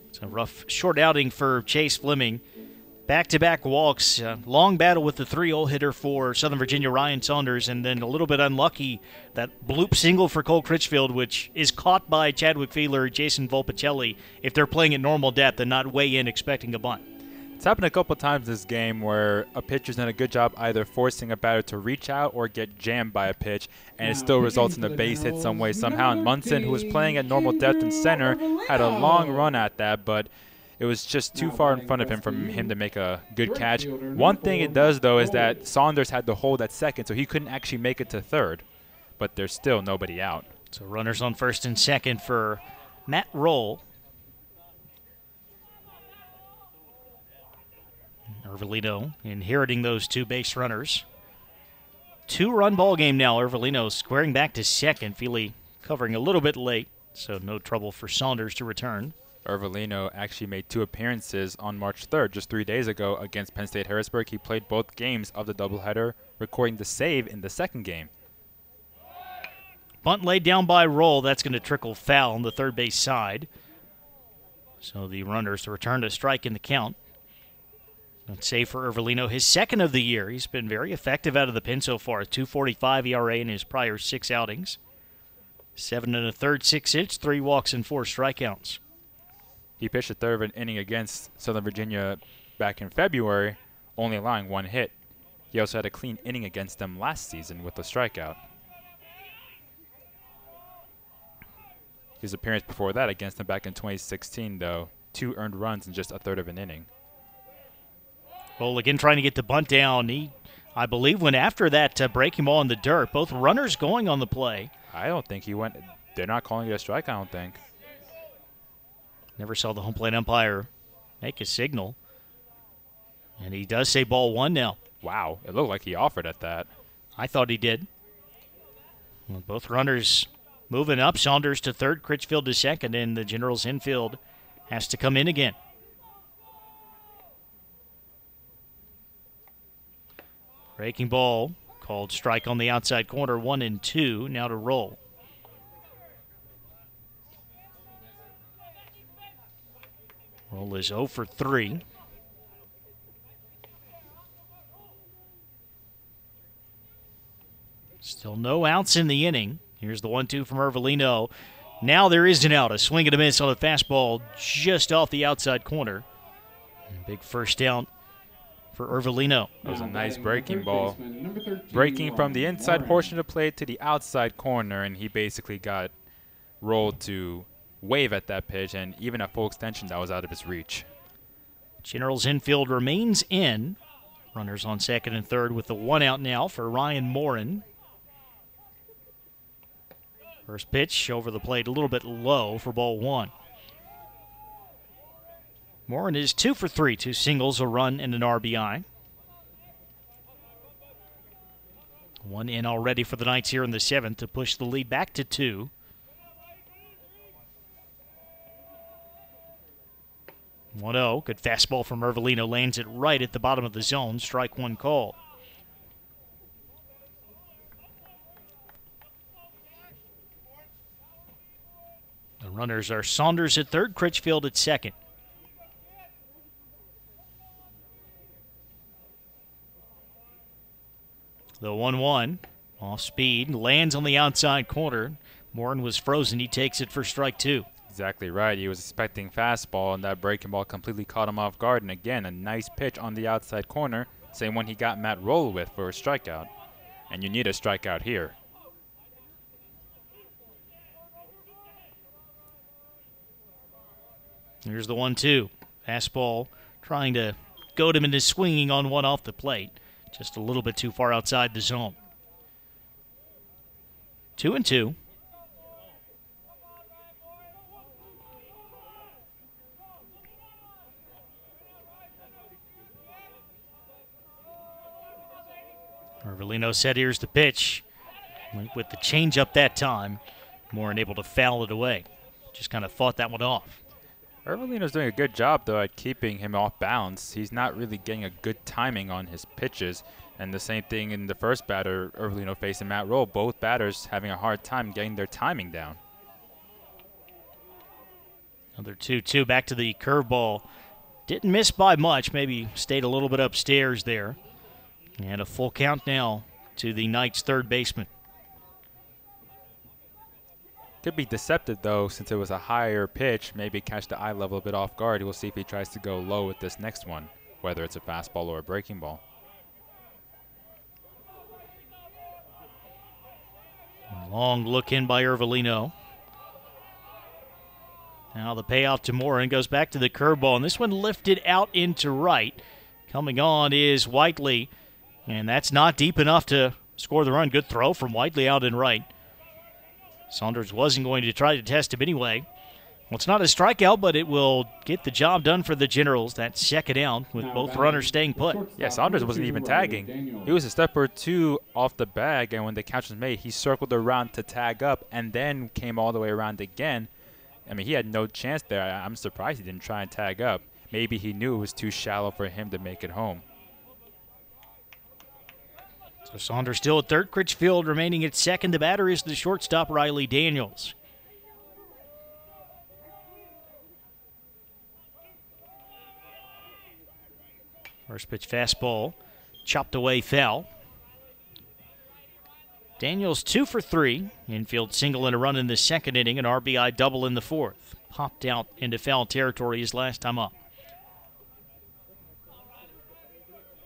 It's a rough, short outing for Chase Fleming. Back-to-back walks, long battle with the 3-0 hitter for Southern Virginia, Ryan Saunders, and then a little bit unlucky, that bloop single for Cole Critchfield, which is caught by Chadwick Feeler, Jason Volpicelli, if they're playing at normal depth and not way in expecting a bunt. It's happened a couple times this game where a pitcher's done a good job either forcing a batter to reach out or get jammed by a pitch, and it still results in a base hit some way, somehow. And Munson, who was playing at normal depth in center, had a long run at that, but It was just too far in front of him from him to make a good catch. fielder, One number thing 4, it does, though, is Matt that Roll. Saunders had to hold at second, so he couldn't actually make it to third. But there's still nobody out. So runners on first and second for Matt Roll. Ervelino inheriting those 2 base runners. 2-run ball game now. Ervelino squaring back to second. Feely covering a little bit late, so no trouble for Saunders to return. Ervelino actually made 2 appearances on March 3rd, just 3 days ago, against Penn State Harrisburg. He played both games of the doubleheader, recording the save in the second game. Bunt laid down by Roll. That's going to trickle foul on the third base side. So the runners return to strike in the count. That's save for Ervelino, his second of the year. He's been very effective out of the pen so far. 2.45 ERA in his prior 6 outings. 7 1/3, 6 hits, 3 walks, and 4 strikeouts. He pitched a third of an inning against Southern Virginia back in February, only allowing 1 hit. He also had a clean inning against them last season with a strikeout. His appearance before that against them back in 2016, though, 2 earned runs in just a third of an inning. Roll again trying to get the bunt down. He, I believe, went after that breaking ball in the dirt. Both runners going on the play. I don't think he went. They're not calling it a strike, I don't think. Never saw the home plate umpire make a signal. And he does say ball 1 now. Wow, it looked like he offered at that. I thought he did. Well, both runners moving up. Saunders to third, Critchfield to second, and the Generals infield has to come in again. Breaking ball called strike on the outside corner, 1-2. Now to Roll. Roll is 0 for 3. Still no outs in the inning. Here's the 1-2 from Ervelino. Now there is an out. A swing and a miss on a fastball just off the outside corner. And big first out for Ervelino. It was a Now nice batting breaking third ball. baseman, number 13, Breaking from the Ryan inside Warren. portion of the plate to the outside corner, and he basically got rolled to wave at that pitch, and even at full extension, that was out of his reach. Generals infield remains in. Runners on second and third with the 1 out now for Ryan Morin. First pitch over the plate a little bit low for ball 1. Morin is 2 for 3, 2 singles, a run, and an RBI. 1 in already for the Knights here in the 7th to push the lead back to 2. 1-0. Good fastball from Ervelino. Lands it right at the bottom of the zone. Strike 1 call. The runners are Saunders at third, Critchfield at second. The 1-1. Off speed. Lands on the outside corner. Morin was frozen. He takes it for strike 2. Exactly right. He was expecting fastball, and that breaking ball completely caught him off guard. And again, a nice pitch on the outside corner, same one he got Matt Roll with for a strikeout. And you need a strikeout here. Here's the 1-2. Fastball trying to goad him into swinging on one off the plate. Just a little bit too far outside the zone. 2-2. Ervelino said, here's the pitch. Went with the changeup that time. Morin able to foul it away. Just kind of fought that one off. Ervelino's doing a good job, though, at keeping him off balance. He's not really getting a good timing on his pitches. And the same thing in the first batter, Ervelino facing Matt Roll. Both batters having a hard time getting their timing down. Another 2-2. Back to the curveball. Didn't miss by much. Maybe stayed a little bit upstairs there. And a full count now to the Knights' third baseman. Could be deceptive, though, since it was a higher pitch. Maybe catch the eye level a bit off guard. We'll see if he tries to go low with this next one, whether it's a fastball or a breaking ball. Long look in by Ervelino. Now the payoff to Morin goes back to the curveball, and this one lifted out into right. Coming on is Whiteley, and that's not deep enough to score the run. Good throw from Whiteley out in right. Saunders wasn't going to try to test him anyway. Well, it's not a strikeout, but it will get the job done for the Generals. That second out with both runners staying put. Yeah, Saunders wasn't even tagging. He was a step or two off the bag, and when the catch was made, he circled around to tag up and then came all the way around again. I mean, he had no chance there. I'm surprised he didn't try and tag up. Maybe he knew it was too shallow for him to make it home. So Saunders still at third. Critchfield remaining at second. The batter is the shortstop, Riley Daniels. First pitch fastball, chopped away foul. Daniels 2 for 3. Infield single and a run in the second inning, an RBI double in the fourth. Popped out into foul territory his last time up.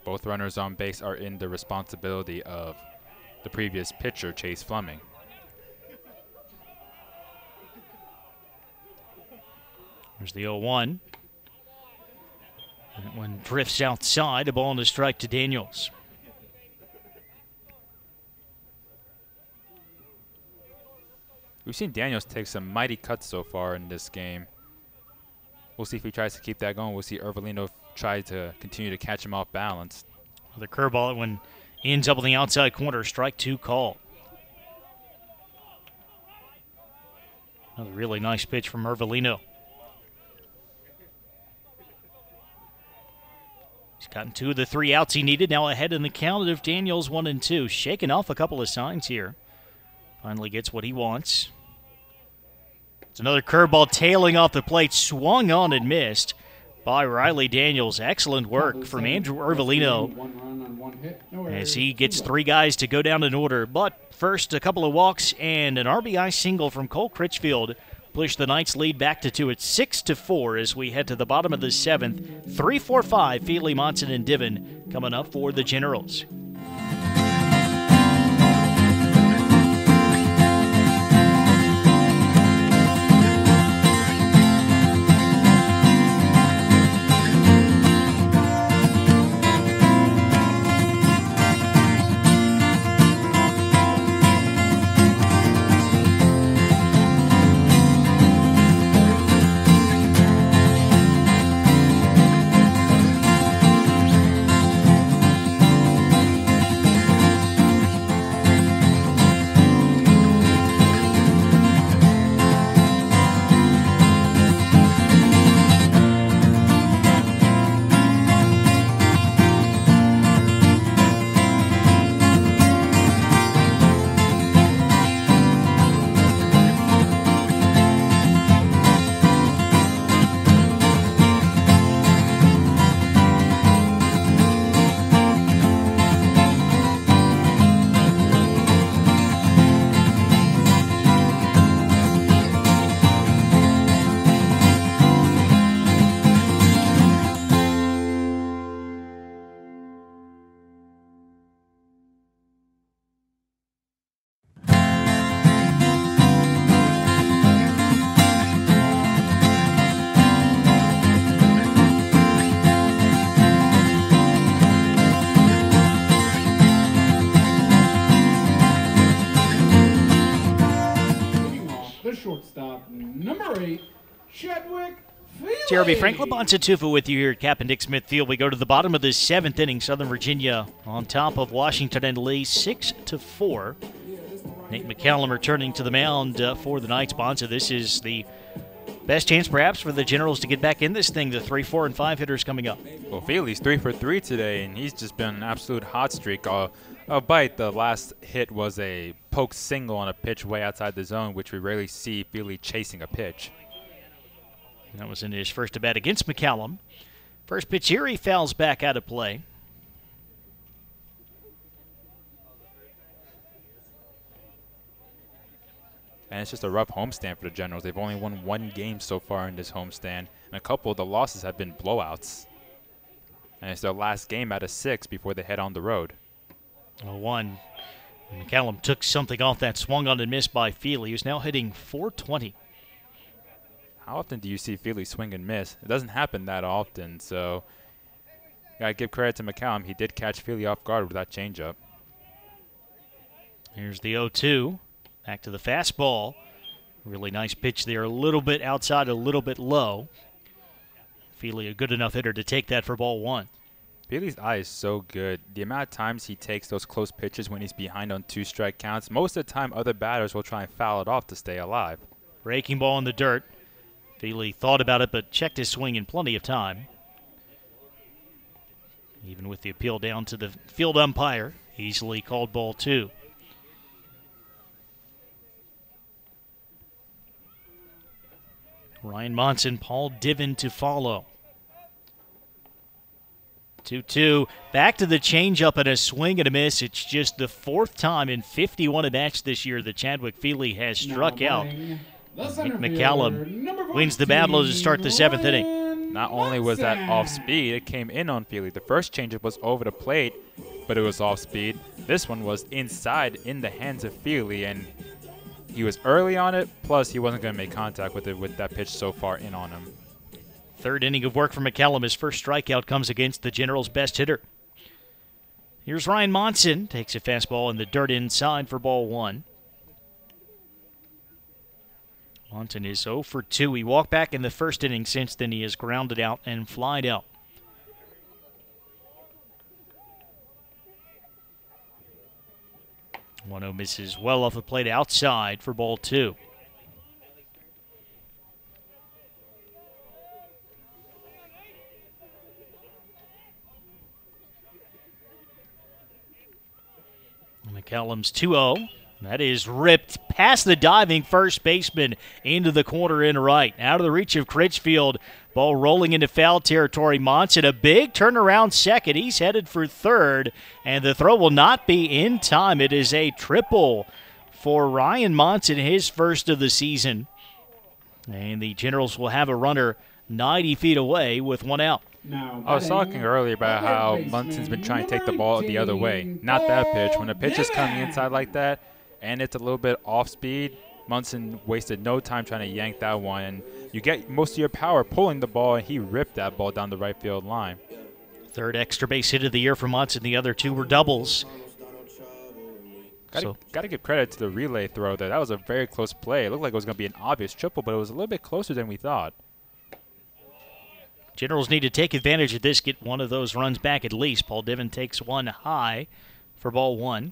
Both runners on base are in the responsibility of the previous pitcher, Chase Fleming. There's the 0-1. That one drifts outside, a ball and a strike to Daniels. We've seen Daniels take some mighty cuts so far in this game. We'll see if he tries to keep that going. We'll see Ervelino try to continue to catch him off balance. The curveball, that one ends up on the outside corner, strike 2 call. Another really nice pitch from Ervelino. He's gotten 2 of the 3 outs he needed. Now ahead in the count of Daniels 1-2. Shaking off a couple of signs here. Finally gets what he wants. It's another curveball tailing off the plate. Swung on and missed by Riley Daniels. Excellent work from Andrew Ervelino as he gets 3 guys to go down in order. But first, a couple of walks and an RBI single from Cole Critchfield push the Knights' lead back to 2. It's 6-4 as we head to the bottom of the 7th. 3-4-5, Feely, Monson, and Diven coming up for the Generals. Shortstop, number 8, Chadwick Feely. Jeremy Franklin Bonsa-Tufa with you here at Captain Dick Smith Field. We go to the bottom of the 7th inning. Southern Virginia on top of Washington and Lee, 6-4. Nate McCallum returning to the mound for the Knights. Bonsa, this is the best chance perhaps for the Generals to get back in this thing. The 3, 4, and 5 hitters coming up. Well, Feely's 3 for 3 today, and he's just been an absolute hot streak. Albeit the last hit was a poke single on a pitch way outside the zone, which we rarely see Feely chasing a pitch. That was in his first at bat against McCallum. First pitch here, he fouls back out of play. And it's just a rough homestand for the Generals. They've only won 1 game so far in this homestand, and a couple of the losses have been blowouts. And it's their last game out of 6 before they head on the road. 0-1. McCallum took something off that, swung on and missed by Feely, who's now hitting .420. How often do you see Feely swing and miss? It doesn't happen that often, so got to give credit to McCallum. He did catch Feely off guard with that changeup. Here's the 0-2. Back to the fastball. Really nice pitch there. A little bit outside, a little bit low. Feely a good enough hitter to take that for ball 1. Feely's eye is so good. The amount of times he takes those close pitches when he's behind on 2-strike counts, most of the time other batters will try and foul it off to stay alive. Breaking ball in the dirt. Feely thought about it but checked his swing in plenty of time. Even with the appeal down to the field umpire, easily called ball 2. Ryan Monson, Paul Divin to follow. 2-2. Back to the changeup and a swing and a miss. It's just the 4th time in 51 at-bats this year that Chadwick Feely has struck out. Nick McCallum wins the battle to start the 7th inning. Not only was that off speed, it came in on Feely. The first changeup was over the plate, but it was off speed. This one was inside in the hands of Feely, and he was early on it, plus he wasn't going to make contact with it with that pitch so far in on him. 3rd inning of work for McCallum. His first strikeout comes against the Generals' best hitter. Here's Ryan Monson. Takes a fastball in the dirt inside for ball 1. Monson is 0 for 2. He walked back in the first inning. Since then, he has grounded out and flied out. One misses well off the plate outside for ball 2. McCallum's 2-0. That is ripped past the diving first baseman into the corner in right. Out of the reach of Critchfield. Ball rolling into foul territory. Monson, a big turnaround second. He's headed for 3rd, and the throw will not be in time. It is a triple for Ryan Monson, his first of the season. And the Generals will have a runner 90 feet away with 1 out. I was talking earlier about how Munson's been trying to take the ball the other way. Not that pitch. When a pitch is coming inside like that and it's a little bit off speed, Munson wasted no time trying to yank that one. And you get most of your power pulling the ball, and he ripped that ball down the right field line. 3rd extra base hit of the year for Munson. The other 2 were doubles. Got to give credit to the relay throw there. That was a very close play. It looked like it was going to be an obvious triple, but it was a little bit closer than we thought. Generals need to take advantage of this, get one of those runs back at least. Paul Divin takes one high for ball 1.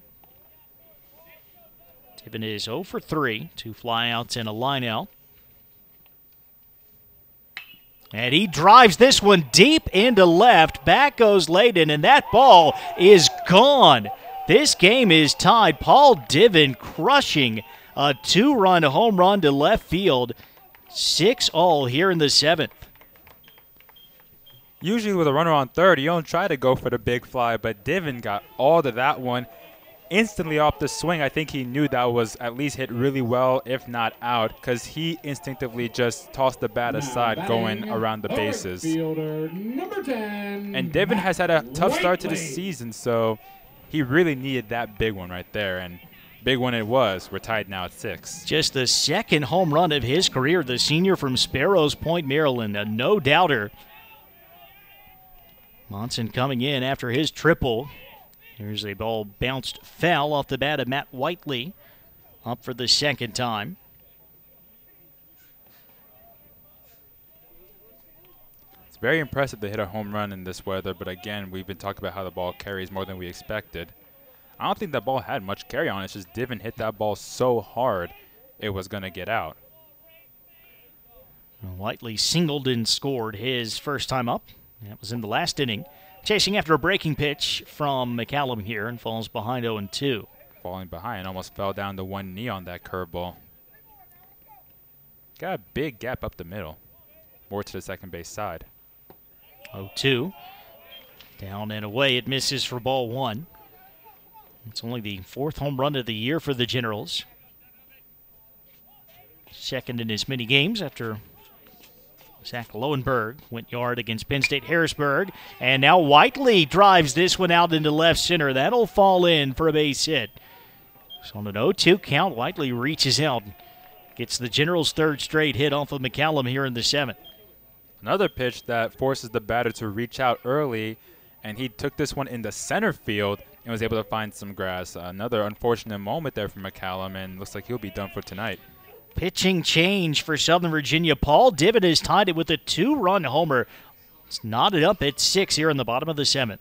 Divin is 0 for 3, 2 flyouts and a line out. And he drives this one deep into left. Back goes Layden, and that ball is gone. This game is tied. Paul Divin crushing a 2-run home run to left field. 6-all here in the 7th. Usually with a runner on 3rd, you don't try to go for the big fly, but Divin got all to that one. Instantly off the swing, I think he knew that was at least hit really well, if not out, because he instinctively just tossed the bat aside going around the bases. And Divin has had a tough start to the season, so he really needed that big one right there, and big one it was. We're tied now at 6. Just the 2nd home run of his career, the senior from Sparrows Point, Maryland, a no-doubter. Monson coming in after his triple. Here's a ball bounced foul off the bat of Matt Whiteley. Up for the 2nd time. It's very impressive to hit a home run in this weather, but again, we've been talking about how the ball carries more than we expected. I don't think that ball had much carry on it. It's just Divin hit that ball so hard it was going to get out. Whiteley singled and scored his first time up. That was in the last inning. Chasing after a breaking pitch from McCallum here and falls behind 0-2. Falling behind, almost fell down to one knee on that curveball. Got a big gap up the middle. More to the second base side. 0-2. Down and away. It misses for ball 1. It's only the 4th home run of the year for the Generals. 2nd in as many games after Zach Lowenberg went yard against Penn State Harrisburg. And now Whiteley drives this one out into left center. That'll fall in for a base hit. So on an 0-2 count, Whiteley reaches out, Gets the Generals' third straight hit off of McCallum here in the 7th. Another pitch that forces the batter to reach out early, and he took this one in the center field and was able to find some grass. Another unfortunate moment there for McCallum, and looks like he'll be done for tonight. Pitching change for Southern Virginia. Paul Divitt has tied it with a 2-run homer. It's knotted up at 6 here in the bottom of the 7th.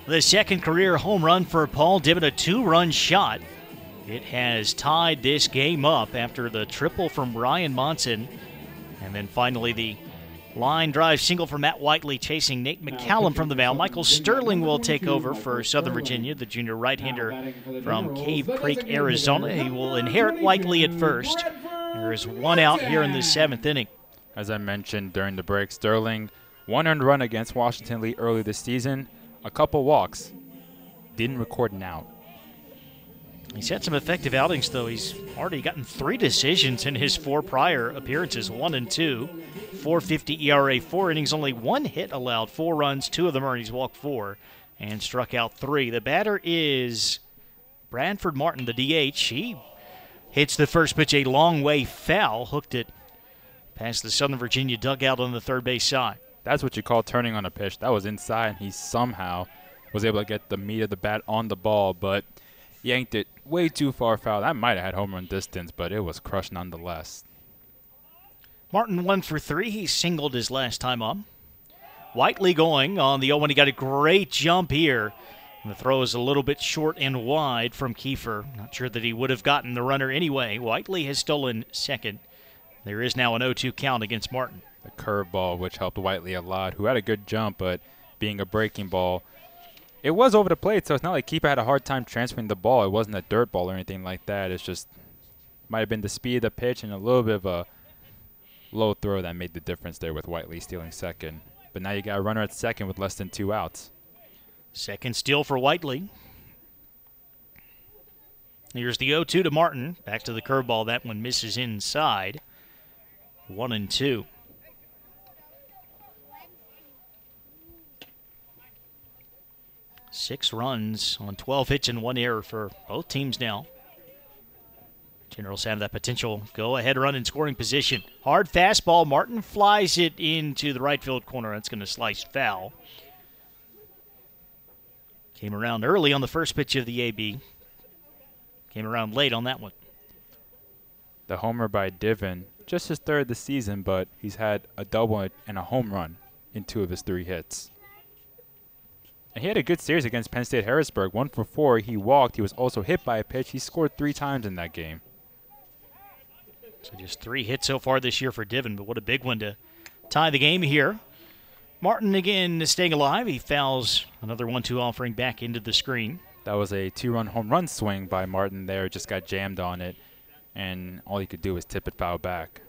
The second career home run for Paul Divitt, a 2-run shot. It has tied this game up after the triple from Ryan Monson. And then finally the line drive single for Matt Whiteley chasing Nate McCallum from the mound. Michael Sterling will take over for Southern Virginia, the junior right-hander from Cave Creek, Arizona. He will inherit Whiteley at first. There is one out here in the 7th inning. As I mentioned during the break, Sterling, 1 earned run against Washington Lee early this season. A couple walks. Didn't record an out. He's had some effective outings, though. He's already gotten 3 decisions in his 4 prior appearances, 1 and 2. 4.50 ERA, 4 innings, only 1 hit allowed, 4 runs, 2 of them earned. He's walked 4 and struck out 3. The batter is Branford Martin, the DH. He hits the first pitch a long way foul, hooked it past the Southern Virginia dugout on the third base side. That's what you call turning on a pitch. That was inside, and he somehow was able to get the meat of the bat on the ball, but yanked it way too far foul. That might have had home run distance, but it was crushed nonetheless. Martin 1 for 3. He singled his last time up. Whiteley going on the 0-1. He got a great jump here. And the throw is a little bit short and wide from Kiefer. Not sure that he would have gotten the runner anyway. Whiteley has stolen second. There is now an 0-2 count against Martin. The curveball, which helped Whiteley a lot, who had a good jump, but being a breaking ball, it was over the plate, so it's not like Keeper had a hard time transferring the ball. It wasn't a dirt ball or anything like that. It's just might have been the speed of the pitch and a little bit of a low throw that made the difference there with Whiteley stealing second. But now you got a runner at second with less than 2 outs. Second steal for Whiteley. Here's the 0-2 to Martin. Back to the curveball. That one misses inside. 1-2. Six runs on 12 hits and 1 error for both teams now. Generals have that potential go-ahead run in scoring position. Hard fastball. Martin flies it into the right field corner. That's going to slice foul. Came around early on the first pitch of the AB. Came around late on that one. The homer by Divin, just his 3rd this season, but he's had a double and a home run in 2 of his 3 hits. And he had a good series against Penn State Harrisburg. 1 for 4. He walked. He was also hit by a pitch. He scored 3 times in that game. So just 3 hits so far this year for Divin, but what a big one to tie the game here. Martin again staying alive. He fouls another 1-2 offering back into the screen. That was a 2-run home run swing by Martin there. Just got jammed on it, and all he could do was tip it foul back.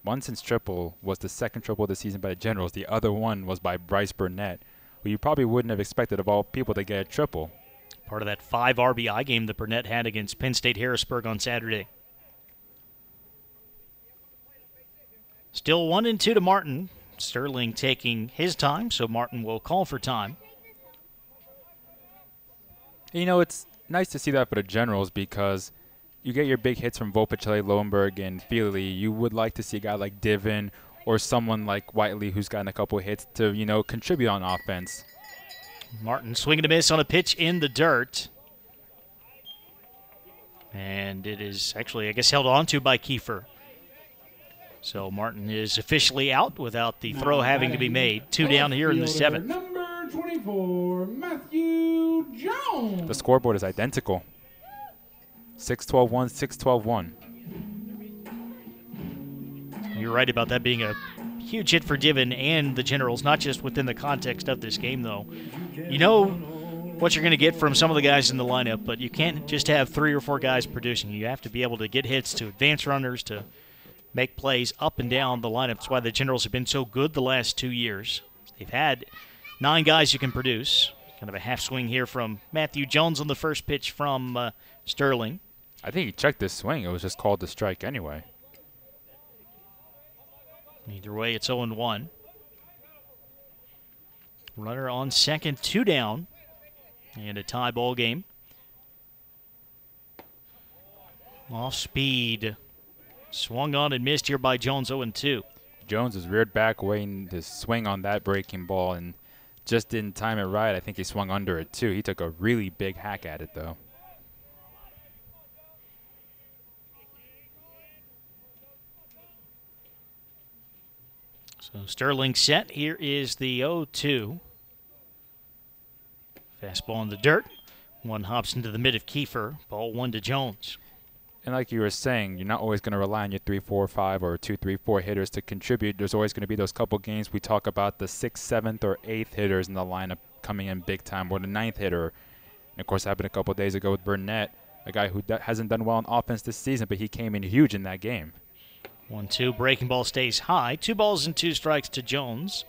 Munson's triple was the 2nd triple of the season by the Generals. The other one was by Bryce Burnett, who you probably wouldn't have expected of all people to get a triple. Part of that 5 RBI game that Burnett had against Penn State Harrisburg on Saturday. Still 1-2 to Martin. Sterling taking his time, so Martin will call for time. You know, it's nice to see that for the Generals because you get your big hits from Volpicelli, Lowenberg, and Feely. You would like to see a guy like Divin or someone like Whiteley who's gotten a couple hits to, you know, contribute on offense. Martin swinging a miss on a pitch in the dirt. And it is actually, I guess, held on to by Kiefer. So Martin is officially out without the throw having to be made. 2 down here in the 7th. Number 24, Matthew Jones. The scoreboard is identical. 6-12-1, 6-12-1. You're right about that being a huge hit for Divin and the Generals, not just within the context of this game, though. You know what you're going to get from some of the guys in the lineup, but you can't just have 3 or 4 guys producing. You have to be able to get hits to advance runners, to make plays up and down the lineup. That's why the Generals have been so good the last 2 years. They've had 9 guys who can produce. Kind of a half swing here from Matthew Jones on the first pitch from Sterling. I think he checked this swing. It was just called the strike anyway. Either way, it's 0-1. Runner on second, 2 down. And a tie ball game. Off speed. Swung on and missed here by Jones, 0-2. Jones is reared back, waiting to swing on that breaking ball, and just didn't time it right. I think he swung under it, too. He took a really big hack at it, though. So Sterling set. Here is the 0-2. Fastball in the dirt. One hops into the mid of Kiefer. Ball 1 to Jones. And like you were saying, you're not always going to rely on your 3-4-5 or 2-3-4 hitters to contribute. There's always going to be those couple games we talk about the 6th, 7th, or 8th hitters in the lineup coming in big time, or the 9th hitter. And of course, it happened a couple days ago with Burnett, a guy who hasn't done well on offense this season, but he came in huge in that game. 1-2. Breaking ball stays high. 2 balls and 2 strikes to Jones,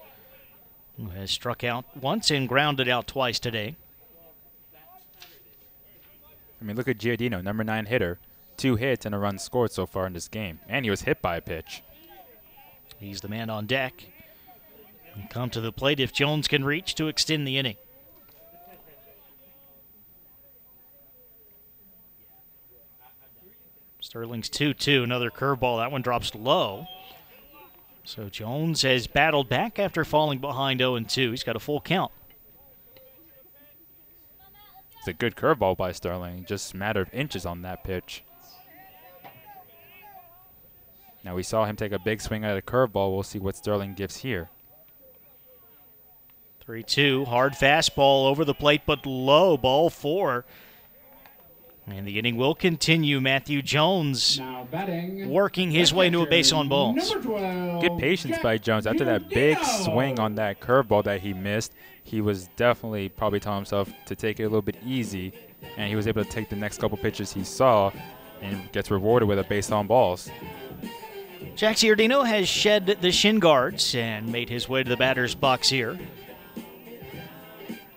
who has struck out once and grounded out twice today. I mean, look at Giardino, number 9 hitter. 2 hits and a run scored so far in this game. And he was hit by a pitch. He's the man on deck. And come to the plate if Jones can reach to extend the inning. Sterling's 2-2. Another curveball. That one drops low. So Jones has battled back after falling behind 0-2. He's got a full count. It's a good curveball by Sterling. Just a matter of inches on that pitch. Now we saw him take a big swing at a curveball. We'll see what Sterling gives here. 3-2. Hard fastball over the plate, but low. Ball 4. And the inning will continue. Matthew Jones Now batting, working his way into a base on balls. number 12, Good patience Jack by Jones. After that big Giardino. swing on that curveball that he missed, he was definitely probably telling himself to take it a little bit easy, and he was able to take the next couple pitches he saw and gets rewarded with a base on balls. Jack Giardino has shed the shin guards and made his way to the batter's box here.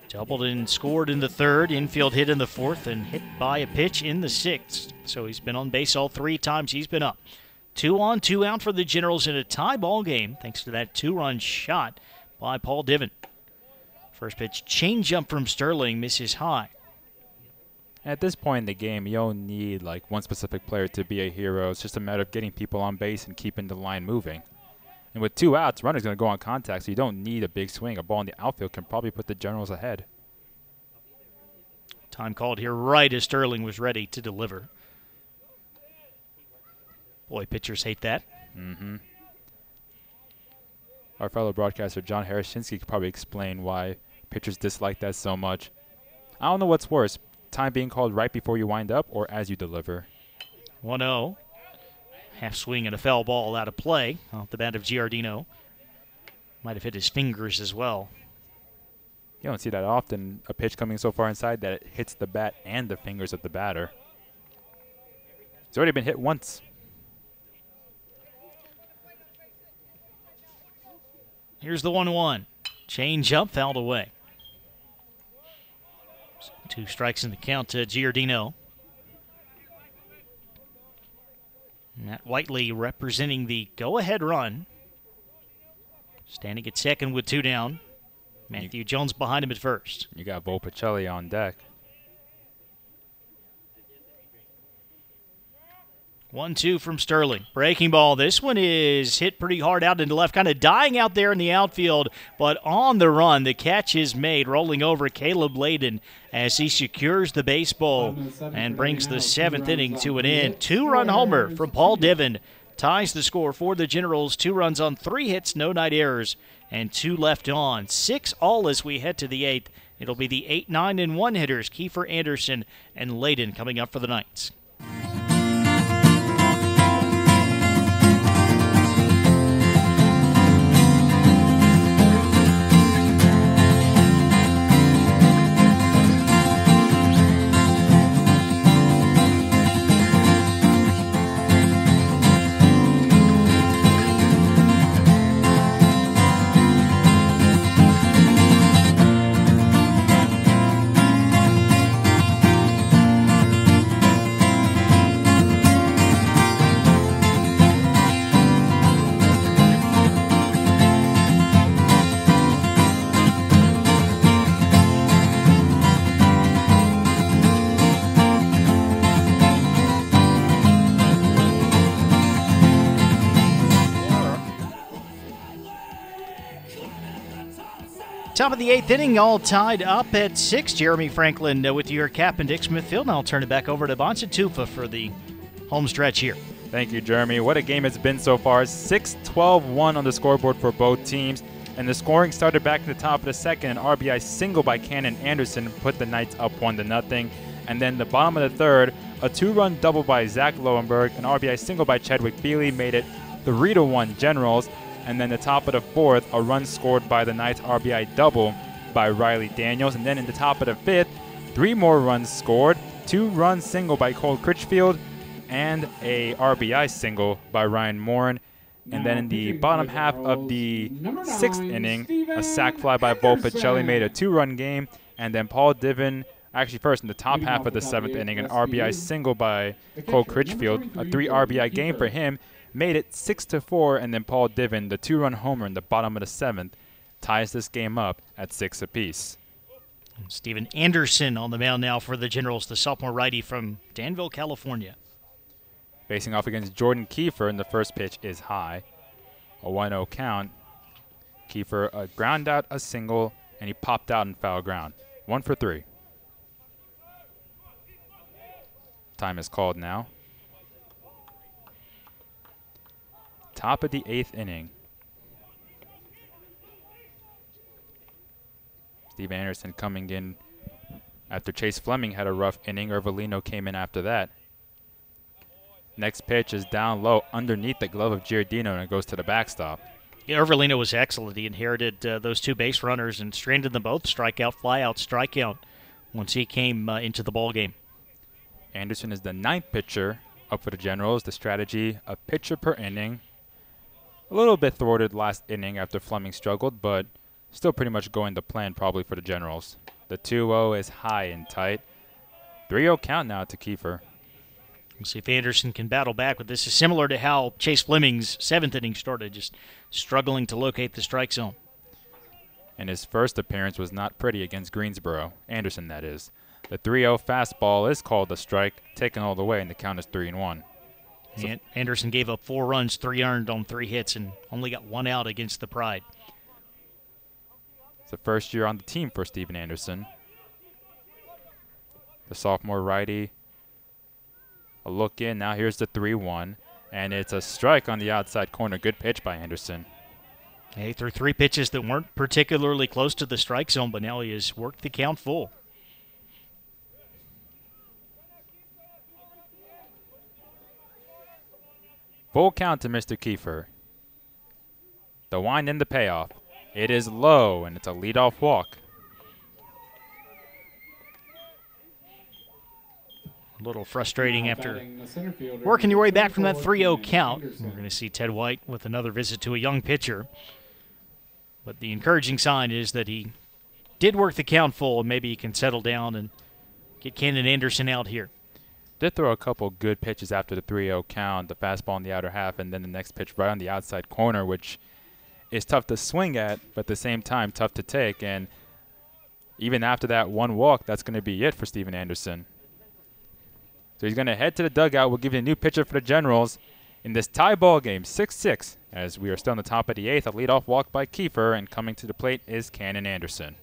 Doubled and scored in the 3rd, infield hit in the 4th, and hit by a pitch in the 6th. So he's been on base all 3 times he's been up. 2 on, 2 out for the Generals in a tie ball game, thanks to that 2-run shot by Paul Divin. First pitch, changeup from Sterling, misses high. At this point in the game, you don't need like one specific player to be a hero. It's just a matter of getting people on base and keeping the line moving. And with 2 outs, runner's going to go on contact, so you don't need a big swing. A ball in the outfield can probably put the Generals ahead. Time called here right as Sterling was ready to deliver. Boy, pitchers hate that. Mm-hmm. Our fellow broadcaster, John Harashinsky, could probably explain why pitchers dislike that so much. I don't know what's worse, time being called right before you wind up or as you deliver. 1-0. Half swing and a foul ball out of play off the bat of Giardino. Might have hit his fingers as well. You don't see that often, a pitch coming so far inside that it hits the bat and the fingers of the batter. It's already been hit once. Here's the 1-1. Change up, fouled away. 2 strikes in the count to Giardino. Matt Whiteley representing the go-ahead run Standing at second with 2 down. Matthew Jones behind him at first. You got Volpicelli on deck. 1-2 from Sterling. Breaking ball. This one is hit pretty hard out into left, kind of dying out there in the outfield, but on the run, the catch is made, rolling over Caleb Layden as he secures the baseball and brings the 7th inning to an end. 2-run homer from Paul Divin ties the score for the Generals. 2 runs on 3 hits, no night errors, and 2 left on. 6 all as we head to the 8th. It'll be the 8, 9, and 1 hitters, Kiefer Anderson and Layden, coming up for the Knights. Top of the 8th inning, all tied up at 6. Jeremy Franklin with your cap and Dick Smithfield. And I'll turn it back over to Bonsa Tufa for the home stretch here. Thank you, Jeremy. What a game it's been so far. 6-12-1 on the scoreboard for both teams. And the scoring started back in the top of the second. An RBI single by Cannon Anderson put the Knights up 1-0. And then the bottom of the third, a 2-run double by Zach Lowenberg. An RBI single by Chadwick Feely made it 3-1 Generals. And then the top of the 4th, a run scored by the Knights RBI double by Riley Daniels. And then in the top of the 5th, 3 more runs scored, 2-run single by Cole Critchfield, and a RBI single by Ryan Morin. And then in the bottom half of the 6th inning, a sac fly by Volpicelli made a 2-run game. And then Paul Divin, actually first in the top half of the 7th inning, an RBI single by Cole Critchfield, a 3 RBI game for him. Made it 6-4, and then Paul Divin, the 2-run homer in the bottom of the 7th, ties this game up at 6 apiece. Steven Anderson on the mound now for the Generals, the sophomore righty from Danville, California. Facing off against Jordan Kiefer, and the first pitch is high. A 1-0 count. Kiefer ground out a single, and he popped out in foul ground. 1 for 3. Time is called now. Top of the 8th inning. Steve Anderson coming in after Chase Fleming had a rough inning. Ervelino came in after that. Next pitch is down low underneath the glove of Giardino, and it goes to the backstop. Yeah, Ervelino was excellent. He inherited those 2 base runners and stranded them both. Strikeout, flyout, strikeout once he came into the ballgame. Anderson is the 9th pitcher up for the Generals. The strategy, a pitcher per inning. A little bit thwarted last inning after Fleming struggled, but still pretty much going the plan probably for the Generals. The 2-0 is high and tight. 3-0 count now to Kiefer. We'll see if Anderson can battle back, but this is similar to how Chase Fleming's 7th inning started, just struggling to locate the strike zone. And his first appearance was not pretty against Greensboro. Anderson, that is. The 3-0 fastball is called a strike, taken all the way, and the count is 3-1. And Anderson gave up 4 runs, 3 earned on 3 hits, and only got 1 out against the Pride. It's the first year on the team for Steven Anderson. The sophomore righty. A look in. Now here's the 3-1. And it's a strike on the outside corner. Good pitch by Anderson. He threw 3 pitches that weren't particularly close to the strike zone, but now he has worked the count full. Full count to Mr. Kiefer. The wind and the payoff. It is low, and it's a leadoff walk. A little frustrating after working your way back from that 3-0 count. We're going to see Ted White with another visit to a young pitcher. But the encouraging sign is that he did work the count full, and maybe he can settle down and get Cannon Anderson out here. Did throw a couple good pitches after the 3-0 count, the fastball in the outer half, and then the next pitch right on the outside corner, which is tough to swing at, but at the same time tough to take. And even after that one walk, that's going to be it for Steven Anderson. So he's going to head to the dugout. We'll give you a new pitcher for the Generals in this tie ball game, 6-6, as we are still on the top of the 8th. A leadoff walk by Kiefer, and coming to the plate is Cannon Anderson.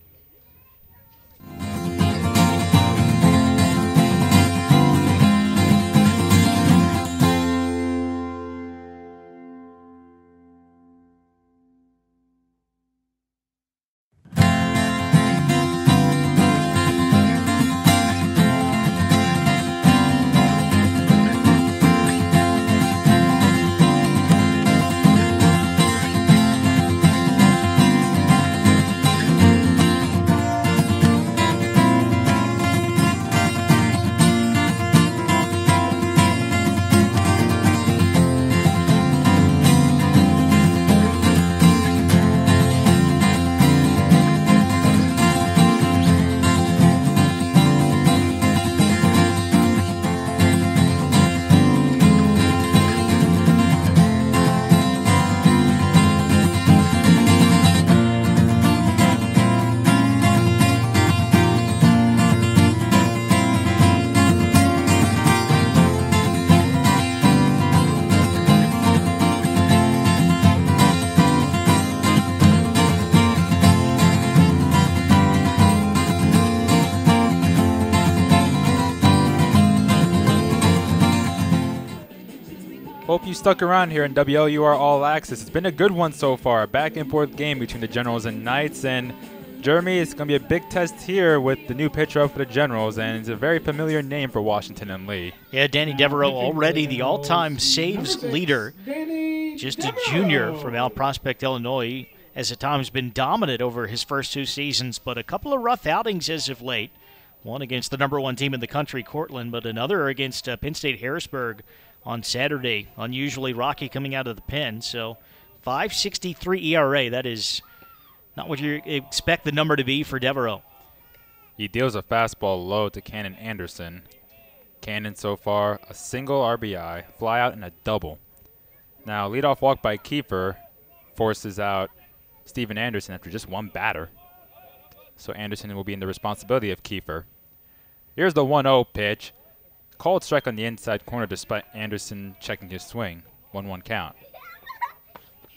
Hope you stuck around here in WLUR All Access. It's been a good one so far. A back and forth game between the Generals and Knights. And Jeremy, it's going to be a big test here with the new pitcher up for the Generals. And it's a very familiar name for Washington and Lee. Yeah, Danny Devereaux already the all-time saves leader. Just a junior from Mount Prospect, Illinois. Has at times been dominant over his first 2 seasons, but a couple of rough outings as of late. One against the #1 team in the country, Cortland, but another against Penn State Harrisburg on Saturday. Unusually rocky coming out of the pen. So 5.63 ERA. That is not what you expect the number to be for Devereaux. He deals a fastball low to Cannon Anderson. Cannon so far a single RBI, fly out, and a double. Now leadoff walk by Kiefer forces out Steven Anderson after just one batter. So Anderson will be in the responsibility of Kiefer. Here's the 1-0 pitch. Called strike on the inside corner despite Anderson checking his swing. 1-1 count.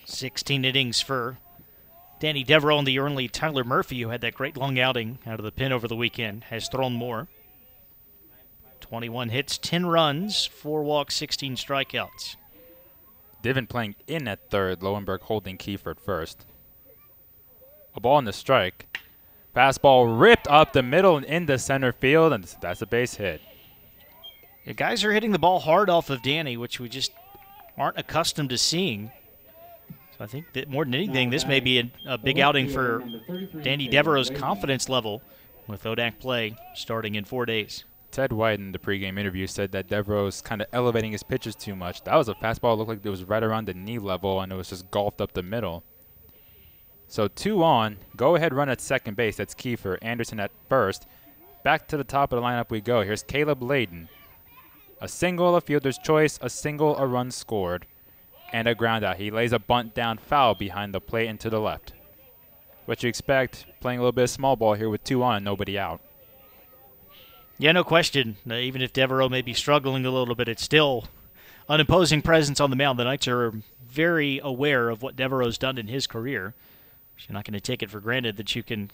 16 innings for Danny Devereaux, and the early Tyler Murphy, who had that great long outing out of the pen over the weekend, has thrown more. 21 hits, 10 runs, 4 walks, 16 strikeouts. Divin playing in at third, Lowenberg holding Kiefer at first. A ball in the strike. Fastball ripped up the middle and into center field, and that's a base hit. The guys are hitting the ball hard off of Danny, which we just aren't accustomed to seeing. So I think that more than anything, this may be a big outing for Danny Devereaux's confidence level with ODAC play starting in 4 days. Ted White in the pregame interview said that Devereaux's kind of elevating his pitches too much. That was a fastball. It looked like it was right around the knee level, and it was just golfed up the middle. So 2 on. Go-ahead run at second base. That's Kiefer. Anderson at first. Back to the top of the lineup we go. Here's Caleb Layden. A single, a fielder's choice, a single, a run scored, and a ground out. He lays a bunt down foul behind the plate and to the left. What you expect, playing a little bit of small ball here with 2 on and nobody out. Yeah, no question. Even if Devereaux may be struggling a little bit, it's still an imposing presence on the mound. The Knights are very aware of what Devereaux's done in his career. So you're not going to take it for granted that you can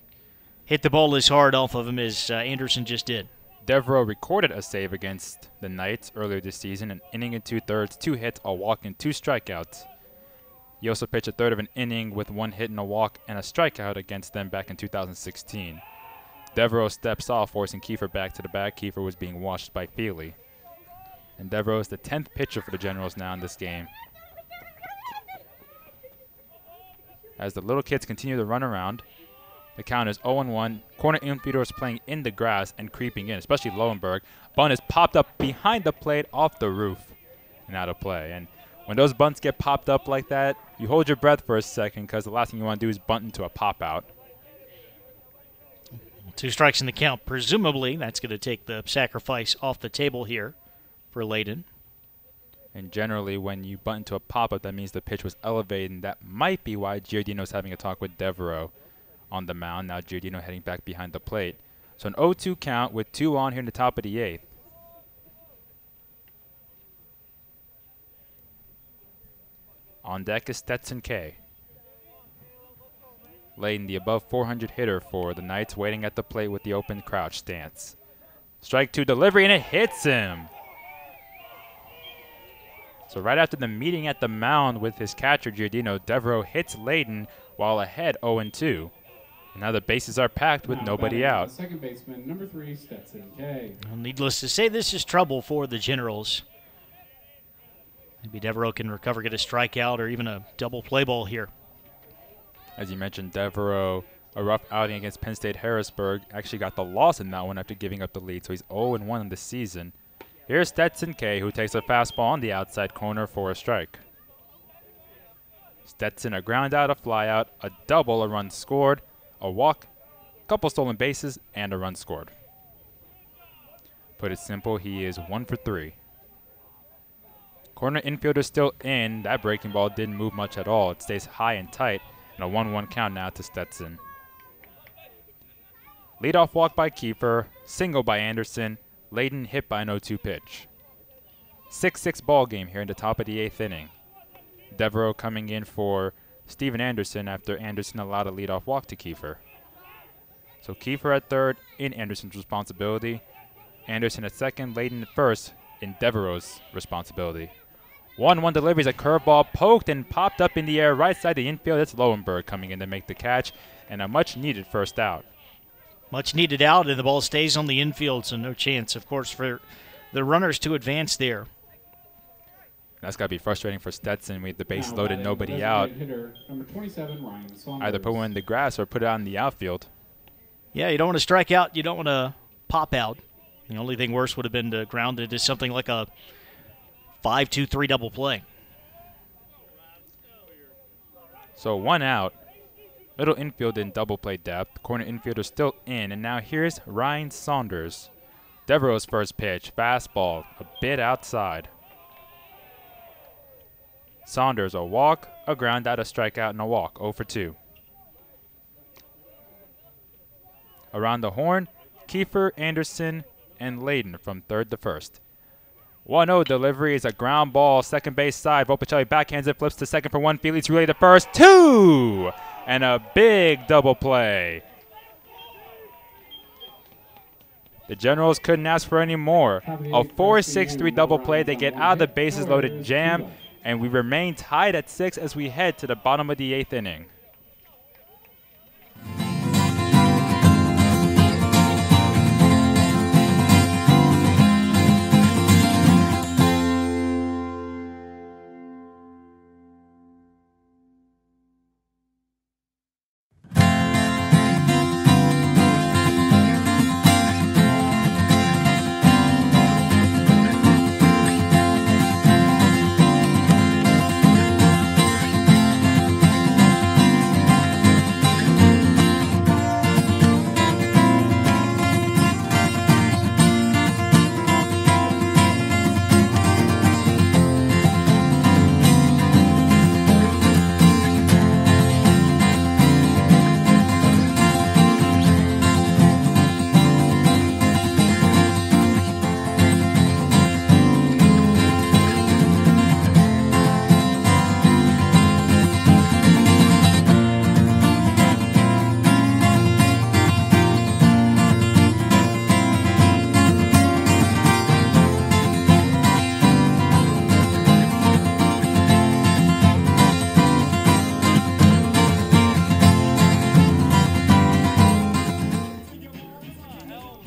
hit the ball as hard off of him as Anderson just did. Devereaux recorded a save against the Knights earlier this season, an inning and 2/3, 2 hits, a walk, and 2 strikeouts. He also pitched a third of an inning with 1 hit and a walk and a strikeout against them back in 2016. Devereaux steps off, forcing Kiefer back to the bag. Kiefer was being watched by Feely. And Devereaux is the 10th pitcher for the Generals now in this game. As the little kids continue to run around, the count is 0-1. Corner infielder is playing in the grass and creeping in, especially Lowenberg. Bunt is popped up behind the plate off the roof and out of play. And when those bunts get popped up like that, you hold your breath for a second because the last thing you want to do is bunt into a pop-out. 2 strikes in the count. Presumably, that's going to take the sacrifice off the table here for Layden. And generally, when you butt into a pop-up, that means the pitch was elevated, and that might be why Giardino's having a talk with Devereaux on the mound. Now Giardino heading back behind the plate. So an 0-2 count with 2 on here in the top of the 8th. On deck is Stetson K. Layden, the above 400 hitter for the Knights, waiting at the plate with the open crouch stance. Strike 2 delivery, and it hits him. So right after the meeting at the mound with his catcher, Giardino, Devereaux hits Layden while ahead 0-2. And now the bases are packed with nobody out. Second baseman, number 3, Stetson K. Well, needless to say, this is trouble for the Generals. Maybe Devereaux can recover, get a strikeout, or even a double play ball here. As you mentioned, Devereaux, a rough outing against Penn State Harrisburg, actually got the loss in that one after giving up the lead. So he's 0-1 in the season. Here's Stetson K, who takes a fastball on the outside corner for a strike. Stetson, a ground out, a fly out, a double, a run scored, a walk, a couple stolen bases, and a run scored. Put it simple, he is 1 for 3. Corner infielder still in. That breaking ball didn't move much at all. It stays high and tight, and a 1-1 count now to Stetson. Leadoff walk by Kiefer, single by Anderson, Layden hit by an 0-2 pitch. 6-6 ball game here in the top of the 8th inning. Devereaux coming in for Steven Anderson after Anderson allowed a leadoff walk to Kiefer. So Kiefer at third in Anderson's responsibility. Anderson at second, Layden at first in Devereaux's responsibility. 1-1 delivery is a curveball poked and popped up in the air right side the infield. It's Lowenberg coming in to make the catch, and a much needed first out. Much needed out, and the ball stays on the infield, so no chance, of course, for the runners to advance there. That's got to be frustrating for Stetson with the base loaded, nobody out. Hitter, number 27, Ryan Saunders. Either put one in the grass or put it out in the outfield. Yeah, you don't want to strike out. You don't want to pop out. The only thing worse would have been to ground it to something like a 5-2-3 double play. So 1 out. Middle infield in double play depth. Corner infielder still in. And now here's Ryan Saunders. Devereaux's first pitch. Fastball. A bit outside. Saunders, a walk, a ground out, a strikeout, and a walk. 0 for 2. Around the horn, Kiefer, Anderson, and Layden from third to first. 1-0 delivery is a ground ball, second base side. Volpicelli backhands it, flips to second for 1. Felix relay to first, 2! And a big double play. The Generals couldn't ask for any more. A 4-6-3 double play. They get out of the bases loaded jam, and we remain tied at 6 as we head to the bottom of the 8th inning.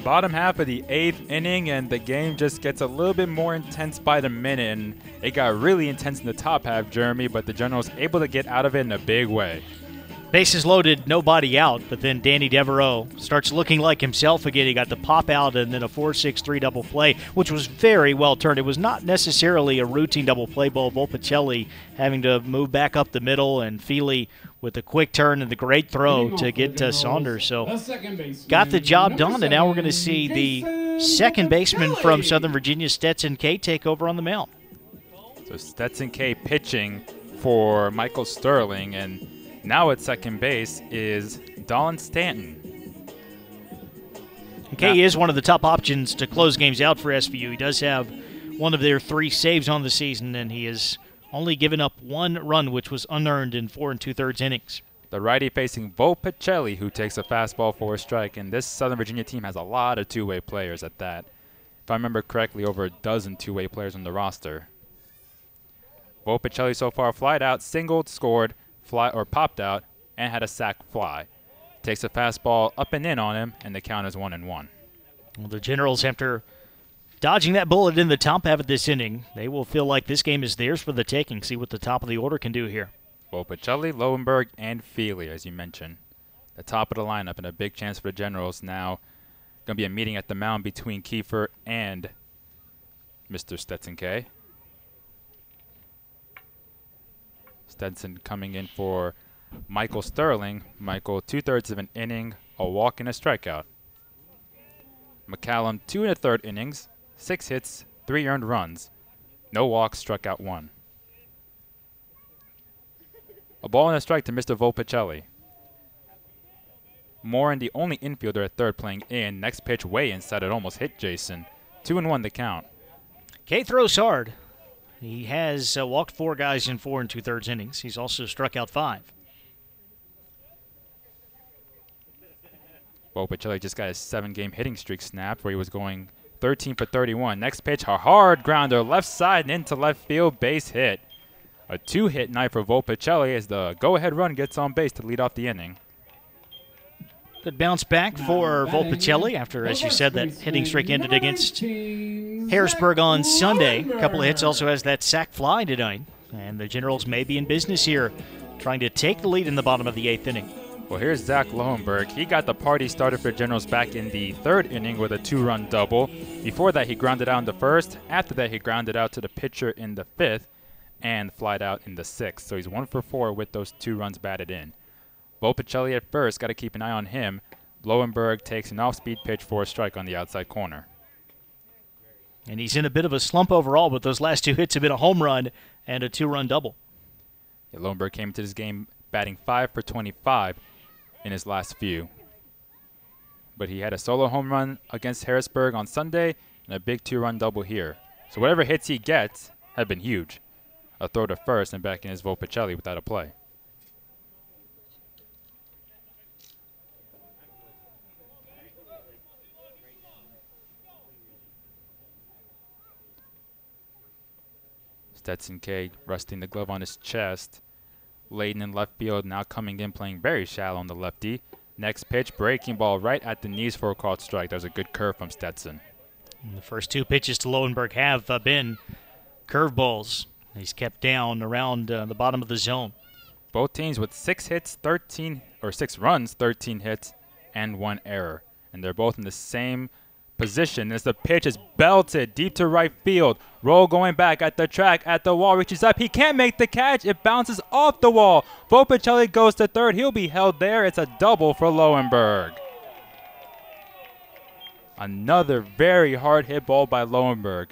Bottom half of the 8th inning, and the game just gets a little bit more intense by the minute, and it got really intense in the top half, Jeremy, but the Generals able to get out of it in a big way. Bases loaded, nobody out, but then Danny Devereaux starts looking like himself again. He got the pop out and then a 4-6-3 double play, which was very well turned. It was not necessarily a routine double play ball. Volpicelli having to move back up the middle, and Feely with the quick turn and the great throw to get to Saunders. So got the job done, and now we're going to see the second baseman from Southern Virginia, Stetson K, take over on the mound. So Stetson K pitching for Michael Sterling, and now at second base is Dolan Stanton. K is one of the top options to close games out for SVU. He does have one of their 3 saves on the season, and he has only given up 1 run, which was unearned in 4 2/3 innings. The righty facing Vo Picelli, who takes a fastball for a strike, and this Southern Virginia team has a lot of two-way players at that. If I remember correctly, over a dozen two-way players on the roster. Vo Picelli so far flied out, singled, scored, popped out, and had a sac fly. Takes a fastball up and in on him, and the count is 1-1. Well, the Generals, after dodging that bullet in the top half of this inning, they will feel like this game is theirs for the taking. See what the top of the order can do here. Vo Picelli, Lowenberg, and Feely, as you mentioned. The top of the lineup, and a big chance for the Generals now. Going to be a meeting at the mound between Kiefer and Mr. Stetson K. Stetson coming in for Michael Sterling. Michael, 2/3 of an inning, a walk and a strikeout. McCallum, 2 1/3 innings, 6 hits, 3 earned runs. No walks, struck out 1. A ball and a strike to Mr. Vo Picelli. Morin, the only infielder at third, playing in. Next pitch way inside. It almost hit Jason. 2-1 the count. K throws hard. He has walked 4 guys in 4 2/3 innings. He's also struck out 5. Vo Picelli just got his 7-game hitting streak snapped where he was going 13 for 31. Next pitch, a hard grounder left side and into left field, base hit. A 2-hit night for Vo Picelli as the go-ahead run gets on base to lead off the inning. Good bounce back for Vo Picelli after, as you said, that hitting streak ended against Harrisburg on Sunday. A couple of hits, also has that sac fly tonight. And the Generals may be in business here, trying to take the lead in the bottom of the 8th inning. Well, here's Zach Lowenberg. He got the party started for the Generals back in the 3rd inning with a 2-run double. Before that, he grounded out in the 1st. After that, he grounded out to the pitcher in the 5th and flied out in the 6th. So he's 1 for 4 with those 2 runs batted in. Vo Picelli at first, got to keep an eye on him. Lowenberg takes an off-speed pitch for a strike on the outside corner. And he's in a bit of a slump overall, but those last 2 hits have been a home run and a 2-run double. Yeah, Lowenberg came into this game batting 5 for 25 in his last few. But he had a solo home run against Harrisburg on Sunday and a big 2-run double here. So whatever hits he gets have been huge. A throw to first and back in is Vo Picelli without a play. Stetson K resting the glove on his chest. Layden in left field now coming in playing very shallow on the lefty. Next pitch, breaking ball right at the knees for a called strike. That was a good curve from Stetson. And the first 2 pitches to Lowenberg have been curveballs. He's kept down around the bottom of the zone. Both teams with 6 runs, 13 hits, and 1 error. And they're both in the same position as the pitch is belted deep to right field. Roll going back at the track, at the wall, reaches up. He can't make the catch. It bounces off the wall. Vo Picelli goes to third. He'll be held there. It's a double for Lowenberg. Another very hard hit ball by Lowenberg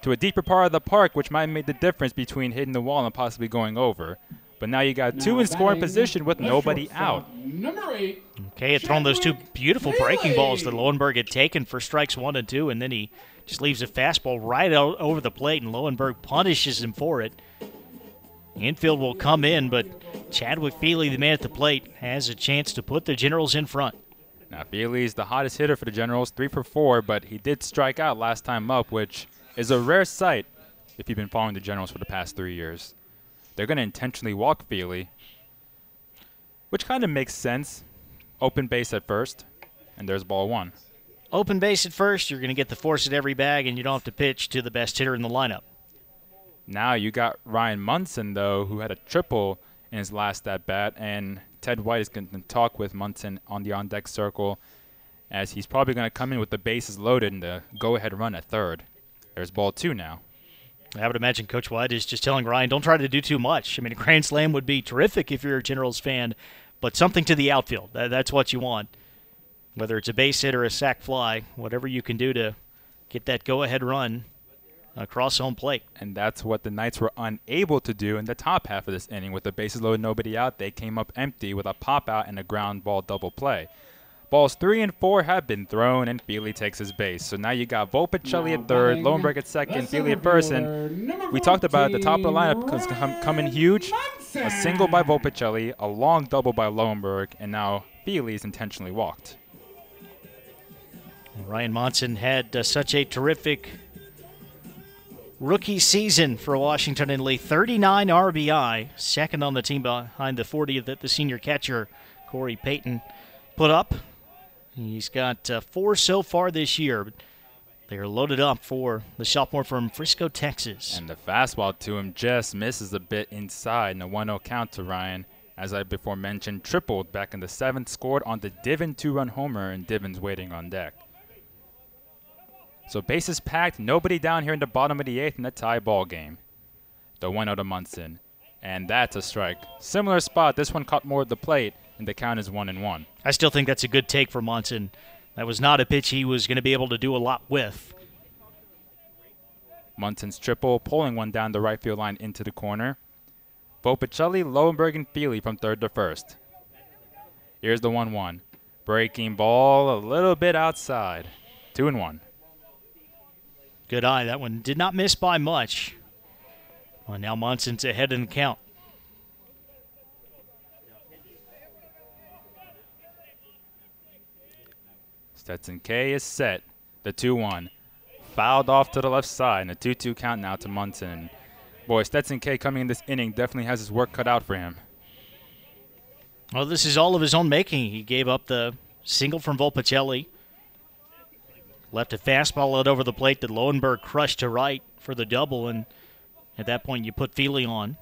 to a deeper part of the park, which might make the difference between hitting the wall and possibly going over. But now you got 2 in scoring position with nobody out. Number 8. Okay, had thrown those 2 beautiful breaking balls that Lowenberg had taken for strikes 1 and 2, and then he just leaves a fastball right out over the plate, and Lowenberg punishes him for it. Infield will come in, but Chadwick Feely, the man at the plate, has a chance to put the Generals in front. Now Feely's the hottest hitter for the Generals, 3 for 4, but he did strike out last time up, which is a rare sight if you've been following the Generals for the past 3 years. They're going to intentionally walk Feely, which kind of makes sense. Open base at first, and there's ball 1. Open base at first, you're going to get the force at every bag, and you don't have to pitch to the best hitter in the lineup. Now you got Ryan Munson, though, who had a triple in his last at-bat, and Ted White is going to talk with Munson on the on-deck circle as he's probably going to come in with the bases loaded and the go-ahead run at third. There's ball 2 now. I would imagine Coach White is just telling Ryan, don't try to do too much. I mean, a grand slam would be terrific if you're a Generals fan, but something to the outfield. That's what you want. Whether it's a base hit or a sac fly, whatever you can do to get that go-ahead run across home plate. And that's what the Knights were unable to do in the top half of this inning. With the bases loaded, nobody out, they came up empty with a pop-out and a ground ball double play. Balls 3 and 4 have been thrown, and Feely takes his base. So now you got Volpicelli at third, Lowenberg at second, Feely at first. And we talked about the top of the lineup because coming huge. A single by Volpicelli, a long double by Lowenberg, and now Feely's intentionally walked. Ryan Monson had such a terrific rookie season for Washington and Lee. 39 RBI, second on the team behind the 40 that the senior catcher, Corey Payton, put up. He's got 4 so far this year. But they are loaded up for the sophomore from Frisco, Texas. And the fastball to him just misses a bit inside. And a 1-0 count to Ryan. As I before mentioned, tripled back in the 7th, scored on the Divin 2-run homer, and Divin's waiting on deck. So bases packed, nobody down here in the bottom of the 8th in the tie ball game. The 1-0 to Munson. And that's a strike. Similar spot, this one caught more of the plate, and the count is 1-1. I still think that's a good take for Monson. That was not a pitch he was going to be able to do a lot with. Munson's triple, pulling one down the right field line into the corner. Volpicelli, Lowenberg, and Feely from third to first. Here's the 1-1. Breaking ball a little bit outside. 2-1. Good eye. That one did not miss by much. Well, now Monson's ahead in the count. Stetson K is set. The 2-1. Fouled off to the left side, and a 2-2 count now to Munson. Boy, Stetson K coming in this inning definitely has his work cut out for him. Well, this is all of his own making. He gave up the single from Volpicelli. Left a fastball out over the plate that Lowenberg crushed to right for the double, and at that point you put Feely on.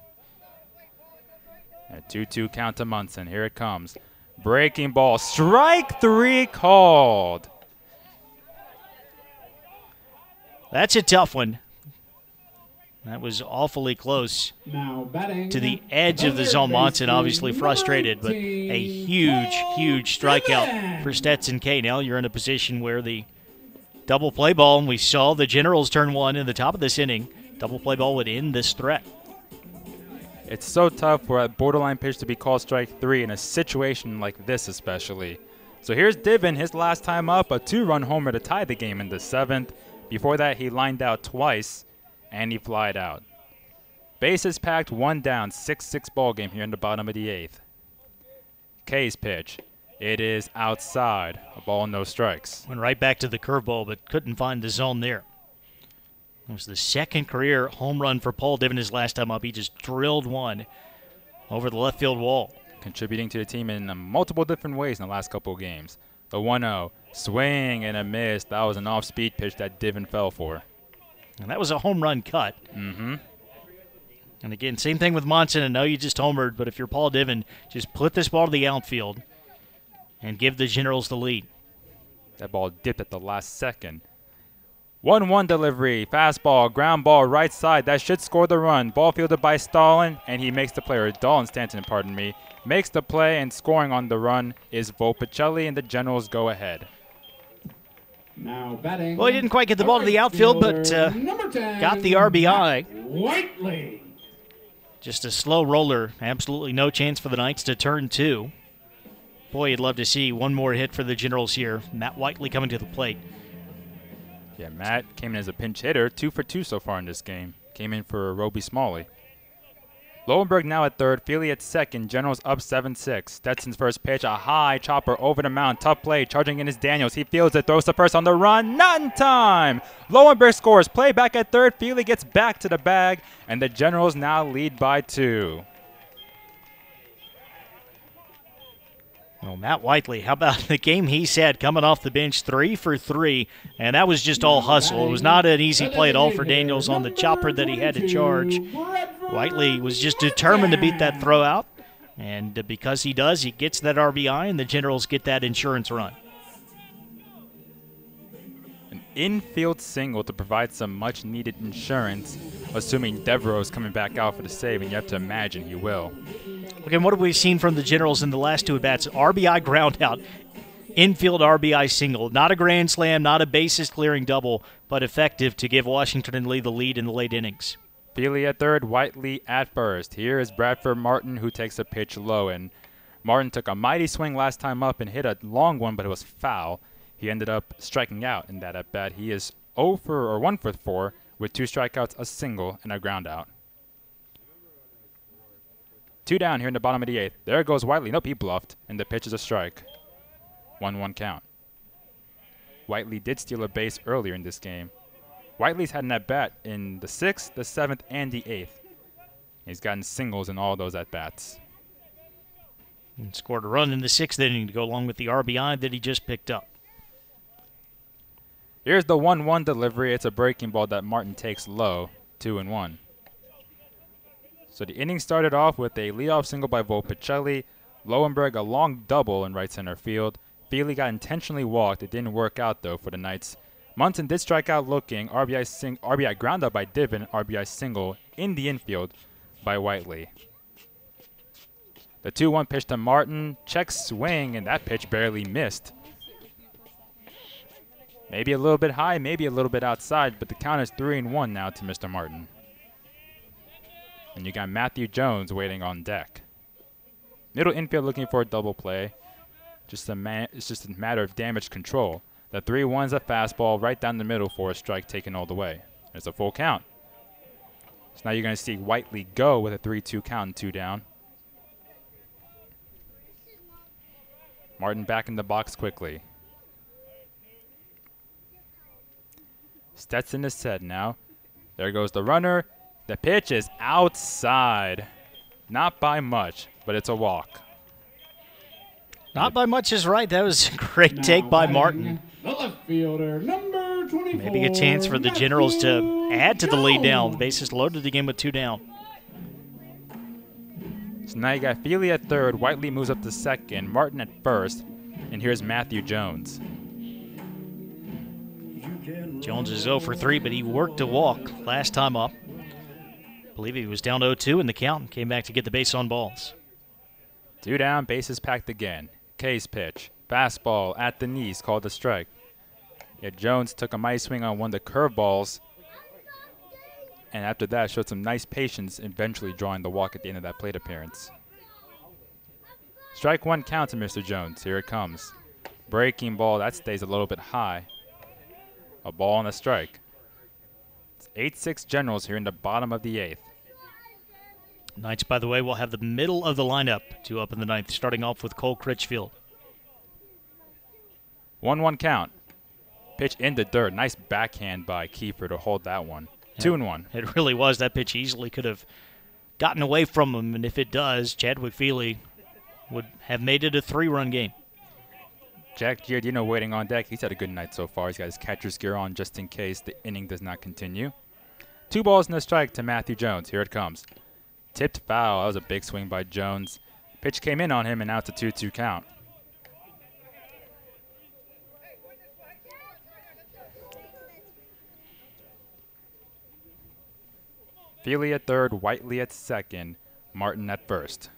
A 2-2 count to Munson. Here it comes. Breaking ball. Strike 3 called. That's a tough one. That was awfully close Now batting to the edge of the zone. Monson obviously frustrated, but a huge, huge strikeout for Stetson K. Now you're in a position where the double play ball, and we saw the Generals turn one in the top of this inning. Double play ball would end this threat. It's so tough for a borderline pitch to be called strike 3 in a situation like this especially. So here's Divin, his last time up, a 2-run homer to tie the game in the 7th. Before that, he lined out twice, and he flied out. Bases packed, 1 down, 6-6 ball game here in the bottom of the 8th. K's pitch. It is outside. A ball, no strikes. Went right back to the curveball, but couldn't find the zone there. It was the second career home run for Paul Divin his last time up. He just drilled one over the left field wall. Contributing to the team in multiple different ways in the last couple of games. The 1-0. Swing and a miss. That was an off-speed pitch that Divin fell for. And that was a home run cut. Mm-hmm. And again, same thing with Monson. I know you just homered, but if you're Paul Divin, just put this ball to the outfield and give the Generals the lead. That ball dipped at the last second. 1-1 delivery. Fastball, ground ball, right side. That should score the run. Ball fielded by Stalin, and he makes the play. Or Dalton Stanton, pardon me. Makes the play, and scoring on the run is Volpicelli, and the Generals go ahead. Now batting. Well, he didn't quite get the ball to the outfield, but number 10, got the RBI. Whiteley. Just a slow roller. Absolutely no chance for the Knights to turn 2. Boy, you'd love to see one more hit for the Generals here. Matt Whiteley coming to the plate. Yeah, Matt came in as a pinch hitter, 2 for 2 so far in this game. Came in for Roby Smalley. Lowenberg now at third, Feely at second. Generals up 7-6. Stetson's first pitch, a high chopper over the mound. Tough play, charging in is Daniels. He fields it, throws to first on the run. Not in time. Lowenberg scores. Play back at third. Feely gets back to the bag, and the Generals now lead by 2. Well, Matt Whiteley, how about the game he's had coming off the bench, 3 for 3, and that was just all hustle. It was not an easy play at all for Daniels on the chopper that he had to charge. Whiteley was just determined to beat that throw out, and because he does, he gets that RBI, and the Generals get that insurance run. An infield single to provide some much-needed insurance, assuming Devereaux is coming back out for the save, and you have to imagine he will. Okay, what have we seen from the Generals in the last 2 at-bats? RBI ground out infield RBI single. Not a grand slam, not a bases clearing double, but effective to give Washington and Lee the lead in the late innings. Feely at third, Whiteley at first. Here is Bradford Martin, who takes a pitch low, and Martin took a mighty swing last time up and hit a long one, but it was foul. He ended up striking out in that at bat. He is 1 for 4 with 2 strikeouts, a single, and a ground out. 2 down here in the bottom of the 8th. There goes Whiteley. Nope, he bluffed, and the pitch is a strike. 1-1 count. Whiteley did steal a base earlier in this game. Whiteley's had an at-bat in the 6th, the 7th, and the 8th. He's gotten singles in all those at-bats. And scored a run in the 6th inning to go along with the RBI that he just picked up. Here's the 1-1 delivery. It's a breaking ball that Martin takes low, 2-1. So the inning started off with a leadoff single by Volpicelli. Lowenberg a long double in right center field. Feely got intentionally walked. It didn't work out, though, for the Knights. Munson did strike out looking. RBI ground out by Divin. RBI single in the infield by Whiteley. The 2-1 pitch to Martin. Check swing, and that pitch barely missed. Maybe a little bit high, maybe a little bit outside, but the count is 3-1 now to Mr. Martin. And you got Matthew Jones waiting on deck. Middle infield looking for a double play. It's just a matter of damage control. The 3-1's a fastball right down the middle for a strike taken all the way. It's a full count. So now you're going to see Whiteley go with a 3-2 count and 2 down. Martin back in the box quickly. Stetson is set now. There goes the runner. The pitch is outside. Not by much, but it's a walk. Not by much is right. That was a great take by Martin. The left fielder, number 24. Maybe a chance for the Generals to add to the lead now. The bases loaded again with 2 down. So now you got Feely at third. Whiteley moves up to second. Martin at first. And here's Matthew Jones. Jones is 0 for 3, but he worked a walk last time up. I believe he was down 0-2 in the count and came back to get the base on balls. 2 down, bases packed again. K's pitch. Fastball at the knees, called a strike. Yet Jones took a mighty swing on one of the curveballs. And after that, showed some nice patience, eventually drawing the walk at the end of that plate appearance. Strike 1 count to Mr. Jones. Here it comes. Breaking ball, that stays a little bit high. A ball and a strike. It's 8-6 Generals here in the bottom of the 8th. Knights, by the way, will have the middle of the lineup to up in the 9th, starting off with Cole Critchfield. 1-1 count. Pitch in the dirt. Nice backhand by Kiefer to hold that one. 2-1. It really was. That pitch easily could have gotten away from him, and if it does, Chadwick Feely would have made it a 3-run game. Jack Giardino waiting on deck. He's had a good night so far. He's got his catcher's gear on just in case the inning does not continue. 2 balls and a strike to Matthew Jones. Here it comes. Tipped foul. That was a big swing by Jones. Pitch came in on him, and now it's a 2-2 count. Feely at third, Whiteley at second, Martin at first.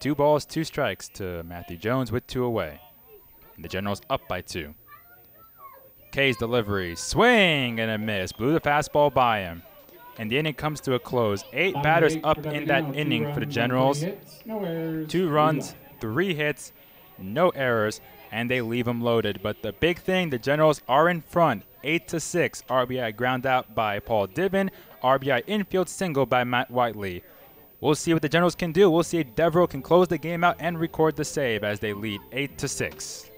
Two balls, 2 strikes to Matthew Jones with 2 away. And the Generals up by 2. K's delivery, swing and a miss. Blew the fastball by him. And the inning comes to a close. 8 batters up in that inning for the Generals. 2 runs, 3 hits, no errors, and they leave them loaded. But the big thing, the Generals are in front, 8-6. RBI ground out by Paul Divin. RBI infield single by Matt Whiteley. We'll see what the Generals can do. We'll see if Devereaux can close the game out and record the save as they lead 8-6.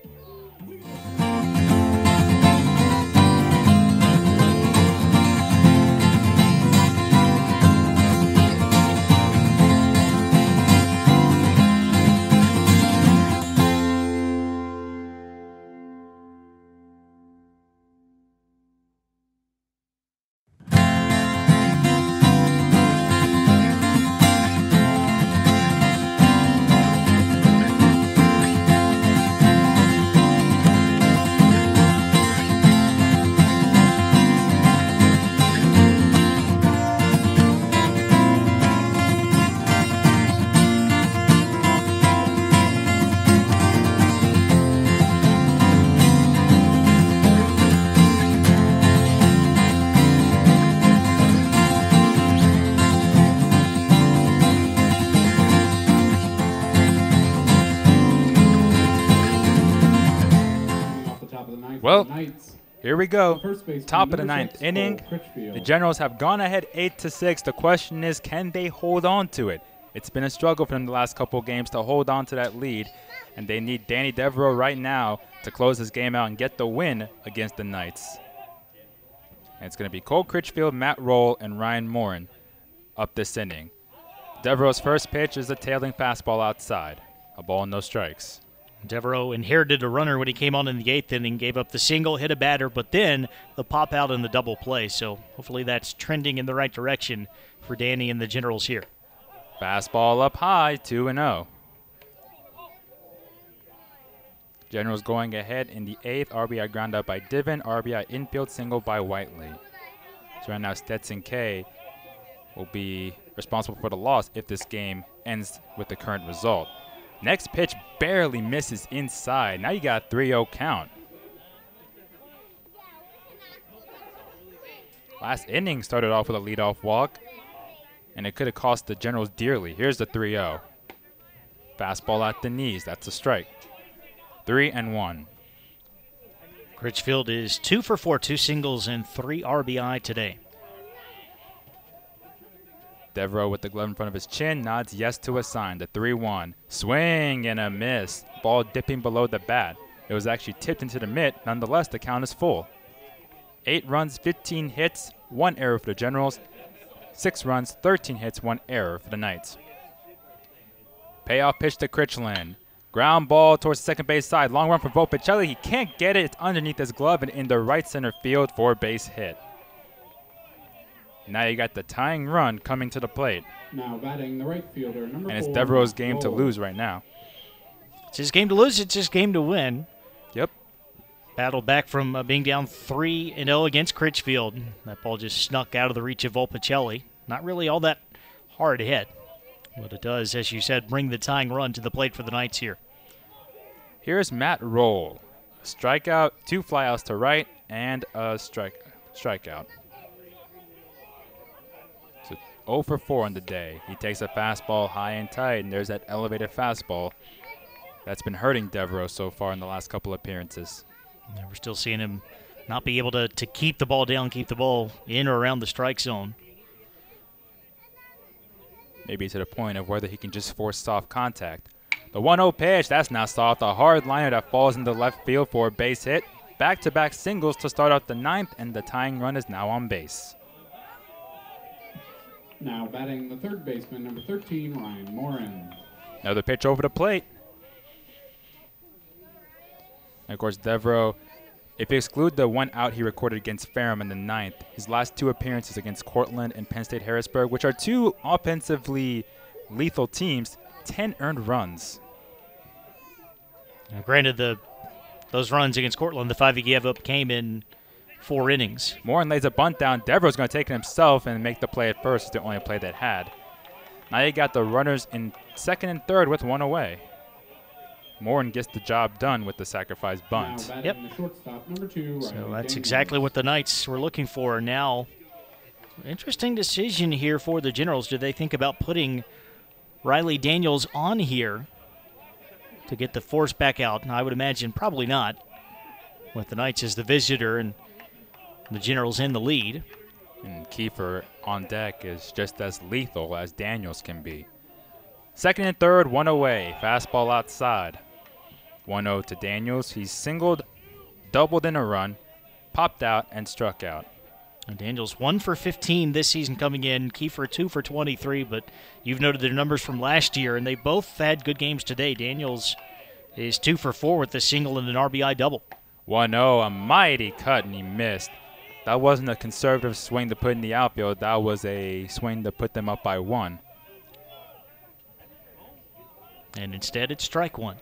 Well, the Knights. here we go. First baseman, Top of the number 9th 6, inning. Cole Critchfield. The Generals have gone ahead 8-6. The question is, can they hold on to it? It's been a struggle for them the last couple games to hold on to that lead, and they need Danny Devereaux right now to close this game out and get the win against the Knights. And it's going to be Cole Critchfield, Matt Roll, and Ryan Morin up this inning. Devereaux's first pitch is a tailing fastball outside. A ball and no strikes. Devereaux inherited a runner when he came on in the 8th inning, gave up the single, hit a batter, but then the pop out in the double play. So hopefully that's trending in the right direction for Danny and the Generals here. Fastball up high, 2-0. Generals going ahead in the 8th. RBI ground out by Divin. RBI infield single by Whiteley. So right now Stetson K will be responsible for the loss if this game ends with the current result. Next pitch barely misses inside. Now you got a 3-0 count. Last inning started off with a leadoff walk, and it could have cost the Generals dearly. Here's the 3-0. Fastball at the knees. That's a strike. 3-1. Critchfield is 2 for 4, 2 singles and 3 RBI today. Devereaux with the glove in front of his chin nods yes to a sign. The 3-1. Swing and a miss. Ball dipping below the bat. It was actually tipped into the mitt. Nonetheless, the count is full. 8 runs, 15 hits, 1 error for the Generals. 6 runs, 13 hits, 1 error for the Knights. Payoff pitch to Critchland. Ground ball towards the second base side. Long run from Volpicelli. He can't get it. It's underneath his glove and in the right center field for a base hit. Now you got the tying run coming to the plate. Now batting the right fielder, number 4. And it's Devereaux's game to lose right now. It's his game to lose. It's his game to win. Yep. Battled back from being down 3-0 against Critchfield. That ball just snuck out of the reach of Volpicelli. Not really all that hard hit. But it does, as you said, bring the tying run to the plate for the Knights here. Here's Matt Roll. A strikeout, 2 flyouts to right, and a strikeout. So 0 for 4 on the day. He takes a fastball high and tight, and there's that elevated fastball that's been hurting Devereaux so far in the last couple appearances. Yeah, we're still seeing him not be able to keep the ball down, keep the ball in or around the strike zone. Maybe to the point of whether he can just force soft contact. The 1-0 pitch, that's not soft. A hard liner that falls into left field for a base hit. Back-to-back singles to start out the 9th, and the tying run is now on base. Now batting the third baseman, number 13, Ryan Morin. Another pitch over the plate. And of course, Devereaux, if you exclude the 1 out he recorded against Ferrum in the 9th, his last 2 appearances against Cortland and Penn State Harrisburg, which are 2 offensively lethal teams, 10 earned runs. Now, granted, those runs against Cortland, the 5 he gave up came in 4 innings. Morin lays a bunt down. Devereaux's going to take it himself and make the play at first. It's the only play that had. Now you got the runners in second and third with 1 away. Morin gets the job done with the sacrifice bunt. Now Yep. batting the shortstop, number 2, So Riley that's Daniels. exactly what the Knights were looking for. Now, interesting decision here for the Generals. Do they think about putting Riley Daniels on here to get the force back out? I would imagine probably not, with the Knights as the visitor and the Generals in the lead. And Kiefer on deck is just as lethal as Daniels can be. Second and third, 1 away. Fastball outside. 1-0 to Daniels. He's singled, doubled in a run, popped out, and struck out. And Daniels 1 for 15 this season coming in. Kiefer 2 for 23, but you've noted their numbers from last year, and they both had good games today. Daniels is 2 for 4 with a single and an RBI double. 1-0, a mighty cut, and he missed. That wasn't a conservative swing to put in the outfield. That was a swing to put them up by 1. And instead, it's strike 1.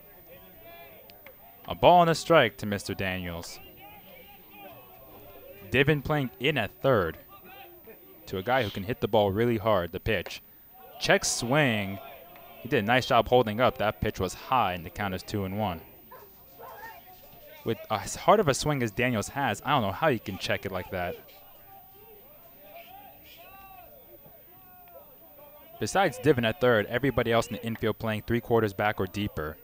A ball and a strike to Mr. Daniels. Divin playing in at third to a guy who can hit the ball really hard. The pitch. Check swing. He did a nice job holding up. That pitch was high, and the count is 2-1. With as hard of a swing as Daniels has, I don't know how you can check it like that. Besides Divin at third, everybody else in the infield playing 3/4 back or deeper.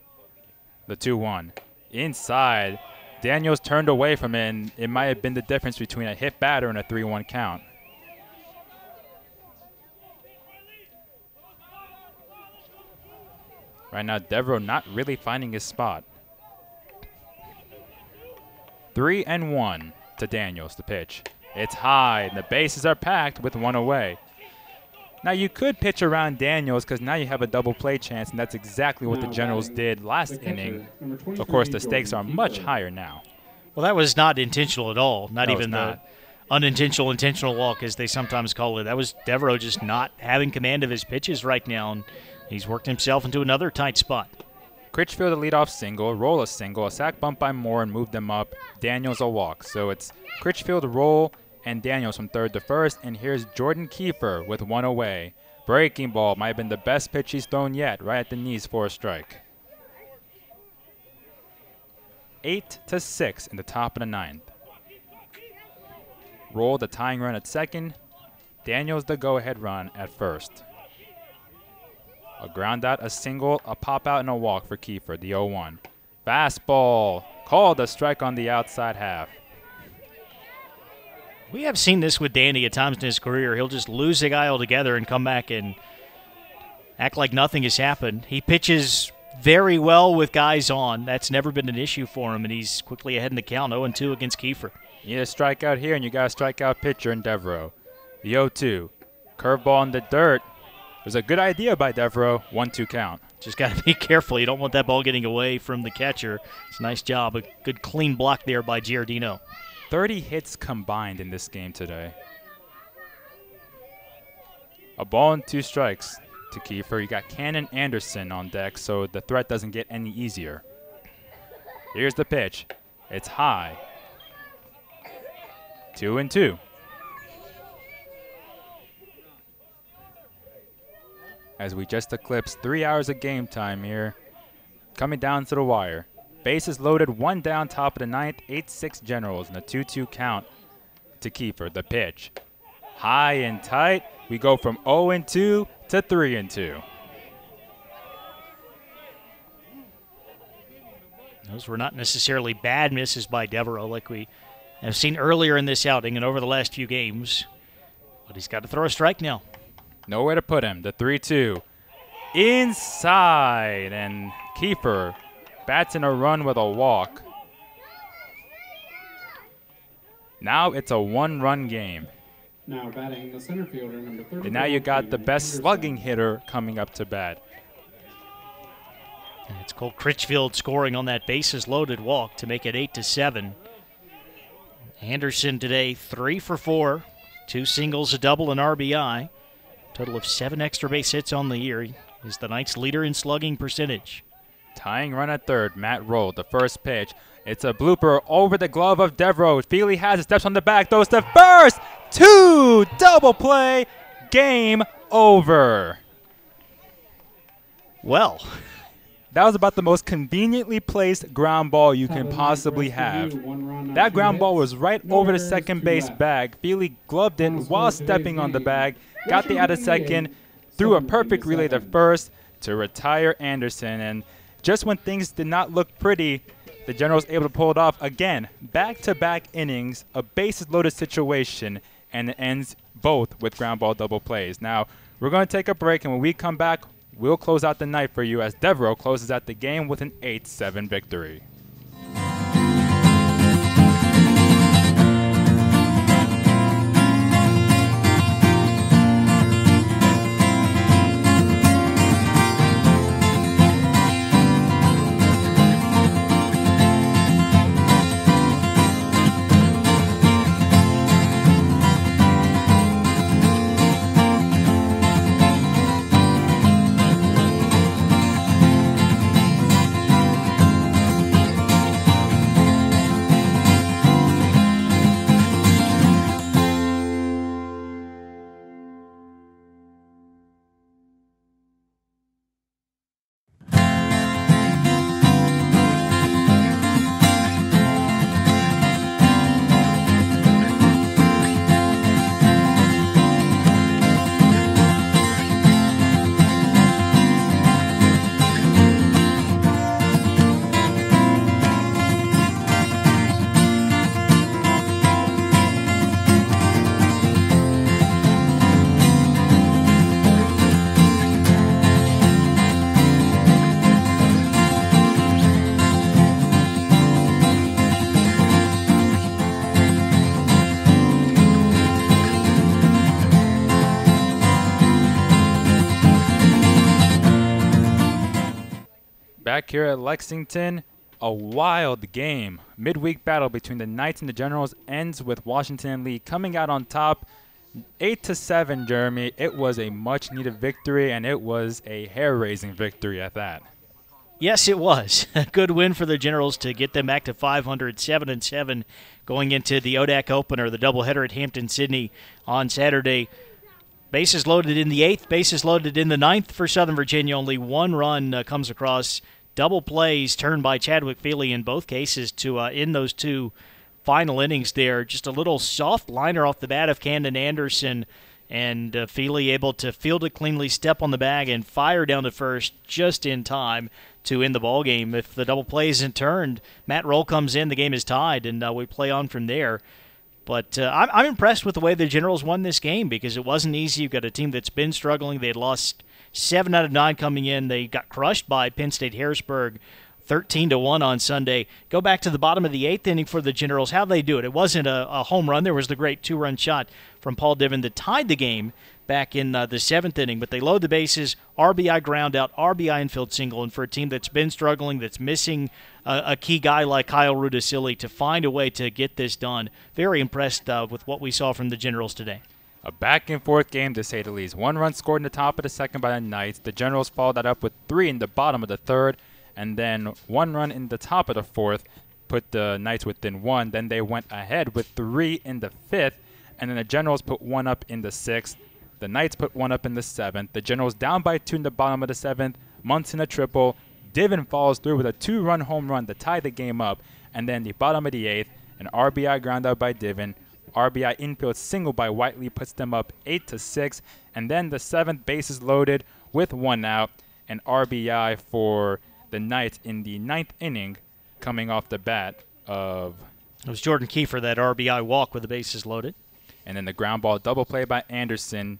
The 2-1. Inside. Daniels turned away from it, and it might have been the difference between a hit batter and a 3-1 count. Right now, Devereaux not really finding his spot. 3-1 to Daniels, the pitch. It's high, and the bases are packed with one away. Now, you could pitch around Daniels because now you have a double play chance, and that's exactly what the Generals did last inning. Of course, the stakes are much higher now. Well, that was not intentional at all. Not No, even it's the not. unintentional, intentional walk, as they sometimes call it. That was Devereaux just not having command of his pitches right now, and he's worked himself into another tight spot. Critchfield a leadoff single, Roll a single, a sac bunt by Moore and moved them up. Daniels a walk. So it's Critchfield, Roll, and Daniels from third to first. And here's Jordan Kiefer with one away. Breaking ball might have been the best pitch he's thrown yet, right at the knees for a strike. 8-6 in the top of the ninth. Roll the tying run at second. Daniels the go-ahead run at first. A ground out, a single, a pop out, and a walk for Kiefer, the 0-1. Fastball, called a strike on the outside half. We have seen this with Danny at times in his career. He'll just lose a guy altogether and come back and act like nothing has happened. He pitches very well with guys on. That's never been an issue for him, and he's quickly ahead in the count, 0-2 against Kiefer. You need a strikeout here, and you got a strikeout pitcher in Devereaux. The 0-2. Curveball in the dirt. It was a good idea by Devereaux. 1-2 count. Just got to be careful. You don't want that ball getting away from the catcher. It's a nice job. A good clean block there by Giardino. 30 hits combined in this game today. A ball and 2 strikes to Kiefer. You got Cannon Anderson on deck, so the threat doesn't get any easier. Here's the pitch. It's high. 2-2. As we just eclipsed 3 hours of game time here. Coming down to the wire. Bases loaded, one down, top of the ninth, 8-6 Generals, and a 2-2 count to Kiefer. The pitch. High and tight. We go from 0-2 to 3-2. Those were not necessarily bad misses by Devereaux like we have seen earlier in this outing and over the last few games. But he's got to throw a strike now. Nowhere to put him. The 3-2. Inside. And Kiefer bats in a run with a walk. Now it's a one-run game. Now batting the center fielder, number 30. And now you got the best slugging hitter coming up to bat. And it's Cole Critchfield scoring on that bases-loaded walk to make it 8-7. Anderson today 3 for 4, 2 singles, a double, and RBI. Total of 7 extra base hits on the year. He is the Knights' leader in slugging percentage. Tying run at third, Matt Roll, the first pitch. It's a blooper over the glove of Devereaux. Feely has it, steps on the back, throws to first. 2, double play, game over. Well, that was about the most conveniently placed ground ball you can possibly have. That ground ball was right over the second base bag. Feely gloved it while stepping on the bag, got the out of second, threw a perfect relay to first to retire Anderson. And just when things did not look pretty, the Generals able to pull it off again. Back-to-back innings, a bases-loaded situation, and it ends both with ground ball double plays. Now, we're going to take a break, and when we come back, we'll close out the night for you as Devereaux closes out the game with an 8-7 victory. Back here at Lexington, a wild game. Midweek battle between the Knights and the Generals ends with Washington and Lee coming out on top 8-7, Jeremy. It was a much-needed victory, and it was a hair-raising victory at that. Yes, it was. A good win for the Generals to get them back to 500, 7-7, going into the ODAC opener, the doubleheader at Hampton-Sydney on Saturday. Bases loaded in the 8th, bases loaded in the 9th for Southern Virginia. Only one run comes across. Double plays turned by Chadwick Feely in both cases to end those two final innings there. Just a little soft liner off the bat of Camden Anderson, and Feely able to field it cleanly, step on the bag, and fire down to first just in time to end the ball game. If the double play isn't turned, Matt Roll comes in, the game is tied, and we play on from there. But I'm impressed with the way the Generals won this game because it wasn't easy. You've got a team that's been struggling. They had lost 7 out of 9 coming in. They got crushed by Penn State Harrisburg 13-1 on Sunday. Go back to the bottom of the 8th inning for the Generals. How'd they do it? It wasn't a home run. There was the great 2-run shot from Paul Divin that tied the game back in the 7th inning. But they load the bases, RBI ground out, RBI infield single. And for a team that's been struggling, that's missing a key guy like Kyle Rudisili, to find a way to get this done, very impressed with what we saw from the Generals today. A back-and-forth game, to say the least. 1 run scored in the top of the 2nd by the Knights. The Generals followed that up with 3 in the bottom of the 3rd. And then 1 run in the top of the 4th put the Knights within 1. Then they went ahead with 3 in the 5th. And then the Generals put 1 up in the 6th. The Knights put 1 up in the 7th. The Generals down by 2 in the bottom of the 7th. Munson a triple. Divin follows through with a 2-run home run to tie the game up. And then the bottom of the 8th, an RBI ground out by Divin. RBI infield single by Whiteley puts them up 8-6. And then the 7th, bases loaded with 1 out. An RBI for the Knights in the 9th inning, coming off the bat of... It was Jordan Kiefer, that RBI walk with the bases loaded. And then the ground ball double play by Anderson.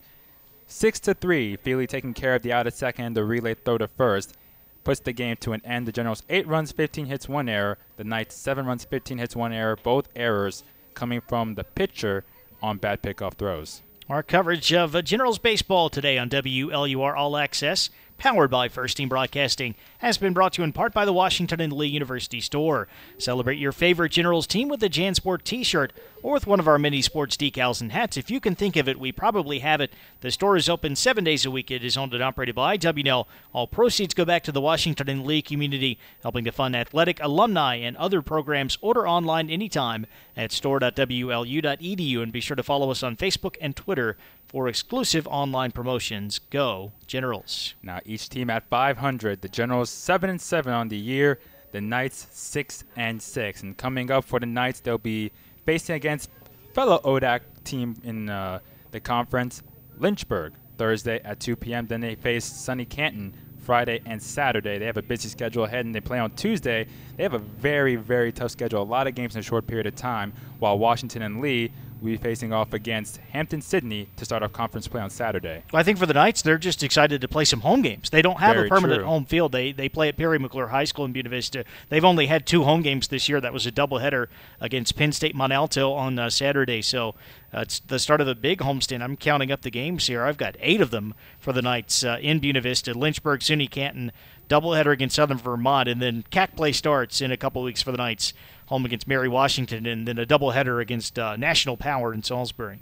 6-3, Feely taking care of the out at second, the relay throw to first. Puts the game to an end. The Generals 8 runs, 15 hits, 1 error. The Knights 7 runs, 15 hits, 1 error. Both errors coming from the pitcher on bad pickoff throws. Our coverage of Generals baseball today on WLUR All Access, powered by First Team Broadcasting, has been brought to you in part by the Washington and Lee University Store. Celebrate your favorite Generals team with a JanSport t-shirt or with one of our many sports decals and hats. If you can think of it, we probably have it. The store is open 7 days a week. It is owned and operated by WNL. All proceeds go back to the Washington and Lee community, helping to fund athletic, alumni, and other programs. Order online anytime at store.wlu.edu, and be sure to follow us on Facebook and Twitter for exclusive online promotions. Go Generals. Now each team at 500. The Generals 7-7 on the year. The Knights 6-6. And coming up for the Knights, they'll be facing against fellow ODAC team in the conference, Lynchburg, Thursday at 2 p.m. Then they face Sunny Canton Friday and Saturday. They have a busy schedule ahead, and they play on Tuesday. They have a very, very tough schedule. A lot of games in a short period of time, while Washington and Lee will be facing off against Hampton-Sydney to start off conference play on Saturday. Well, I think for the Knights, they're just excited to play some home games. They don't have Very a permanent true. home field. They play at Perry McClure High School in Buena Vista. They've only had 2 home games this year. That was a doubleheader against Penn State Mont Alto on Saturday. So it's the start of a big homestand. I'm counting up the games here. I've got 8 of them for the Knights in Buena Vista. Lynchburg, SUNY Canton, doubleheader against Southern Vermont, and then CAC play starts in a couple weeks for the Knights, home against Mary Washington, and then a doubleheader against National Power in Salisbury.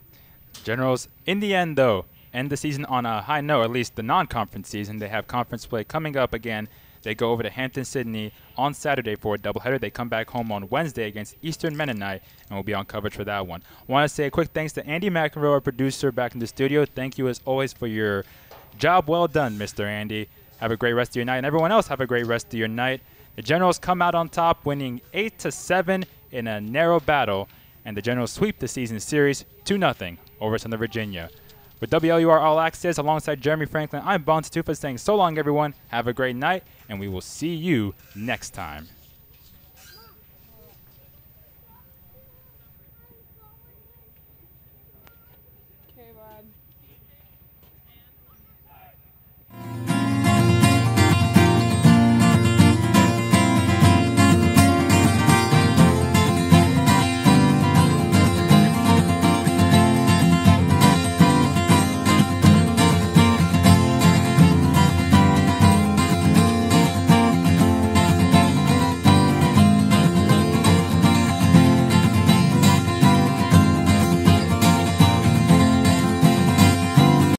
Generals, in the end, though, end the season on a high note, at least the non-conference season. They have conference play coming up again. They go over to Hampton-Sydney on Saturday for a doubleheader. They come back home on Wednesday against Eastern Mennonite, and we'll be on coverage for that one. I want to say a quick thanks to Andy McEnroe, our producer, back in the studio. Thank you, as always, for your job well done, Mr. Andy. Have a great rest of your night, and everyone else have a great rest of your night. The Generals come out on top, winning 8-7 in a narrow battle, and the Generals sweep the season series 2-0 over Southern Virginia. With WLUR All Access, alongside Jeremy Franklin, I'm Bon Stufa saying so long, everyone. Have a great night, and we will see you next time.